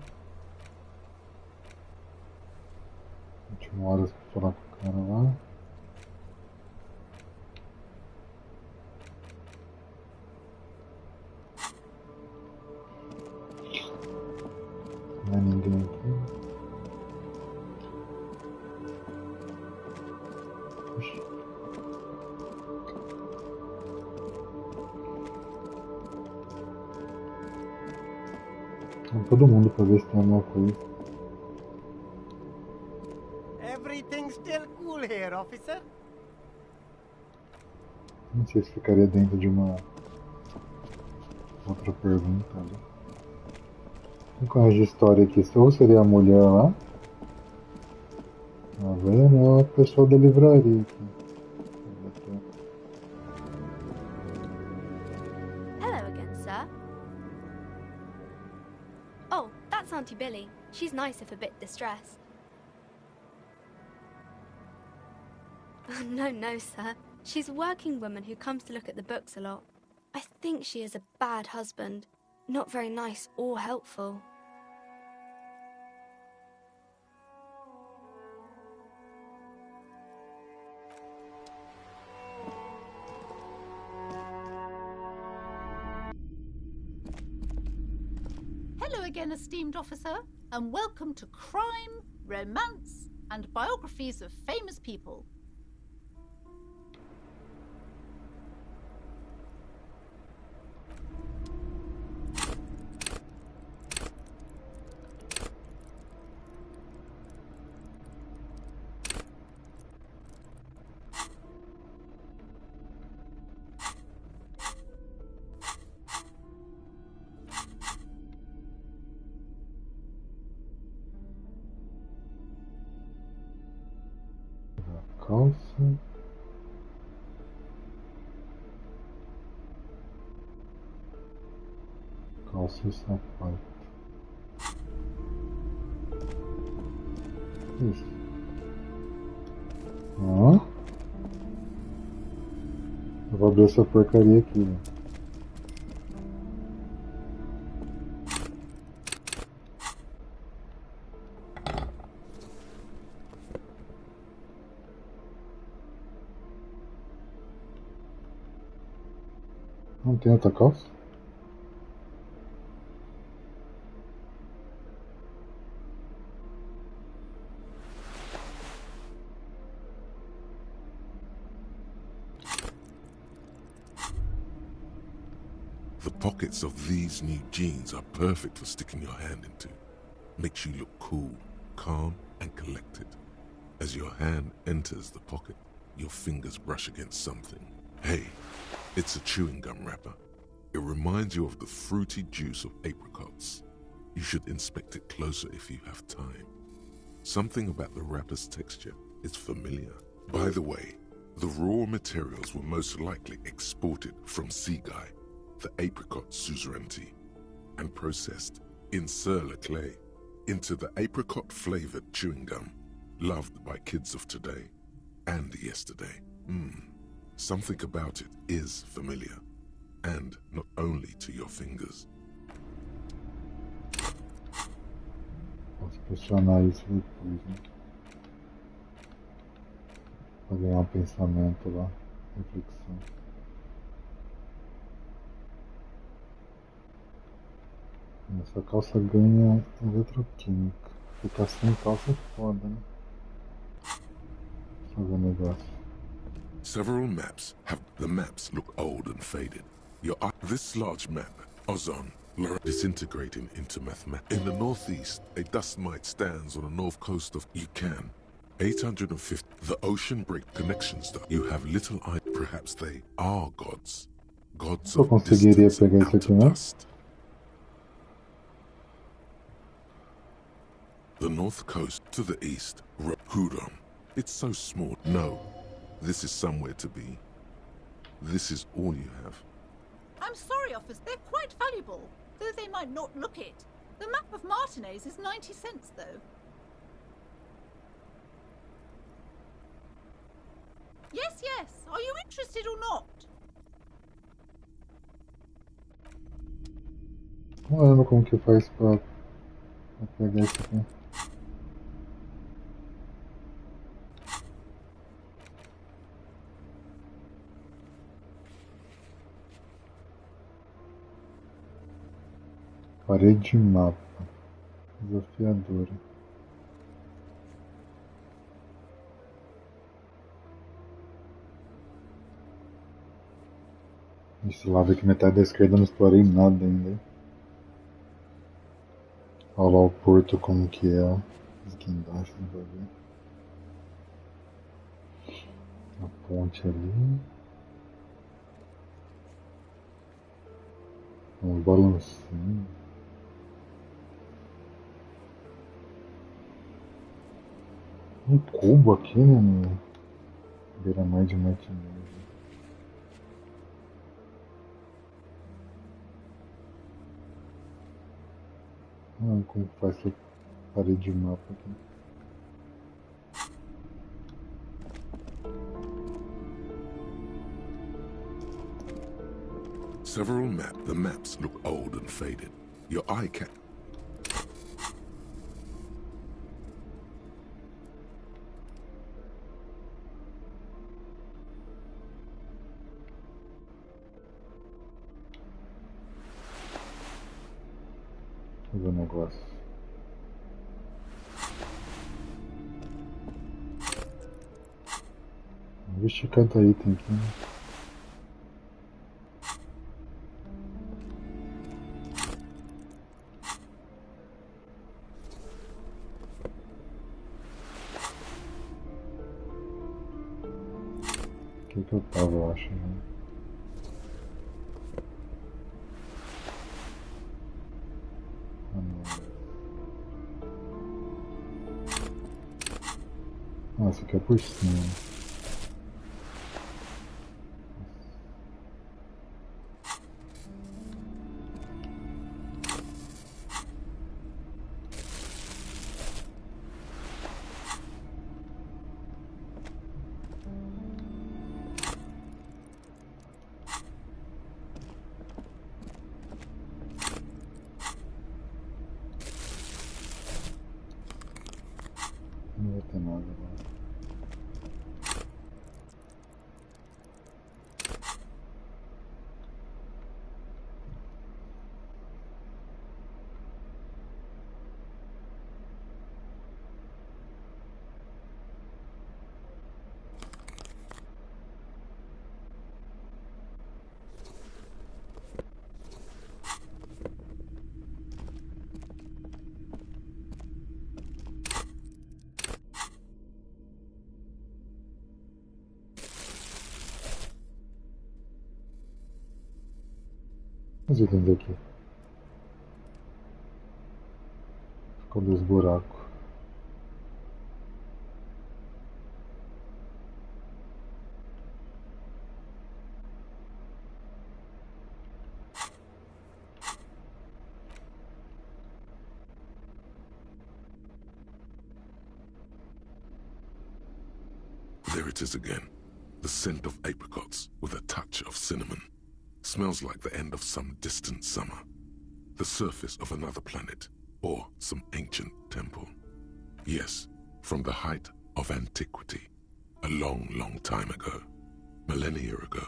Última hora para falar com o cara lá. mais ninguém aqui. Oxi. Todo mundo pra ver se tem alguma coisa. Everything's still cool here, officer. Não sei se ficaria dentro de uma outra pergunta ali. Qual é a história aqui? Ou seria a mulher lá? Tá vendo? É a pessoa da livraria aqui. Hello again, sir. Oh, that's Auntie Billy. She's nice if a bit distressed. No, no, sir. She's a working woman who comes to look at the books a lot. I think she is a bad husband. Not very nice or helpful. Hello again, esteemed officer, and welcome to Crime, Romance, and Biographies of Famous People. Calça. Calça e sapato. Isso. Ó. Eu vou abrir essa porcaria aqui, né? Não tem outra calça? The pockets of these new jeans are perfect for sticking your hand into. Makes you look cool, calm, and collected. As your hand enters the pocket, your fingers brush against something. Hey, it's a chewing gum wrapper. It reminds you of the fruity juice of apricots. You should inspect it closer if you have time. Something about the wrapper's texture is familiar. By the way, the raw materials were most likely exported from Seaguy, the apricot suzerainty, and processed in sur-le-clay into the apricot-flavored chewing gum loved by kids of today and yesterday. Something about it is familiar, and not only to your fingers. Posso pressionar isso depois, né? Pra ganhar um pensamento lá, reflexão. Essa calça ganha eletroquímica. Ficar sem calça é foda, né? Deixa eu ver o negócio. Several maps have the maps look old and faded. This large map, Ozon, disintegrating into mathematics. In the northeast, a dust mite stands on the north coast of Yukon. 850. The ocean break connections that you have little idea. Perhaps they are gods. Gods of distance and outer dust. The north coast to the east, Hudon. It's so small. No, this is somewhere to be. This is all you have. I'm sorry, officer, they're quite valuable, though they might not look it. The map of Martinez is 90 cents, though. Yes, yes. Are you interested or not? Não lembro como que faz pra pegar isso aqui. Parede de mapa. Desafiadora. Esse lado aqui, metade da esquerda, não explorei nada ainda. Olha lá o porto como que é, ó. Aqui embaixo, não vai ver. A ponte ali. Um balancinho. Um cubo aqui, né? No beira-mar de Martinez. Ah, como faz essa parede de mapa aqui. Several maps. The maps look old and faded. Your eye can... Fazer um negócio. Vixe, cada item aqui, né? Que eu tava, eu acho, né? Ah, esse aqui é por cima. Não vai ter nada agora. Os itens daqui. Ficou dois buracos. There it is again. The scent of apricots with a touch of cinnamon. Smells like the end of some distant summer. The surface of another planet, or some ancient temple. Yes, from the height of antiquity. A long, long time ago. Millennia ago.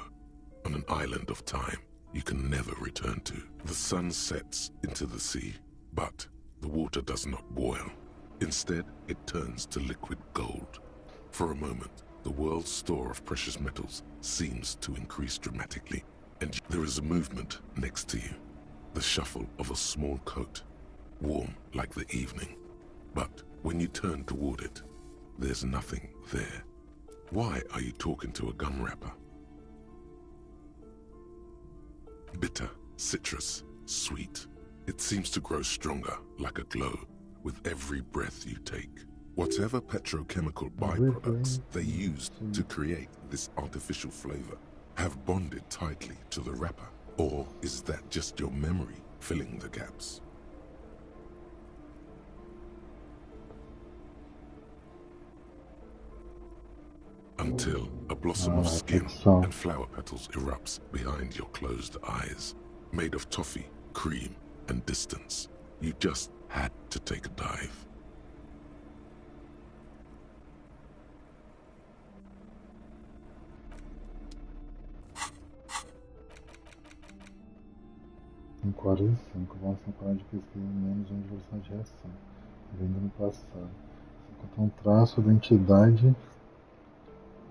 On an island of time you can never return to. The sun sets into the sea, but the water does not boil. Instead, it turns to liquid gold. For a moment, the world's store of precious metals seems to increase dramatically, and there is a movement next to you. The shuffle of a small coat, warm like the evening. But when you turn toward it, there's nothing there. Why are you talking to a gum wrapper? Bitter, citrus, sweet. It seems to grow stronger like a glow with every breath you take. Whatever petrochemical byproducts they used to create this artificial flavor have bonded tightly to the wrapper. Or is that just your memory filling the gaps? Until a blossom of skin and flower petals erupts behind your closed eyes. Made of toffee, cream, and distance. You just had to take a dive. 5 horas e 5. Vamos separar de pesquisa menos 1 de velocidade de reação. Vendo no passado. Se encontra um traço da entidade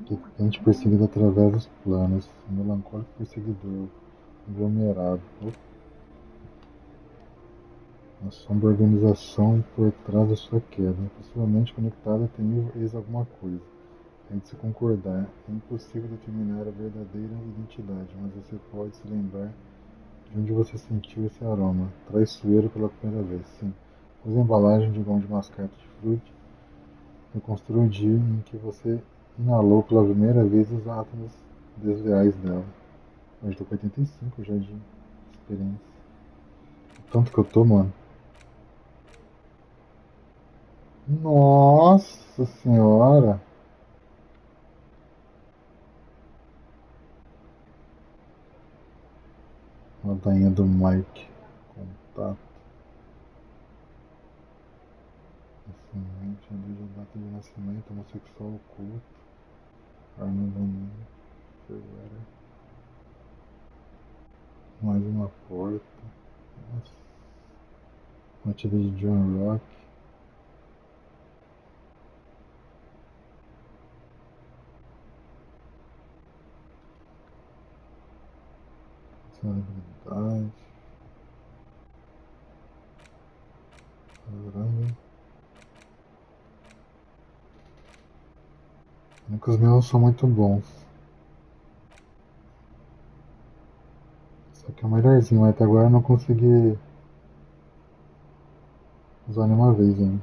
que perseguido através dos planos. Melancólico perseguidor. Aglomerado. A sombra organização por trás da sua queda. Possivelmente conectada a temível alguma coisa. É de se concordar. É impossível determinar a verdadeira identidade, mas você pode se lembrar de onde você sentiu esse aroma. Traiçoeiro pela primeira vez, sim. Use a embalagem de umas cartas de fruta. Reconstrua o dia em que você inalou pela primeira vez os átomos desleais dela. Eu estou com 85 já de experiência. Tanto que eu tô, mano. Nossa senhora! Ladainha do Mike. Contato. Nascimento, a data de nascimento, homossexual oculto. Arma bonita. Ferreira. Mais uma porta. Nossa. Batida de John Rock. Celebridade. Caramba. Nunca os meus são muito bons. Esse aqui é o melhorzinho, mas até agora eu não consegui usar nenhuma vez ainda.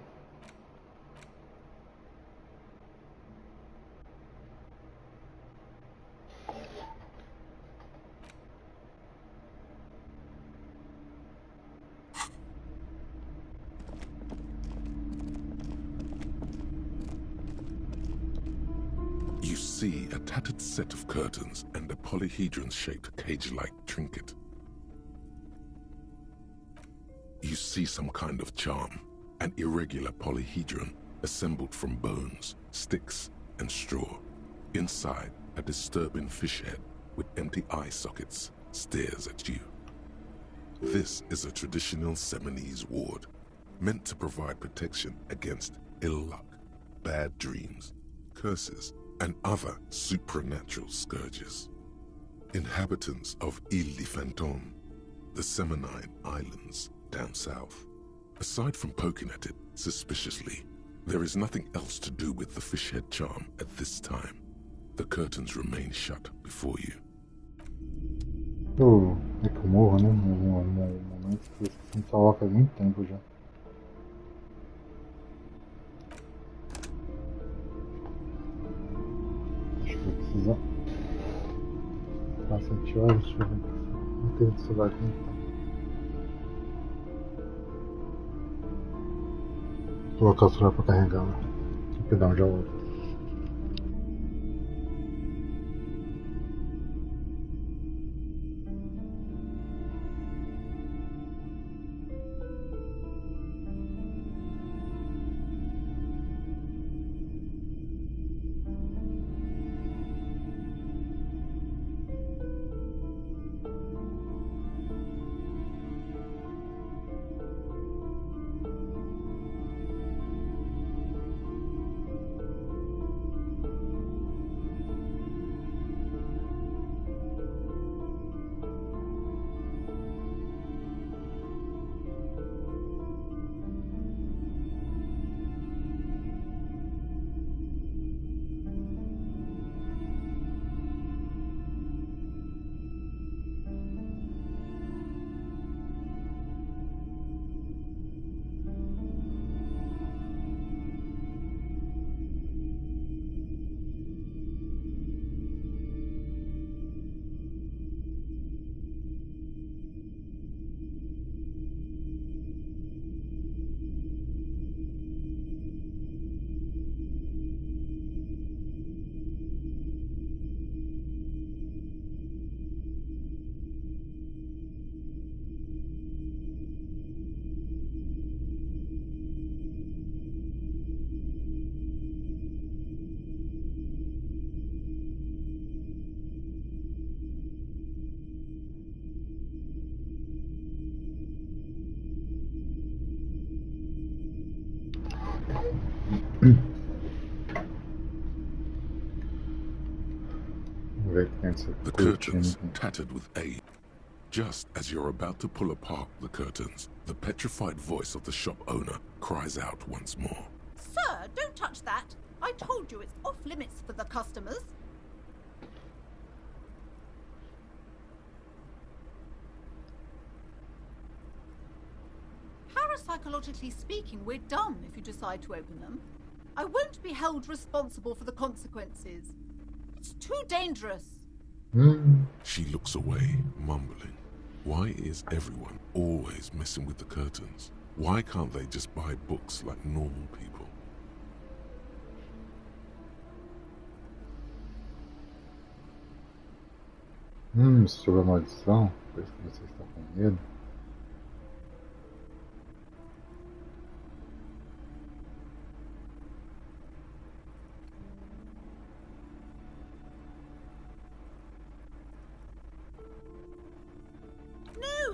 You see a tattered set of curtains and a polyhedron-shaped cage-like trinket. You see some kind of charm, an irregular polyhedron assembled from bones, sticks, and straw. Inside, a disturbing fish head with empty eye sockets stares at you. This is a traditional Seminese ward, meant to provide protection against ill luck, bad dreams, curses, and other supernatural scourges. Inhabitants of Île de Fantôme, the Seminine Islands down south. Aside from poking at it suspiciously, there is nothing else to do with the fish head charm at this time. The curtains remain shut before you. É que eu morro, né? Em algum momento que eu esqueci de salvar faz muito tempo já. Acho que vou precisar. 7 horas, deixa eu ver. Não tem celular aqui então. Vou colocar o celular pra carregar lá. Rapidão, já volto. The curtains tattered with age. Just as you're about to pull apart the curtains, the petrified voice of the shop owner cries out once more. Sir, don't touch that. I told you it's off limits for the customers. Parapsychologically speaking, we're dumb if you decide to open them. I won't be held responsible for the consequences. It's too dangerous. She looks away, mumbling. Why is everyone always messing with the curtains? Why can't they just buy books like normal people? Sobre a maldição? Parece que você está com medo.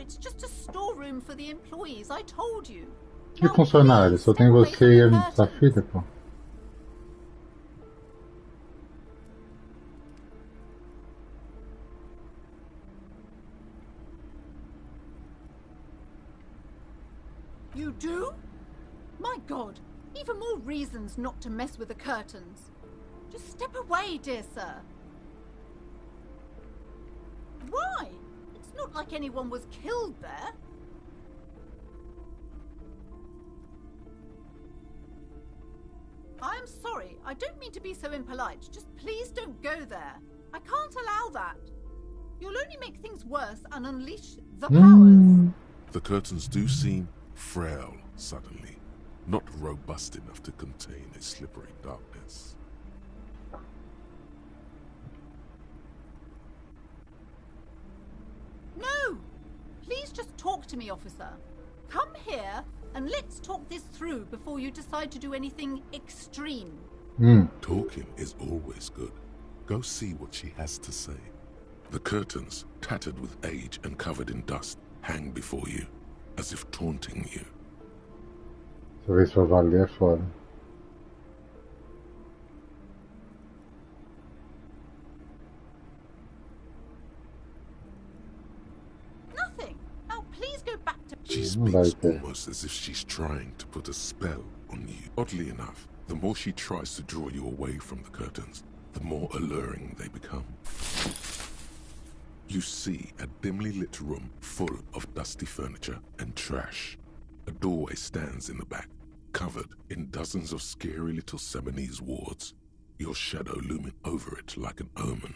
It's just a storeroom for the employees, I told you. Que funcionário? Só tem você e a sua filha, pô. You do? My God, even more reasons not to mess with the curtains. Just step away, dear sir. Why? It's not like anyone was killed there. I'm sorry, I don't mean to be so impolite. Just please don't go there. I can't allow that. You'll only make things worse and unleash the powers. The curtains do seem frail suddenly, not robust enough to contain a slippery darkness. No! Please just talk to me, officer. Come here and let's talk this through before you decide to do anything extreme. Talking is always good. Go see what she has to say. The curtains, tattered with age and covered in dust, hang before you, as if taunting you. Deixa eu ver se vai valer fora. Nothing. Now please go back to... She speaks almost as if she's trying to put a spell on you. Oddly enough, the more she tries to draw you away from the curtains, the more alluring they become. You see a dimly lit room full of dusty furniture and trash. A doorway stands in the back, covered in dozens of scary little Seminese wards, your shadow looming over it like an omen.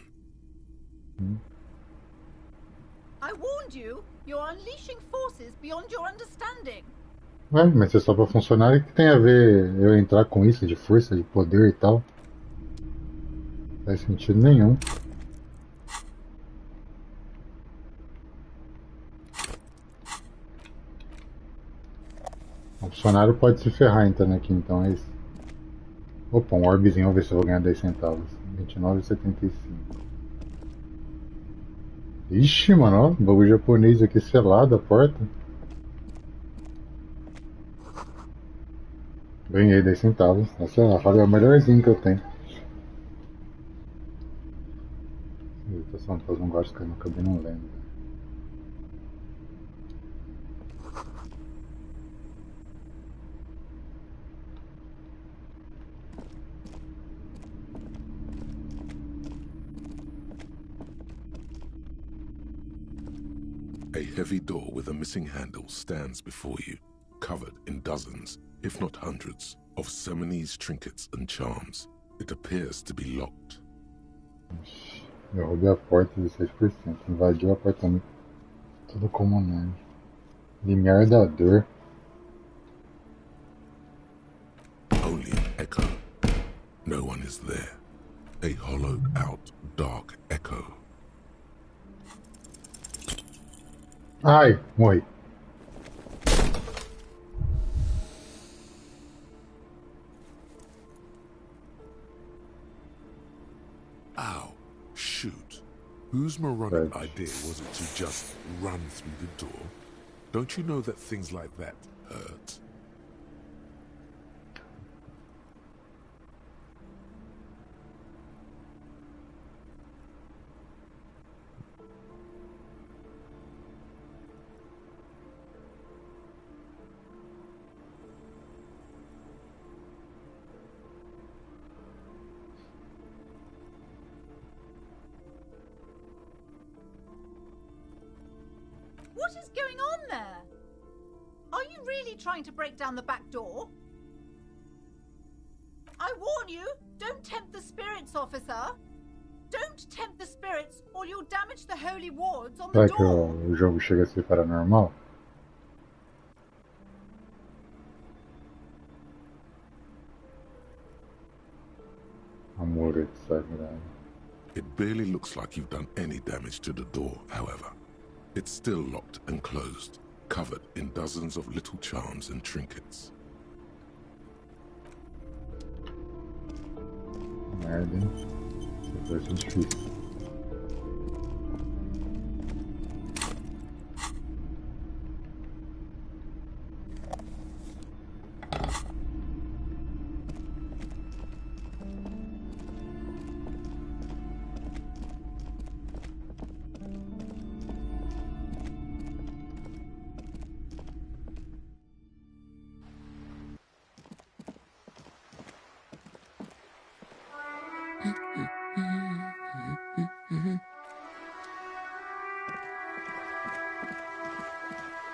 I warned you. You're unleashing forces beyond your understanding. Ué, mas se é só pra funcionário, o que tem a ver eu entrar com isso de força, de poder e tal? Não faz sentido nenhum. O funcionário pode se ferrar entrando aqui, então é isso. Opa, um orbezinho, vamos ver se eu vou ganhar 10 centavos. 29,75. Ixi, mano, ó, bagulho japonês aqui selado a porta. Ganhei 10 centavos. Essa é a melhorzinha que eu tenho. Tô só fazer um gosto que eu acabei não lendo. A heavy door with a missing handle stands before you, covered in dozens, if not hundreds, of Seminese trinkets and charms. It appears to be locked. Eu roubei a porta 16%. Invadiu o apartamento. Tudo como neve. Limiar da dor. Only an echo. No one is there. A hollowed out, dark echo. Ai, morri. Ow. Shoot. Whose moronic idea was it to just run through the door? Don't you know that things like that hurt? really trying to break down the back door? I warn you, don't tempt the spirits, officer. Don't tempt the spirits, or you'll damage the holy wards on the Será que door. o jogo chega a ser paranormal? Amor exagerado. It barely looks like you've done any damage to the door, however. It's still locked and closed, covered in dozens of little charms and trinkets. Merda, hein? Isso vai ser difícil.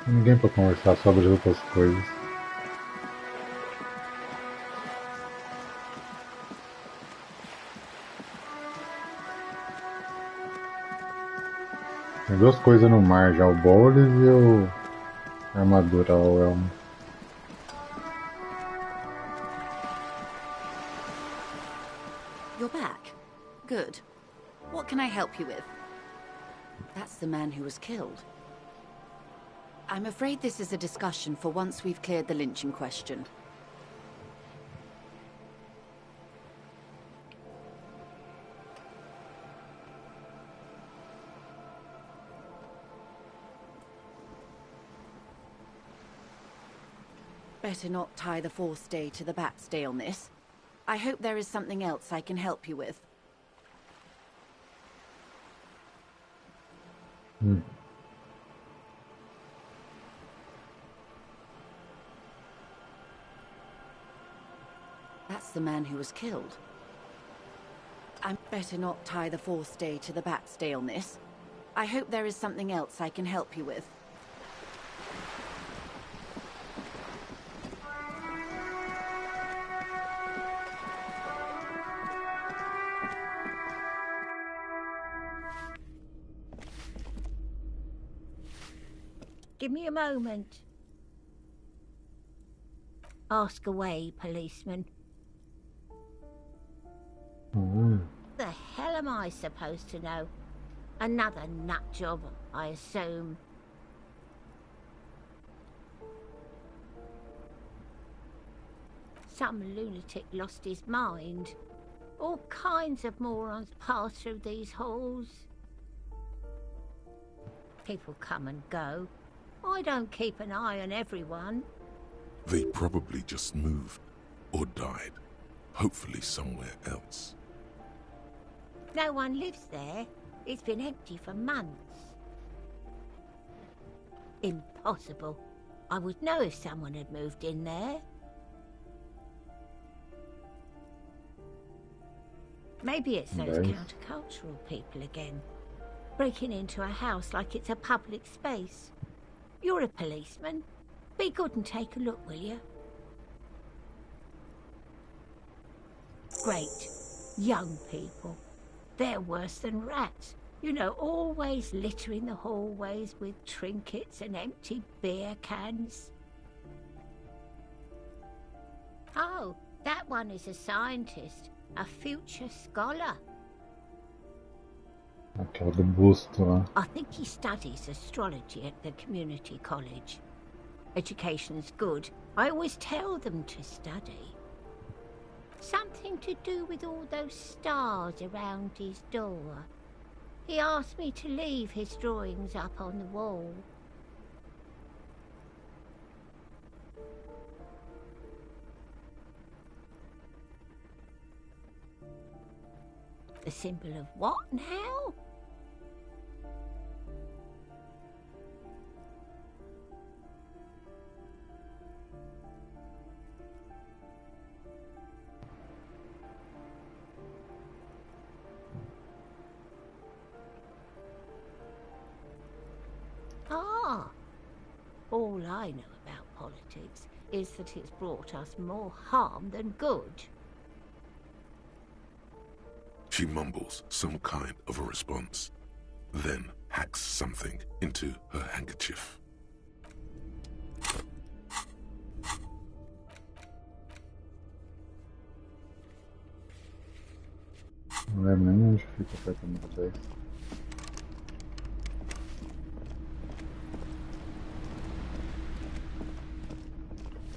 Ninguém para conversar sobre outras coisas. Tem duas coisas no mar já, o Boris e a armadura, o elmo. You're back. Good. What can I help you with? That's the man who was killed. I'm afraid this is a discussion for once we've cleared the lynching question. Better not tie the fourth day to the bat's day on this. I hope there is something else I can help you with. That's the man who was killed. I'm better not tie the fourth day to the bat's day on this. I hope there is something else I can help you with. Give me a moment. Ask away, policeman. The hell am I supposed to know? Another nut job, I assume. Some lunatic lost his mind. All kinds of morons pass through these halls. People come and go. I don't keep an eye on everyone. They probably just moved or died, hopefully somewhere else. No one lives there. It's been empty for months. Impossible. I would know if someone had moved in there. Maybe it's those countercultural people again, breaking into a house like it's a public space. You're a policeman. Be good and take a look, will you? Great. Young people. They're worse than rats. You know, always littering the hallways with trinkets and empty beer cans. Oh, that one is a scientist. A future scholar. Aquela do busto lá. I think he studies astrology at the community college. Education's good. I always tell them to study. Something to do with all those stars around his door. He asked me to leave his drawings up on the wall. The symbol of what now? Ah, all I know about politics politics is that it's brought us more harm than good. She mumbles some kind of a response, then hacks something into her handkerchief. Não lembro nem onde fica perto do 10.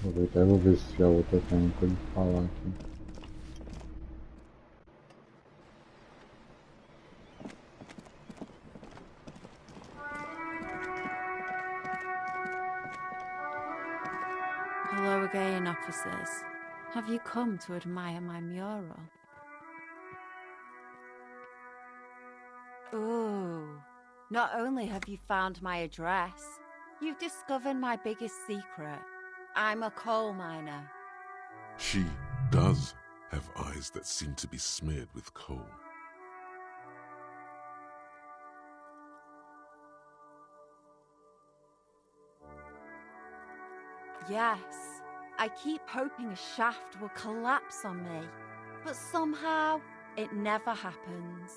Vou aproveitar e vou ver se a outra tem coisa pra falar aqui. Hello again, officers. Have you come to admire my mural? Ooh, not only have you found my address, you've discovered my biggest secret. I'm a coal miner. She does have eyes that seem to be smeared with coal. Yes, I keep hoping a shaft will collapse on me, but somehow it never happens.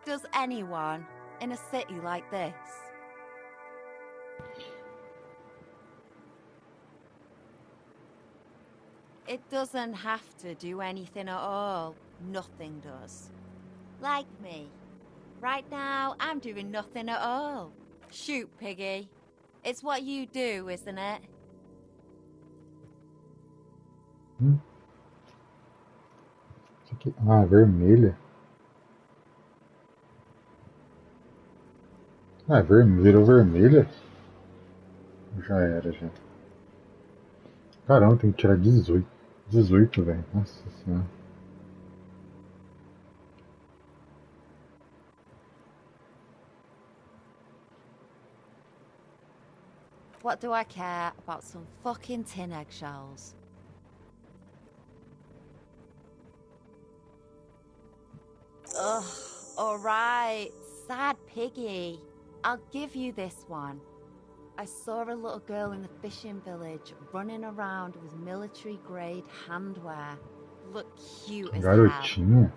Does anyone in a city like this? It doesn't have to do anything at all. Nothing does. Like me. Right now, I'm doing nothing at all. Shoot, Piggy. It's what you do, isn't it? Isso aqui... Ah, vermelha. Ah, virou vermelha? Já era, já. Caramba, tem que tirar 18. 18, velho. Nossa senhora. What do I care about some fucking tin eggshells? Ugh, alright, sad Piggy. I'll give you this one. I saw a little girl in the fishing village running around with military-grade handwear. Look cute as hell. Garotinha?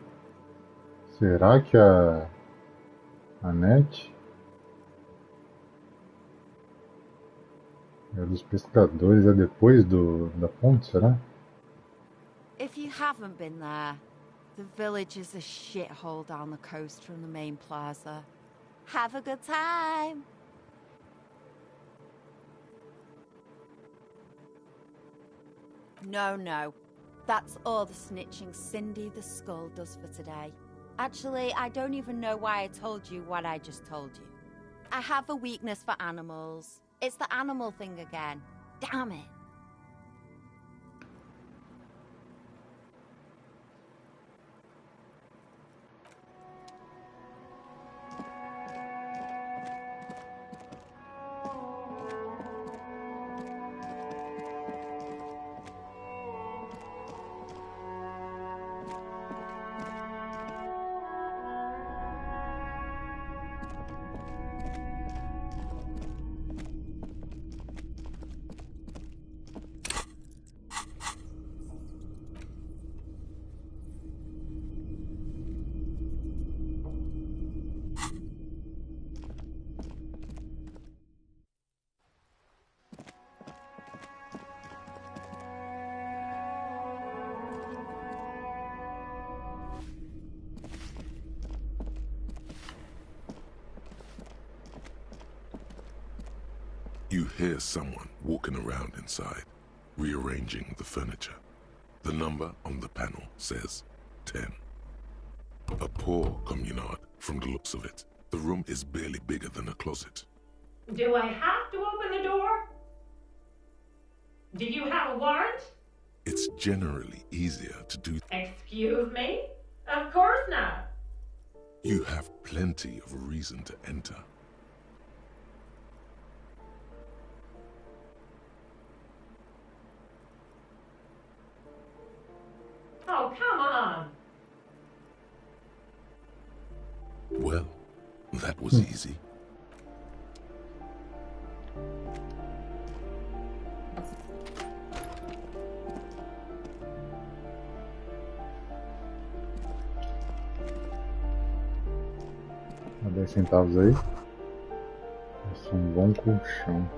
Será que a Annette é dos pescadores? É depois da ponte, será? If you haven't been there, the village is a shithole down the coast from the main plaza. Have a good time! No. That's all the snitching Cindy the Skull does for today. Actually, I don't even know why I told you what I just told you. I have a weakness for animals. It's the animal thing again. Damn it. You hear someone walking around inside, rearranging the furniture. The number on the panel says 10. A poor communard from the looks of it. The room is barely bigger than a closet. Do I have to open the door? Do you have a warrant? It's generally easier to do. Excuse me? Of course not. You have plenty of reason to enter. Oh, come on. Well, that was easy. 10 centavos aí. Nossa, um bom colchão.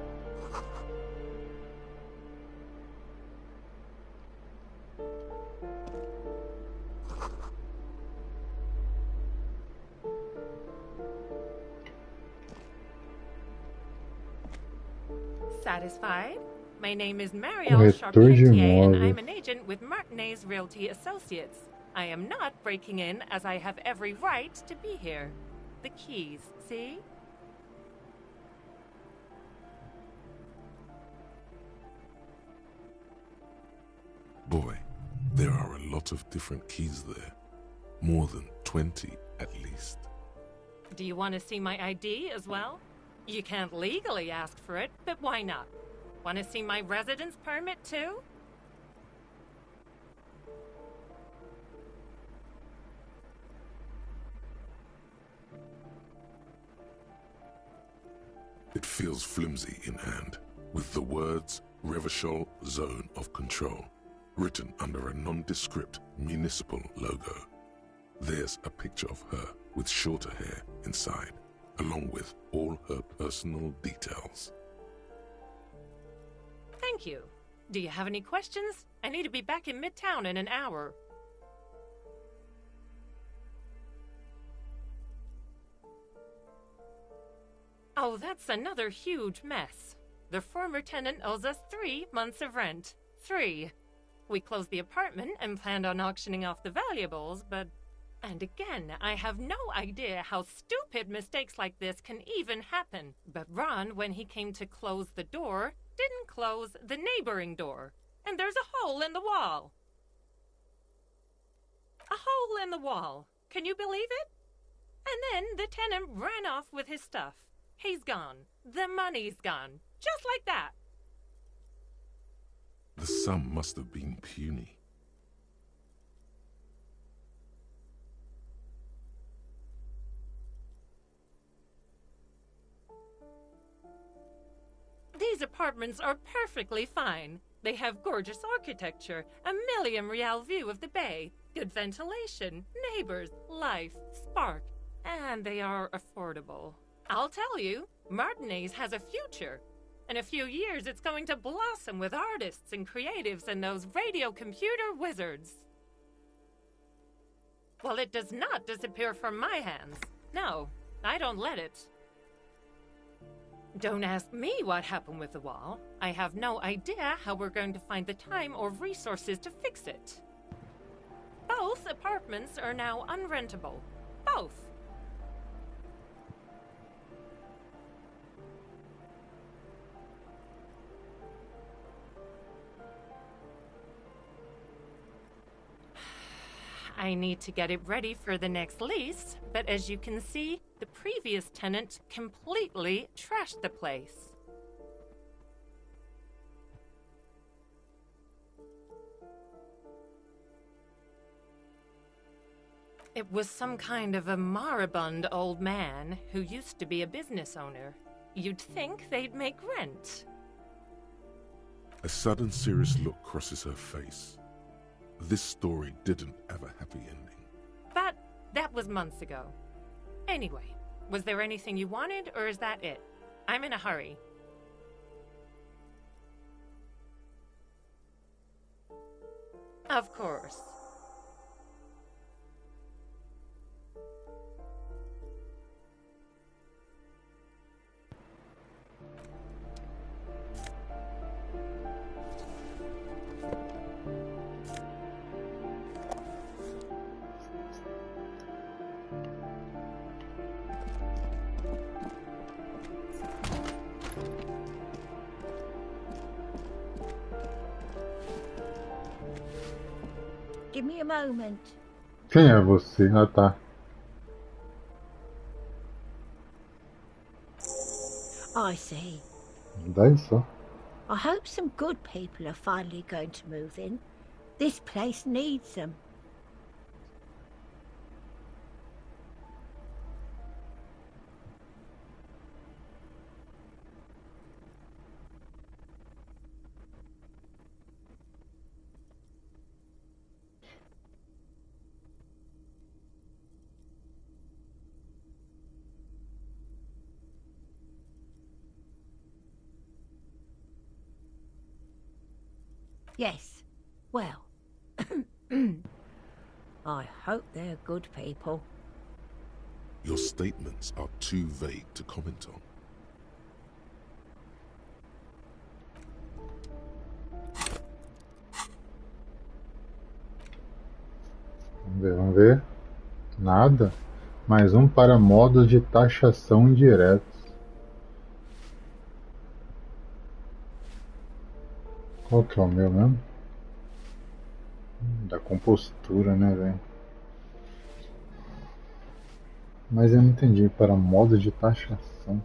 Satisfied? My name is Marielle Charpentier, and I'm an agent with Martinez Realty Associates. I am not breaking in, as I have every right to be here. The keys, see? Boy, there are a lot of different keys there. More than 20 at least. Do you want to see my ID as well? You can't legally ask for it, but why not? Want to see my residence permit too? It feels flimsy in hand, with the words Revachol Zone of Control written under a nondescript municipal logo. There's a picture of her with shorter hair inside, along with all her personal details. Thank you. Do you have any questions? I need to be back in Midtown in an hour. Oh, that's another huge mess. The former tenant owes us 3 months of rent. 3. We closed the apartment and planned on auctioning off the valuables, but... And again, I have no idea how stupid mistakes like this can even happen. But Ron, when he came to close the door, didn't close the neighboring door. And there's a hole in the wall. A hole in the wall. Can you believe it? And then the tenant ran off with his stuff. He's gone. The money's gone. Just like that. The sum must have been puny. These apartments are perfectly fine. They have gorgeous architecture, a million-real view of the bay, good ventilation, neighbors, life, spark, and they are affordable. I'll tell you, Martinez has a future. In a few years, it's going to blossom with artists and creatives and those radio computer wizards. Well, it does not disappear from my hands. No, I don't let it. Don't ask me what happened with the wall. I have no idea how we're going to find the time or resources to fix it. Both apartments are now unrentable. Both. I need to get it ready for the next lease, but as you can see, the previous tenant completely trashed the place. It was some kind of a moribund old man who used to be a business owner. You'd think they'd make rent. A sudden serious look crosses her face. This story didn't have a happy ending. But that was months ago. Anyway, was there anything you wanted, or is that it? I'm in a hurry. Of course. Give me a moment. Quem é você? Ah, tá. I see. Daí só. I hope some good people are finally going to move in. This place needs them. Yes. Well, I hope they're good people. Your statements are too vague to comment on. Vamos ver. Nada. Mais um para modos de taxação indiretos. Qual que é o meu mesmo? Da compostura, né, velho? Mas eu não entendi. Para modos de taxação.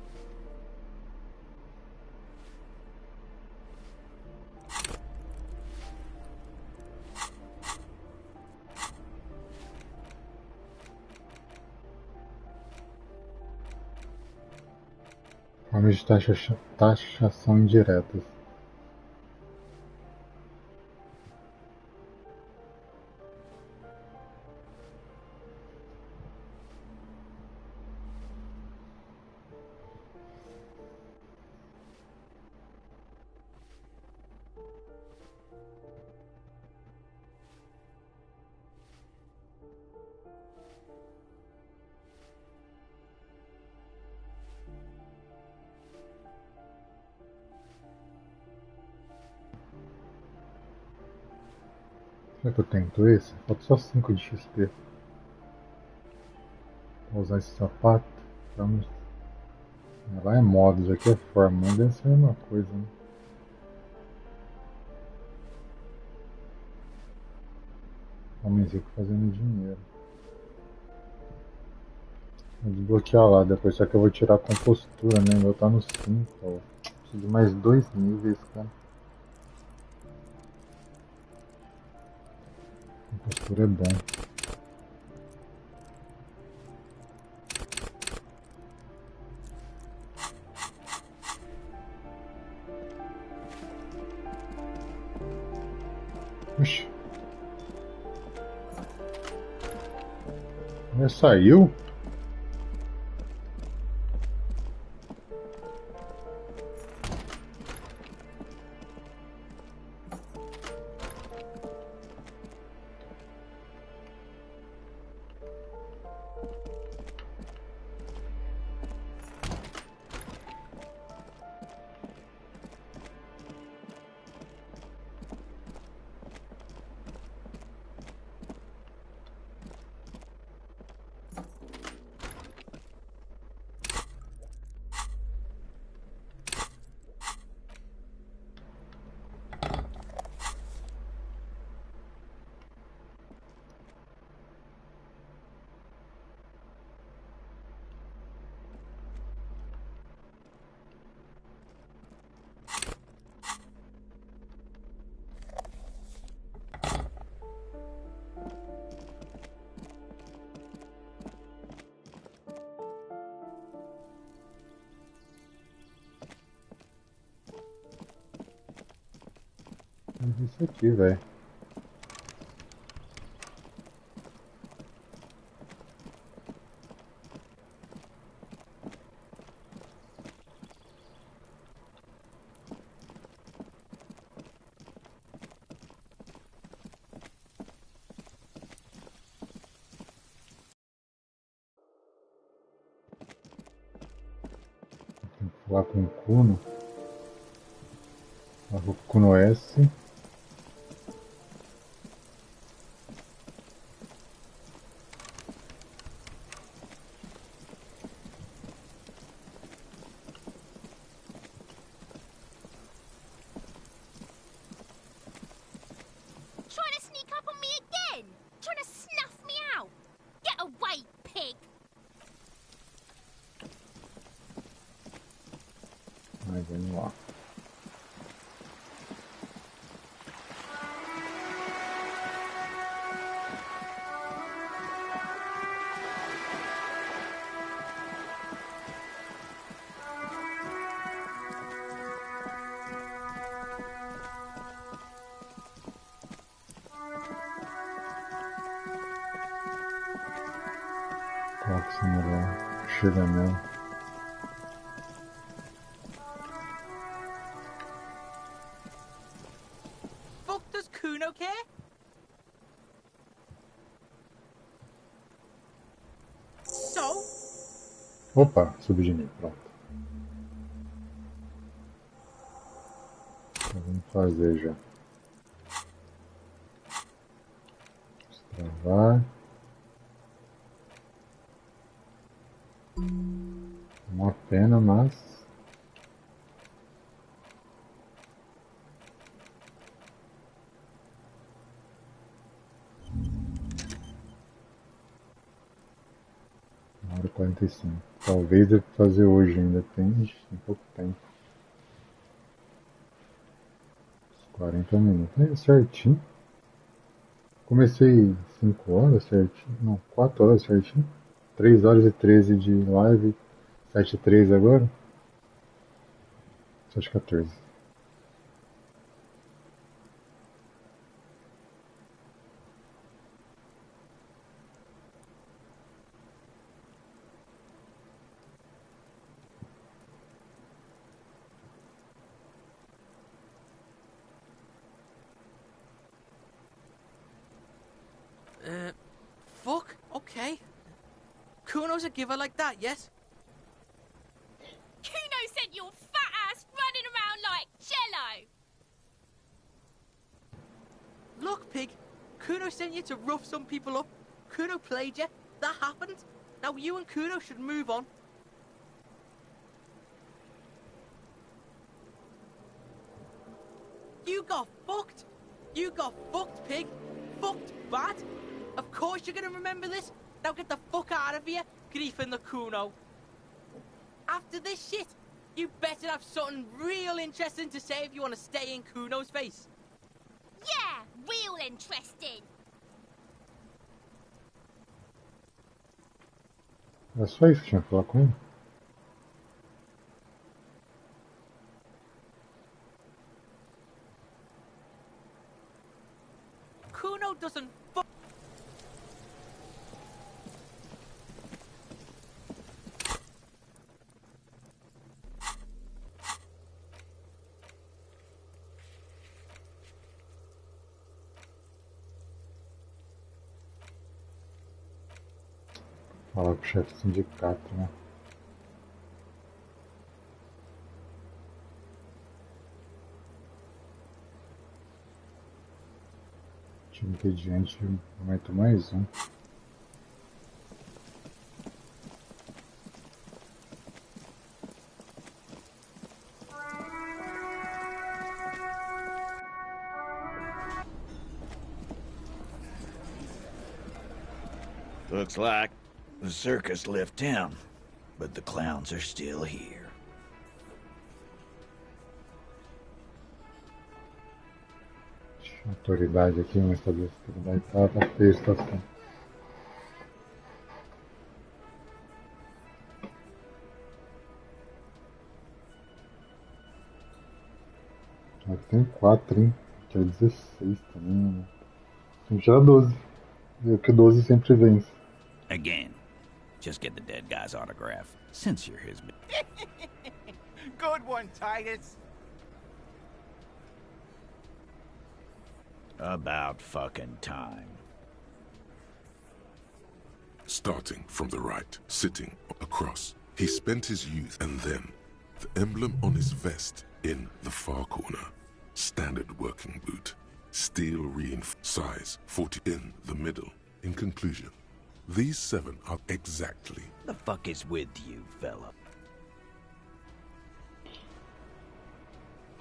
Formas de taxação indiretas. Será que eu tento esse? Falta só 5 de XP. Vou usar esse sapato. Vamos. Lá é modos, aqui é forma, mas deve ser a mesma coisa, né? Homens ricos fazendo dinheiro. Vou desbloquear lá depois, só que eu vou tirar a compostura, né? Meu tá no 5, ó. Preciso de mais 2 níveis, cara. Compostura é bom. Oxi. Já saiu? Isso aqui, velho. Tem que falar com o Kuno. Falar com o Kuno S. Trying to sneak up on me again? Trying to snuff me out? Get away, pig! Ai, vamos lá. Qual que é melhor? Chega mesmo. Fuck Kuno care? So? Opa, subi de nível, pronto. Então, vamos fazer já. Destravar. Uma pena, mas... Uma hora e 45. Talvez deve fazer hoje ainda. Tem pouco tempo. 40 minutos. É certinho. Comecei 5 horas certinho. Não, 4 horas certinho. 3 horas e 13 de live. 7 e 13 agora. 7 e 14. Fuck, okay. Kuno's a giver like that, yes? Kuno sent your fat ass running around like jello! Look, pig. Kuno sent you to rough some people up. Kuno played you. That happened. Now you and Kuno should move on. You got fucked. You got fucked, pig. Fucked bad. Of course you're gonna remember this. Now get the fuck out of here, griefing the Kuno. After this shit, you better have something real interesting to say if you want to stay in Kuno's face. Yeah, real interesting. É só isso que tinha que falar com ele? Kuno doesn't fuck. Falar com o chefe do sindicato, né? Time impediente, aumento mais um. Looks like the circus left town, but the clowns are still here. Autoridade aqui, uma estabilidade, tá feia a situação. Aqui tem 4, hein? Aqui é 16 também, né? Tem que tirar 12. Porque 12 sempre vence. Again, just get the dead guy's autograph, since you're his... Good one, Titus. About fucking time. Starting from the right, sitting across, he spent his youth, and then the emblem on his vest in the far corner. Standard working boot. Steel reinforced, size 40 in the middle. In conclusion, these 7 are exactly... The fuck is with you, fella?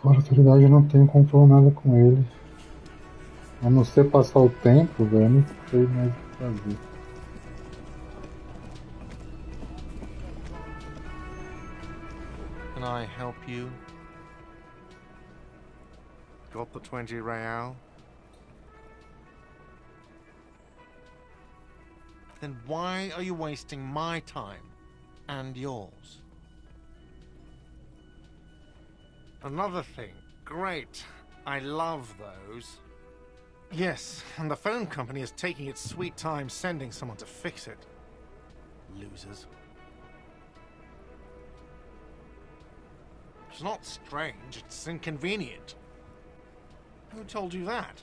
Por autoridade eu não tenho como falar nada com ele. A não ser passar o tempo, velho, não sei mais o que fazer. Can I help you? Got the 20 real? Then why are you wasting my time and yours? Another thing. Great. I love those. Yes, and the phone company is taking its sweet time sending someone to fix it. Losers. It's not strange, it's inconvenient. Who told you that?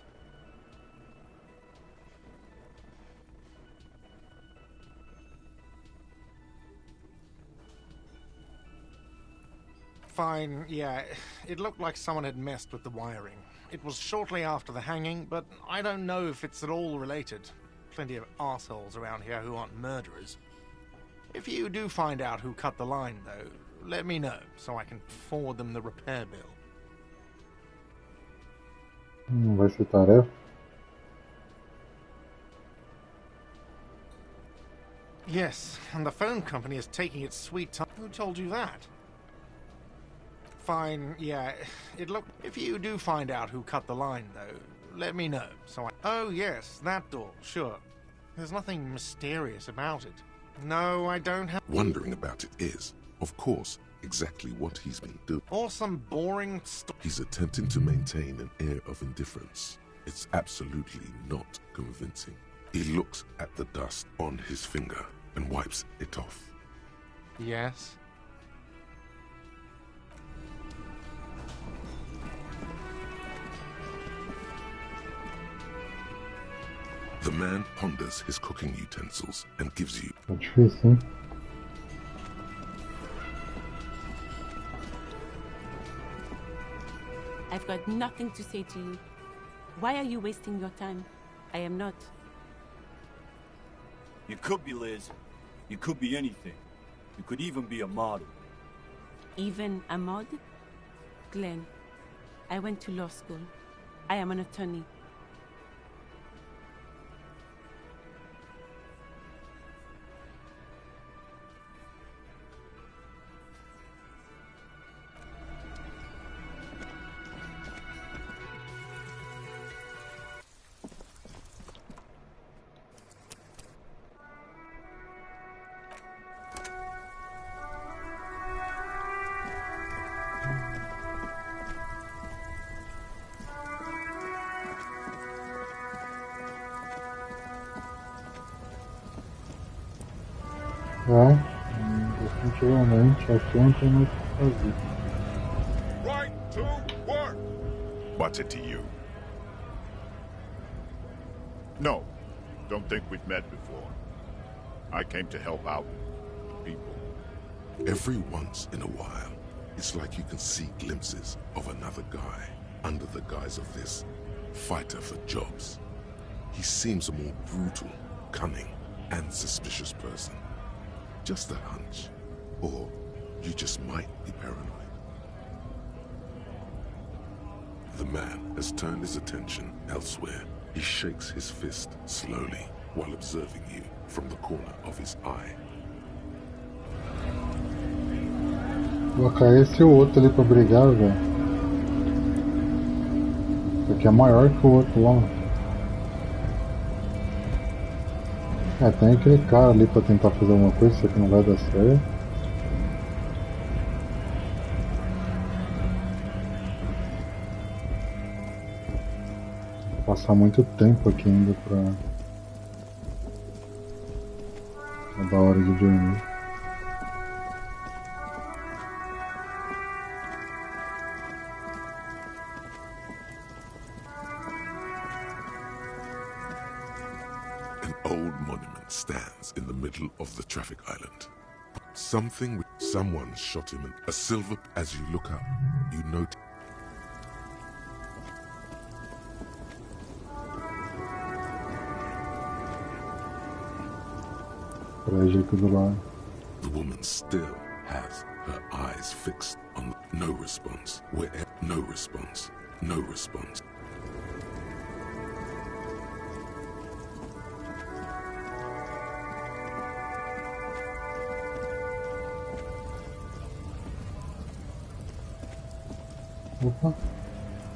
Fine, yeah. It looked like someone had messed with the wiring. It was shortly after the hanging, but I don't know if it's at all related. Plenty of assholes around here who aren't murderers. If you do find out who cut the line, though, let me know, so I can forward them the repair bill. Vai ser tarefa? Yes, and the phone company is taking its sweet time. Who told you that? Fine, yeah. It looked... If you do find out who cut the line, though, let me know, so I... Oh, yes, that door, sure. There's nothing mysterious about it. No, I don't have... Wondering about it is, of course, exactly what he's been doing. Or some boring He's attempting to maintain an air of indifference. It's absolutely not convincing. He looks at the dust on his finger and wipes it off. Yes? The man ponders his cooking utensils and gives you... Tá difícil, hein? I've got nothing to say to you. Why are you wasting your time? I am not. You could be Liz. You could be anything. You could even be a model. Even a mod? Glenn, I went to law school. I am an attorney. Definitivamente aqui não tem mais o que fazer. Right to work! What's it to you? No, don't think we've met before. I came to help out people. Every once in a while, it's like you can see glimpses of another guy under the guise of this fighter for jobs. He seems a more brutal, cunning, and suspicious person. Just a hunch. Or you just might be paranoid. The man has turned his attention elsewhere. He shakes his fist slowly while observing you from the corner of his eye. Colocar esse e o outro ali pra brigar, velho. Esse aqui é maior que o outro lá. É, tem aquele cara ali pra tentar fazer alguma coisa, isso aqui não vai dar certo. Vou passar muito tempo aqui ainda pra... É da hora de dormir. An old monument stands in the middle of the traffic island. Someone shot him in a silver. As you look up, you note. The woman still has her eyes fixed on no response. No response. No response.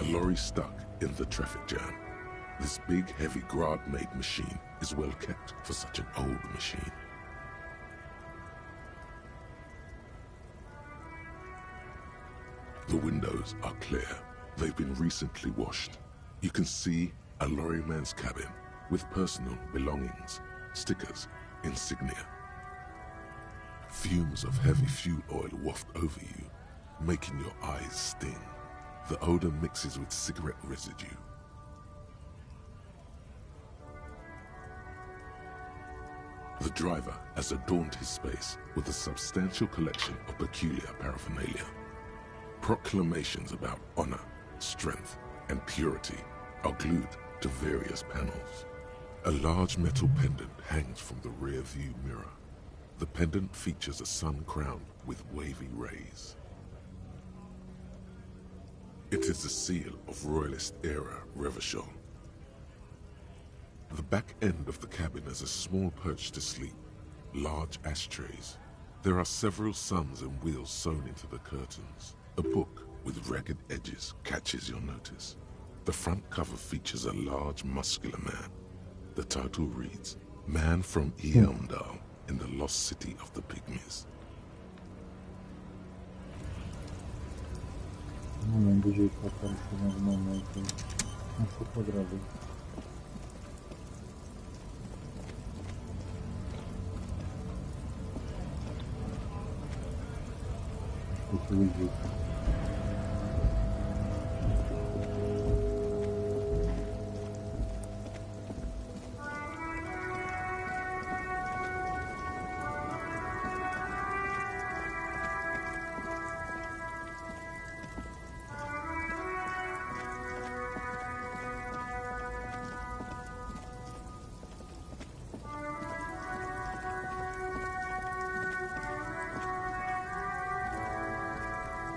A lorry stuck in the traffic jam. This big, heavy Grad-made machine is well kept for such an old machine. The windows are clear. They've been recently washed. You can see a lorryman's cabin with personal belongings, stickers, insignia. Fumes of heavy fuel oil waft over you, making your eyes sting. The odor mixes with cigarette residue. The driver has adorned his space with a substantial collection of peculiar paraphernalia. Proclamations about honor, strength, and purity are glued to various panels. A large metal pendant hangs from the rear view mirror. The pendant features a sun crown with wavy rays. It is the seal of Royalist era Revachol. The back end of the cabin is a small perch to sleep, large ashtrays. There are several suns and wheels sewn into the curtains. A book with ragged edges catches your notice. The front cover features a large, muscular man. The title reads, Man from Eamdal in the Lost City of the Pygmies. Não lembro o jeito que apareceu em algum momento aí. Não sei se eu gravei. Esse é o jeito.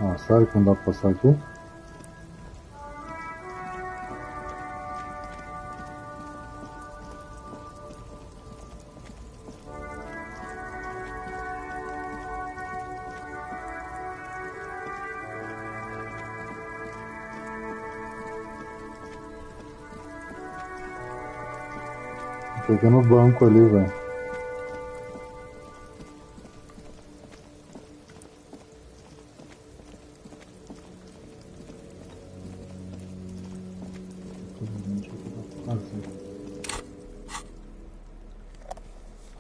Ah, sério que não dá pra passar aqui? Fica no banco ali, velho.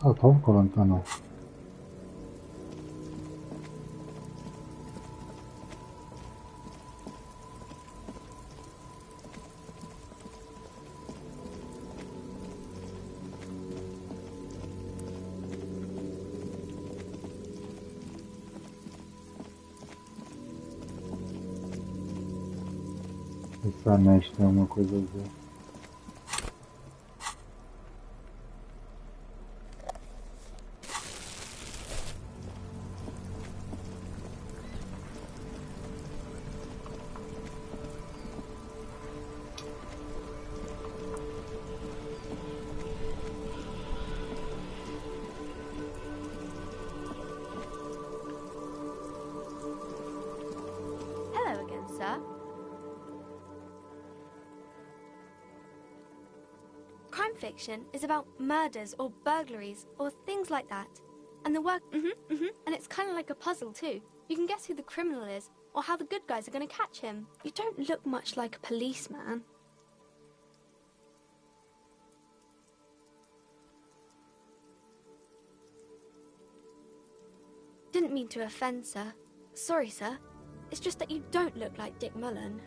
Ah, tava colando, não. Essa net tem alguma coisa a ver. Hello again, sir. Crime fiction is about murders or burglaries or things like that. And the work, and it's kind of like a puzzle too. You can guess who the criminal is or how the good guys are going to catch him. You don't look much like a policeman. Didn't mean to offend, sir. Sorry, sir. It's just that you don't look like Dick Mullen.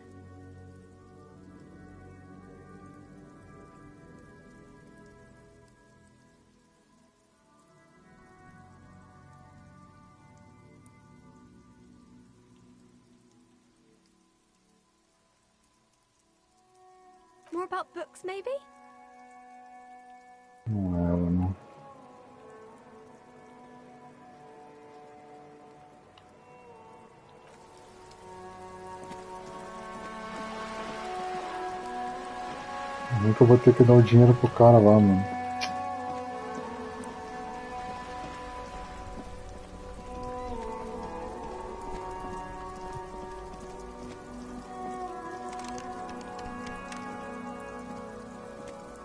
More about books, maybe? Não é ela, não. Nunca vou ter que dar o dinheiro pro cara lá, mano.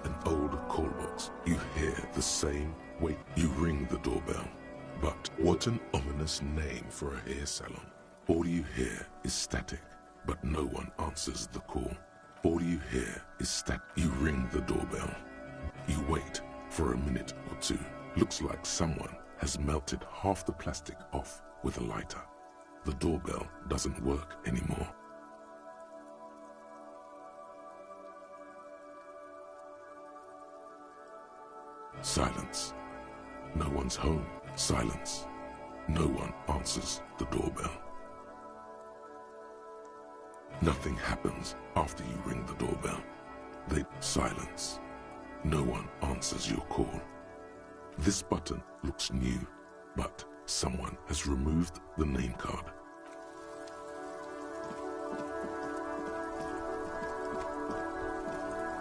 An old call box. You hear the same wait. You ring the doorbell. But what an ominous name for a hair salon. All you hear is static, but no one answers the call. All you hear is static. You ring the doorbell. You wait for a minute or two. Looks like someone has melted half the plastic off with a lighter. The doorbell doesn't work anymore. Silence. No one's home. Silence. No one answers the doorbell. Nothing happens after you ring the doorbell. They silence. No one answers your call. This button looks new, but someone has removed the name card.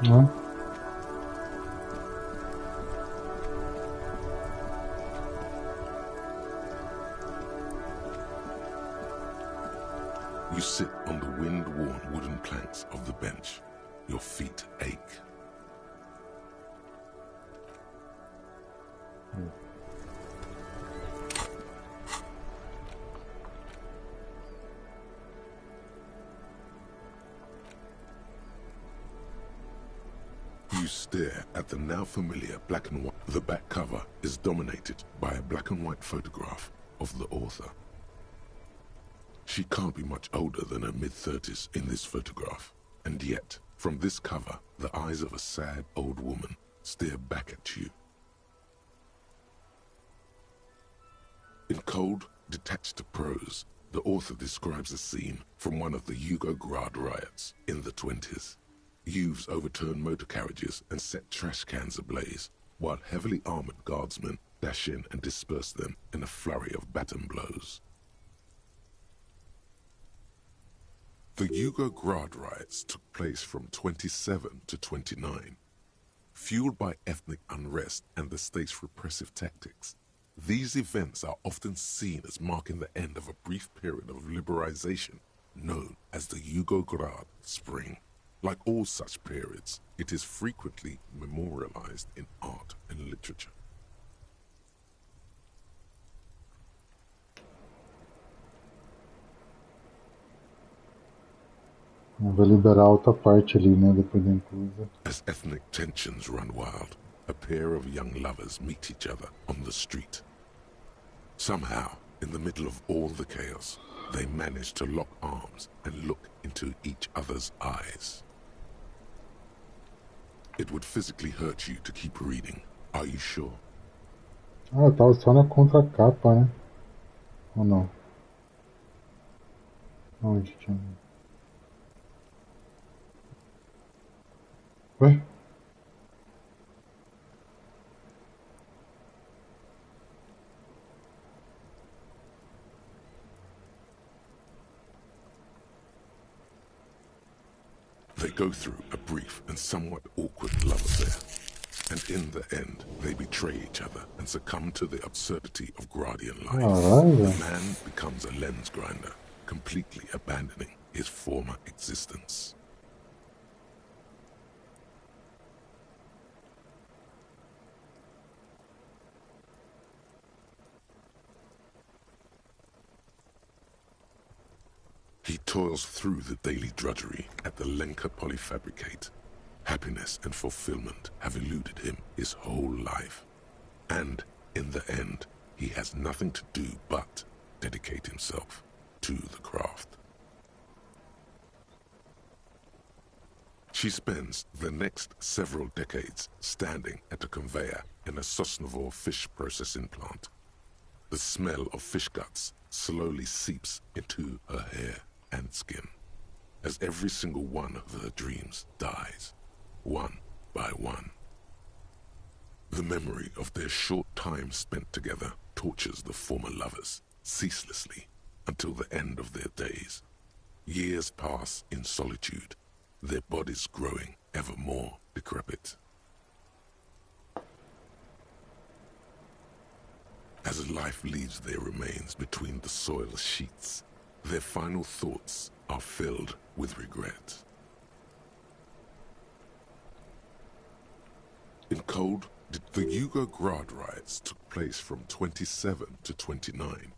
No. You sit on the wind-worn wooden planks of the bench. Your feet ache. You stare at the now familiar black and white. The back cover is dominated by a black and white photograph of the author. She can't be much older than her mid-30s in this photograph, and yet, from this cover, the eyes of a sad old woman stare back at you. In cold, detached prose, the author describes a scene from one of the Yugograd riots in the 20s. Youths overturned motor carriages and set trash cans ablaze, while heavily armored guardsmen dash in and disperse them in a flurry of baton blows. The Yugograd riots took place from 27 to 29. Fueled by ethnic unrest and the state's repressive tactics, these events are often seen as marking the end of a brief period of liberalization known as the Yugograd Spring. Like all such periods, it is frequently memorialized in art and literature. Vai liberar a outra parte ali, né, depois da inclusa. As ethnic tensions run wild, a pair of young lovers meet each other on the street. Somehow, in the middle of all the chaos, they manage to lock arms and look into each other's eyes. It would physically hurt you to keep reading. Are you sure? Ah, eu tava só na contracapa, né? Ou não? Onde tinha? Ué? They go through a brief and somewhat awkward love affair, and in the end, they betray each other and succumb to the absurdity of Gradian life. The man becomes a lens grinder, completely abandoning his former existence. He toils through the daily drudgery at the Lenka Polyfabricate. Happiness and fulfillment have eluded him his whole life. And, in the end, he has nothing to do but dedicate himself to the craft. She spends the next several decades standing at a conveyor in a Sosnovo fish processing plant. The smell of fish guts slowly seeps into her hair and skin, as every single one of her dreams dies, one by one. The memory of their short time spent together tortures the former lovers ceaselessly until the end of their days. Years pass in solitude, their bodies growing ever more decrepit. As life leaves their remains between the soil sheets, their final thoughts are filled with regret. In cold, the Yugograd riots took place from 27 to 29.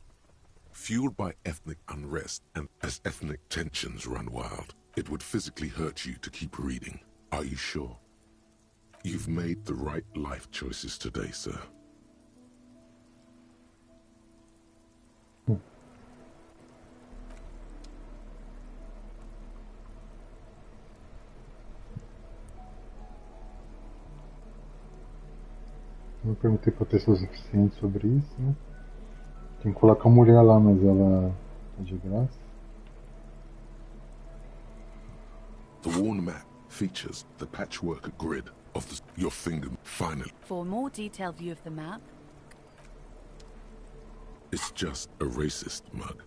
Fueled by ethnic unrest and as ethnic tensions run wild, it would physically hurt you to keep reading. Are you sure? You've made the right life choices today, sir. Não perguntei pra pessoas suficientes sobre isso, né? Tem que colocar a mulher lá, mas ela é de graça. features the patchwork grid of your finger. Finally, For a more detailed view of the map, it's just a racist mug.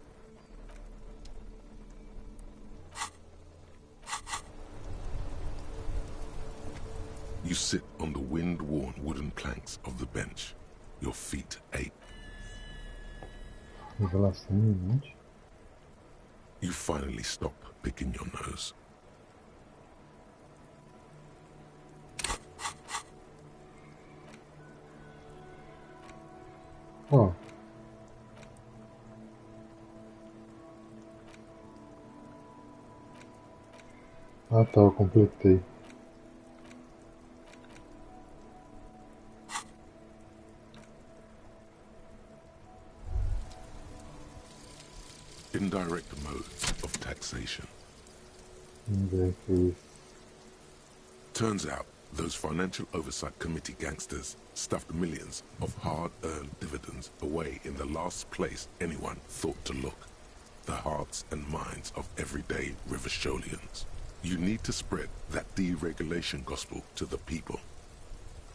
You sit on the wind-worn wooden planks of the bench. Your feet ache. Revelação iminente. You finally stop picking your nose. Ó. Ah tá, eu completei. Indirect modes of taxation. Turns out, those Financial Oversight Committee gangsters stuffed millions of hard-earned dividends away in the last place anyone thought to look. The hearts and minds of everyday Riversholians. You need to spread that deregulation gospel to the people.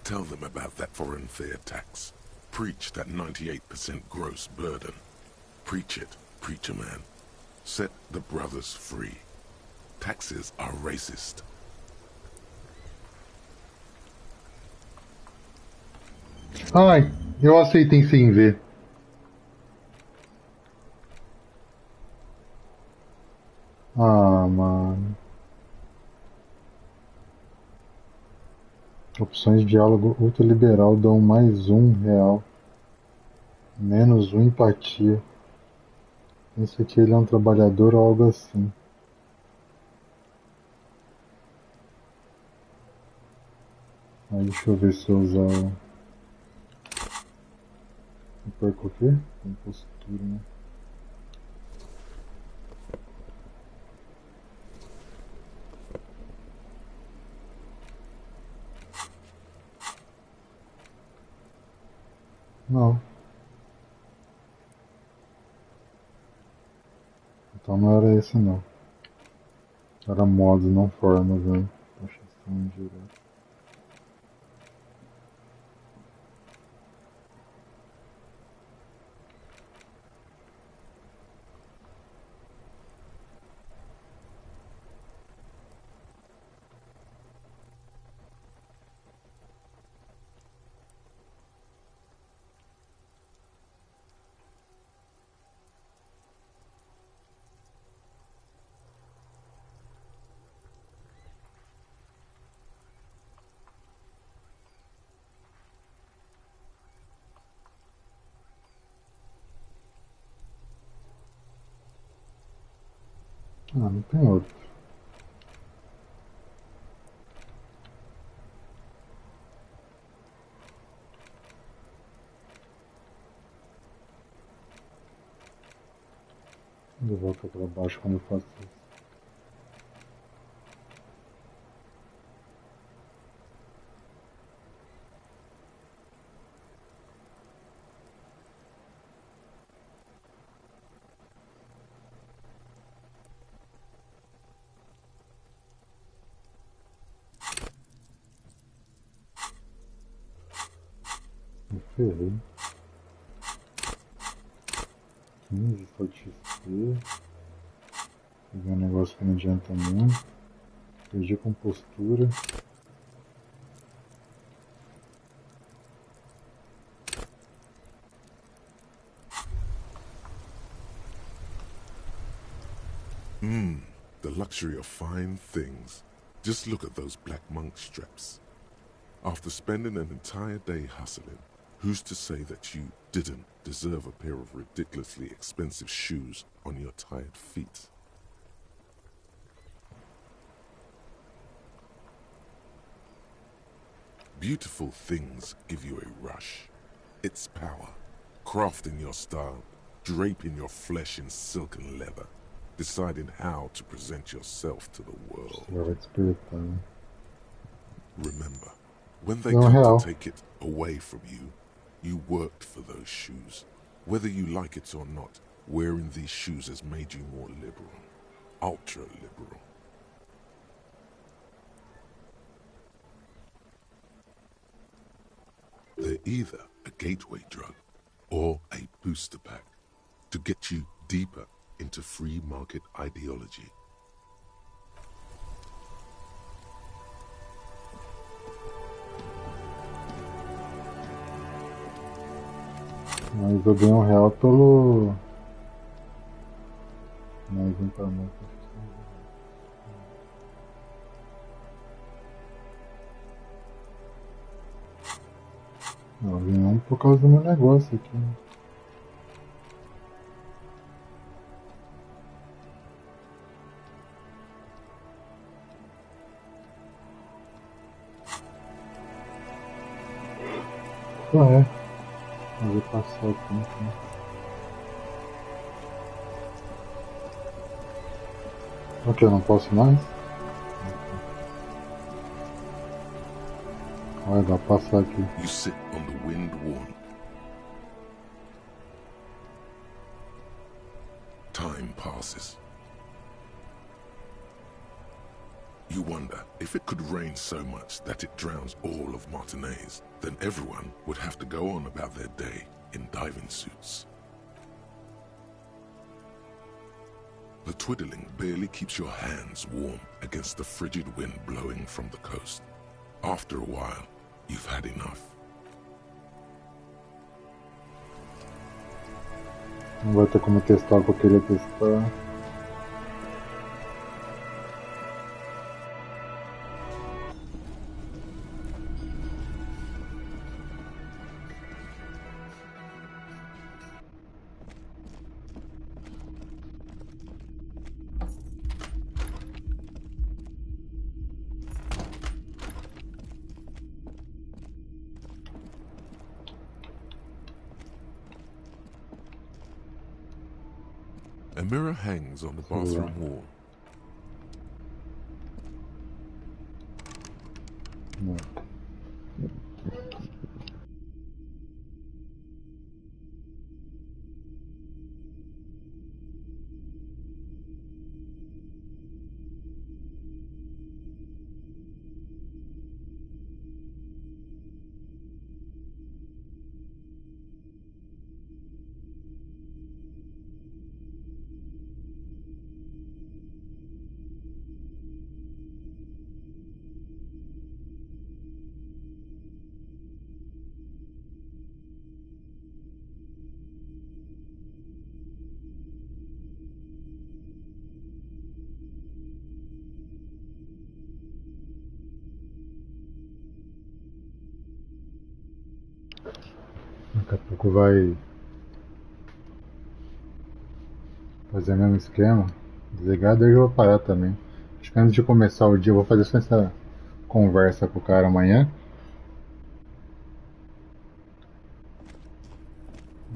Tell them about that foreign fair tax. Preach that 98% gross burden. Preach it, preacher man. Set the brothers free. Taxes are racist. Ai, eu aceitei sem ver. Ah, mano. Opções de diálogo ultraliberal dão mais R$1, menos 1 empatia. Pensa que ele é um trabalhador ou algo assim. Aí deixa eu ver se eu usar o... Eu perco o quê? Compostura, né? Não. Então não era esse não. Era modos, não formas, né? Taxação direta. Ah, não tem outro. Eu volto para baixo quando eu faço isso. Me ferrei. 15, fortifiquei. Peguei um negócio que não adianta muito. Perdi a compostura. The luxury of fine things. Just look at those black monk straps. After spending an entire day hustling, who's to say that you didn't deserve a pair of ridiculously expensive shoes on your tired feet? Beautiful things give you a rush. It's power. Crafting your style, draping your flesh in silken leather, deciding how to present yourself to the world. Remember, when they come to take it away from you, you worked for those shoes. Whether you like it or not, wearing these shoes has made you more liberal. Ultra-liberal. either a gateway drug or a booster pack to get you deeper into free market ideology. Mas eu ganho R$1 pelo... Mais informação. Eu ganhei por causa do meu negócio aqui. Né? Eu vou passar o tempo. Né? Ok, eu não posso mais? Olha, dá pra passar aqui. You sit on the wind-worn. Time passes. You wonder, if it could rain so much that it drowns all of Martinez, then everyone would have to go on about their day in diving suits. The twiddling barely keeps your hands warm against the frigid wind blowing from the coast. After a while, you've had enough. Não vai ter como testar o que eu queria testar. A mirror hangs on the bathroom wall. Daqui a pouco vai fazer o mesmo esquema. Desligar, daí eu vou parar também. Acho que antes de começar o dia eu vou fazer só essa conversa com o cara amanhã.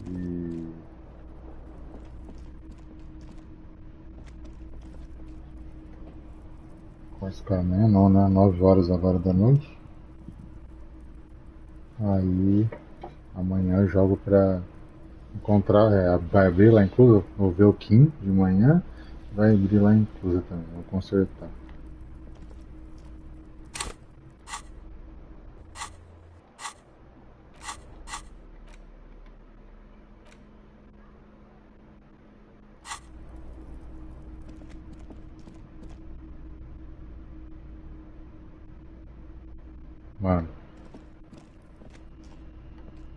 E... com esse cara amanhã não, né? 9 horas agora da noite. Aí amanhã eu jogo pra encontrar, vai abrir lá incluso, vou ver o Kim de manhã, vai abrir lá incluso também, vou consertar. Mano,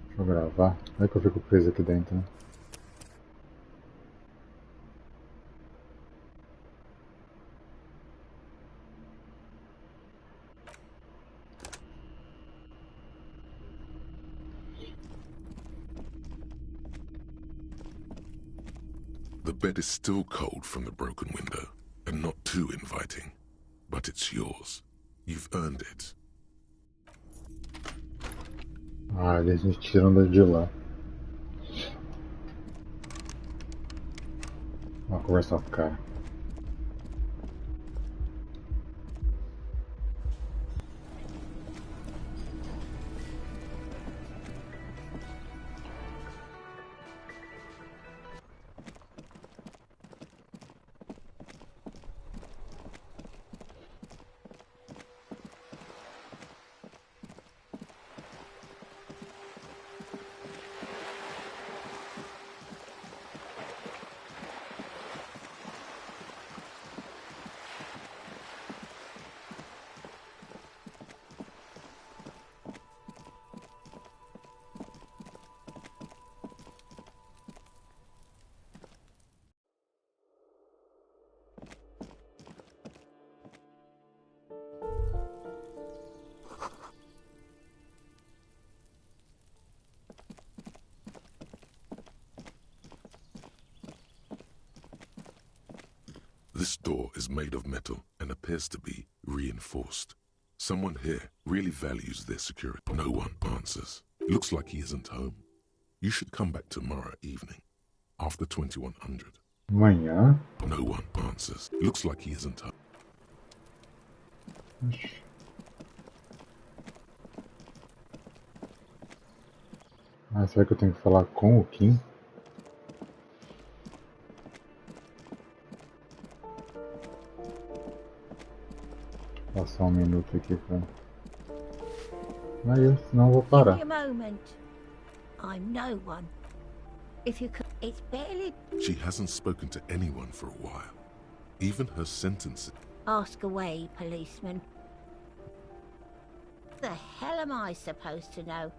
deixa eu gravar, vai que eu fico preso aqui dentro, né? The bed is still cold from the broken window, and not too inviting. But it's yours. You've earned it. Ah, eles me tiram de lá. Vou conversar com o cara. This door is made of metal and appears to be reinforced. Someone here really values their security. No one answers. Looks like he isn't home. You should come back tomorrow evening, after 2100. Amanhã? No one answers. Looks like he isn't home. Ah, será que eu tenho que falar com o Kim? Vou passar um minuto aqui pra... Mas senão eu vou parar. Give me a moment. I'm no one. If you could, it's barely. She hasn't spoken to anyone for a while. Even her sentences. Ask away, policeman. The hell am I supposed to know?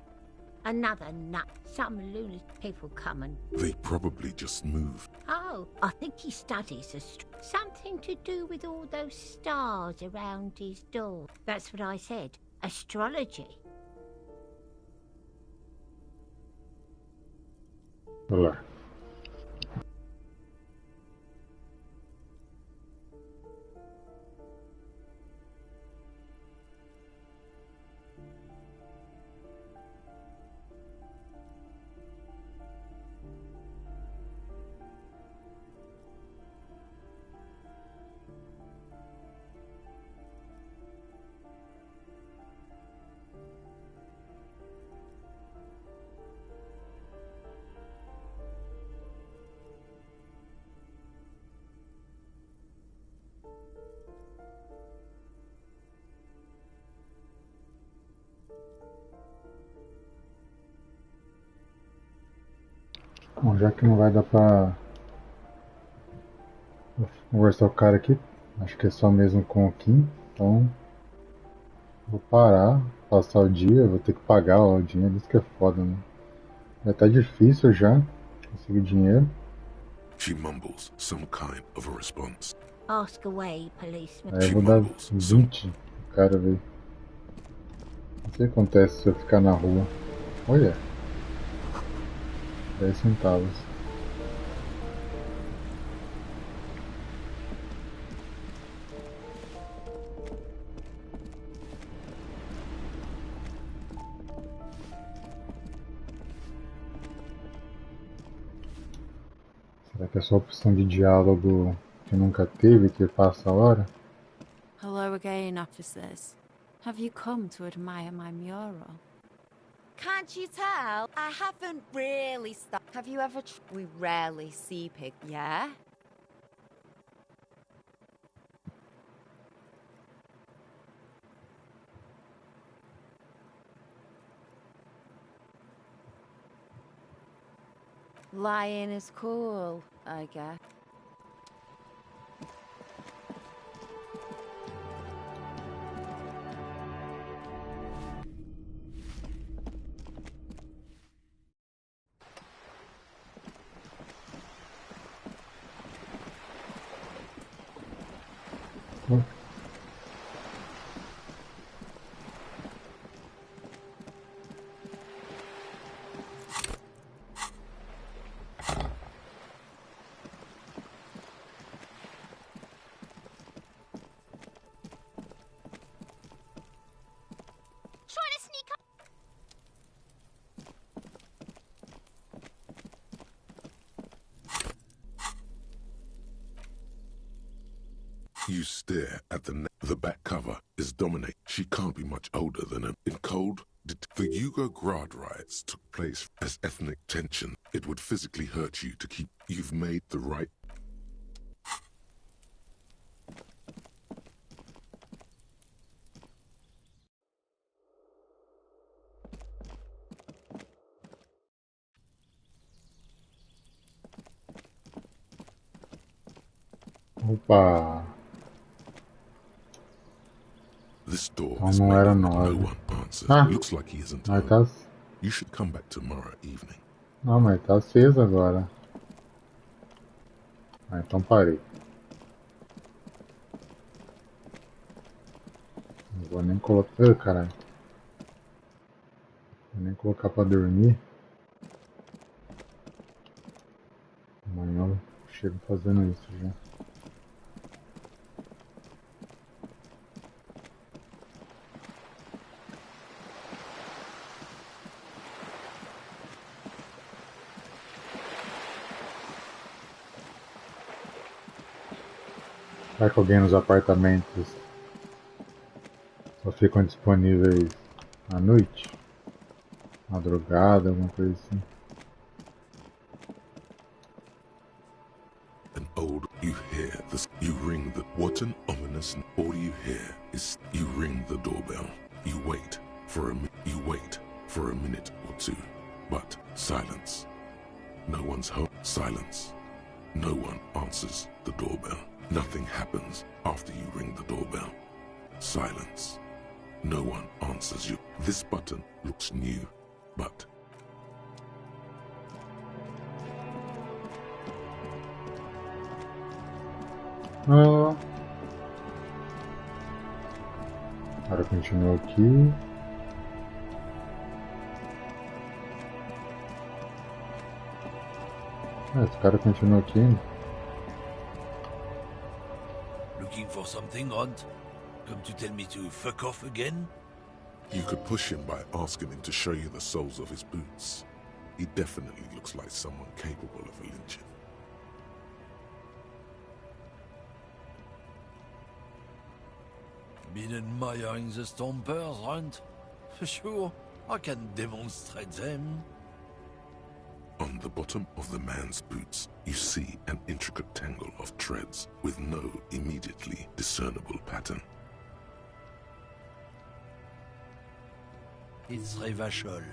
Another nut. Some lunatic people coming. They probably just moved. Oh, I think he studies something to do with all those stars around his door. That's what I said. Astrology. Olá. Bom, já que não vai dar pra conversar com o cara aqui, acho que é só mesmo com o Kim, então vou parar, passar o dia, vou ter que pagar o dinheiro, isso que é foda, né? Já tá difícil já conseguir dinheiro. She mumbles some kind of a response. Ask away, policeman. Aí eu vou dar 20 pro cara ver. Não sei o que acontece se eu ficar na rua. Olha. 10 centavos. Será que é só opção de diálogo que nunca teve que passa a hora? Hello again, officers. Have you come to admire my mural? Can't you tell? I haven't really stopped. Have you ever... We rarely see pig, yeah? Lying is cool, I guess. You stare at the back cover is dominate. She can't be much older than him. In cold, the Yugo-Grad riots took place as ethnic tension. It would physically hurt you to keep. You've made the right. Opa! This door Então is não made era of 9. no one answers. Ah, Looks like he isn't mas home. tá... You should come back tomorrow evening. Não, mas tá aceso agora. Ah, então parei. Não vou nem colocar... caralho. Vou nem colocar pra dormir. Amanhã eu chego fazendo isso já. Será que alguém nos apartamentos só ficam disponíveis à noite? Madrugada, alguma coisa assim? An old, you hear this, you ring the, what an ominous, all you hear is, you ring the doorbell. You wait for a minute or two, but silence. No one's home, silence. No one answers the doorbell. Nothing happens after you ring the doorbell. Silence. No one answers you. This button looks new, but Agora continua aqui. Esse cara continua aqui. Looking for something, Rod? Come to tell me to fuck off again? You could push him by asking him to show you the soles of his boots. He definitely looks like someone capable of a lynching. Been admiring the stompers, right? Sure, I can demonstrate them. On the bottom of the man's boots, you see an intricate tangle of treads with no immediately discernible pattern. It's Revachol.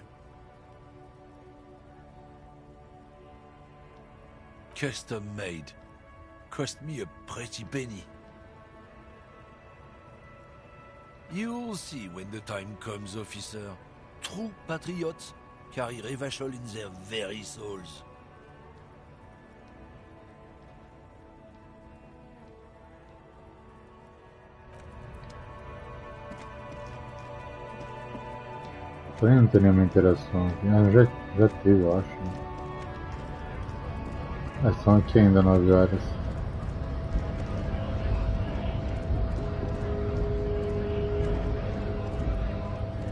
Custom made. Cost me a pretty penny. You'll see when the time comes, officer. True patriots carry Revachol in their very souls. Também não tem nenhuma interação aqui. Já teve, eu acho. São aqui ainda 9 horas.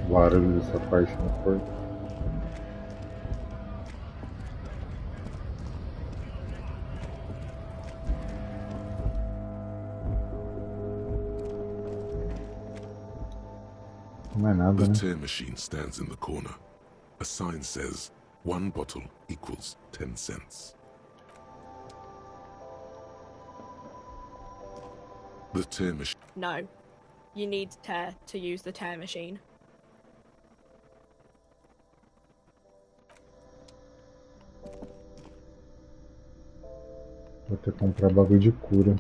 O barulho dessa parte no corpo. The tear machine stands in the corner. A sign says, 1 bottle equals 10 cents. The tear machine. No. You need tear to use the tear machine. Vou ter que comprar bagulho de cura.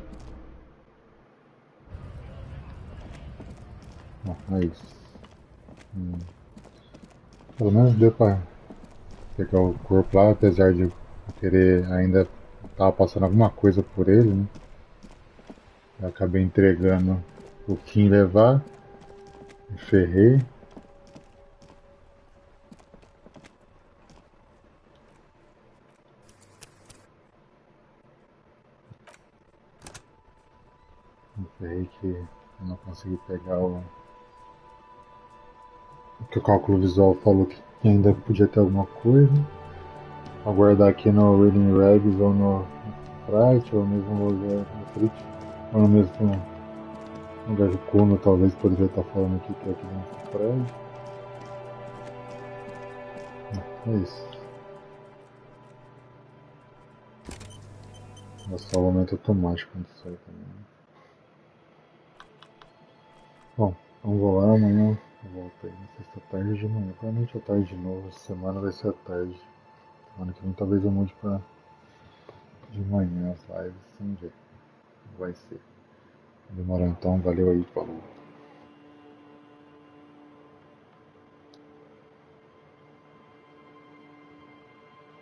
É isso. Pelo menos deu pra pegar o corpo lá, apesar de eu querer ainda tava passando alguma coisa por ele, né? Eu acabei entregando o Kim levar, me ferrei. Me ferrei que eu não consegui pegar o que o cálculo visual falou que ainda podia ter alguma coisa. Aguardar aqui no Reading Rags ou no Fright, ou mesmo no lugar no Frit, ou no mesmo lugar de Kuno, talvez poderia estar falando aqui que é aqui dentro do prédio. É isso. É só o momento automático quando sai também. Bom, então vou lá amanhã. Eu volto aí, não sei se é tarde de manhã, provavelmente é tarde de novo, essa semana vai ser a tarde. Semana que vem talvez eu mude pra de manhã as lives, sem jeito. Vai ser. Demorou então, valeu aí, falou.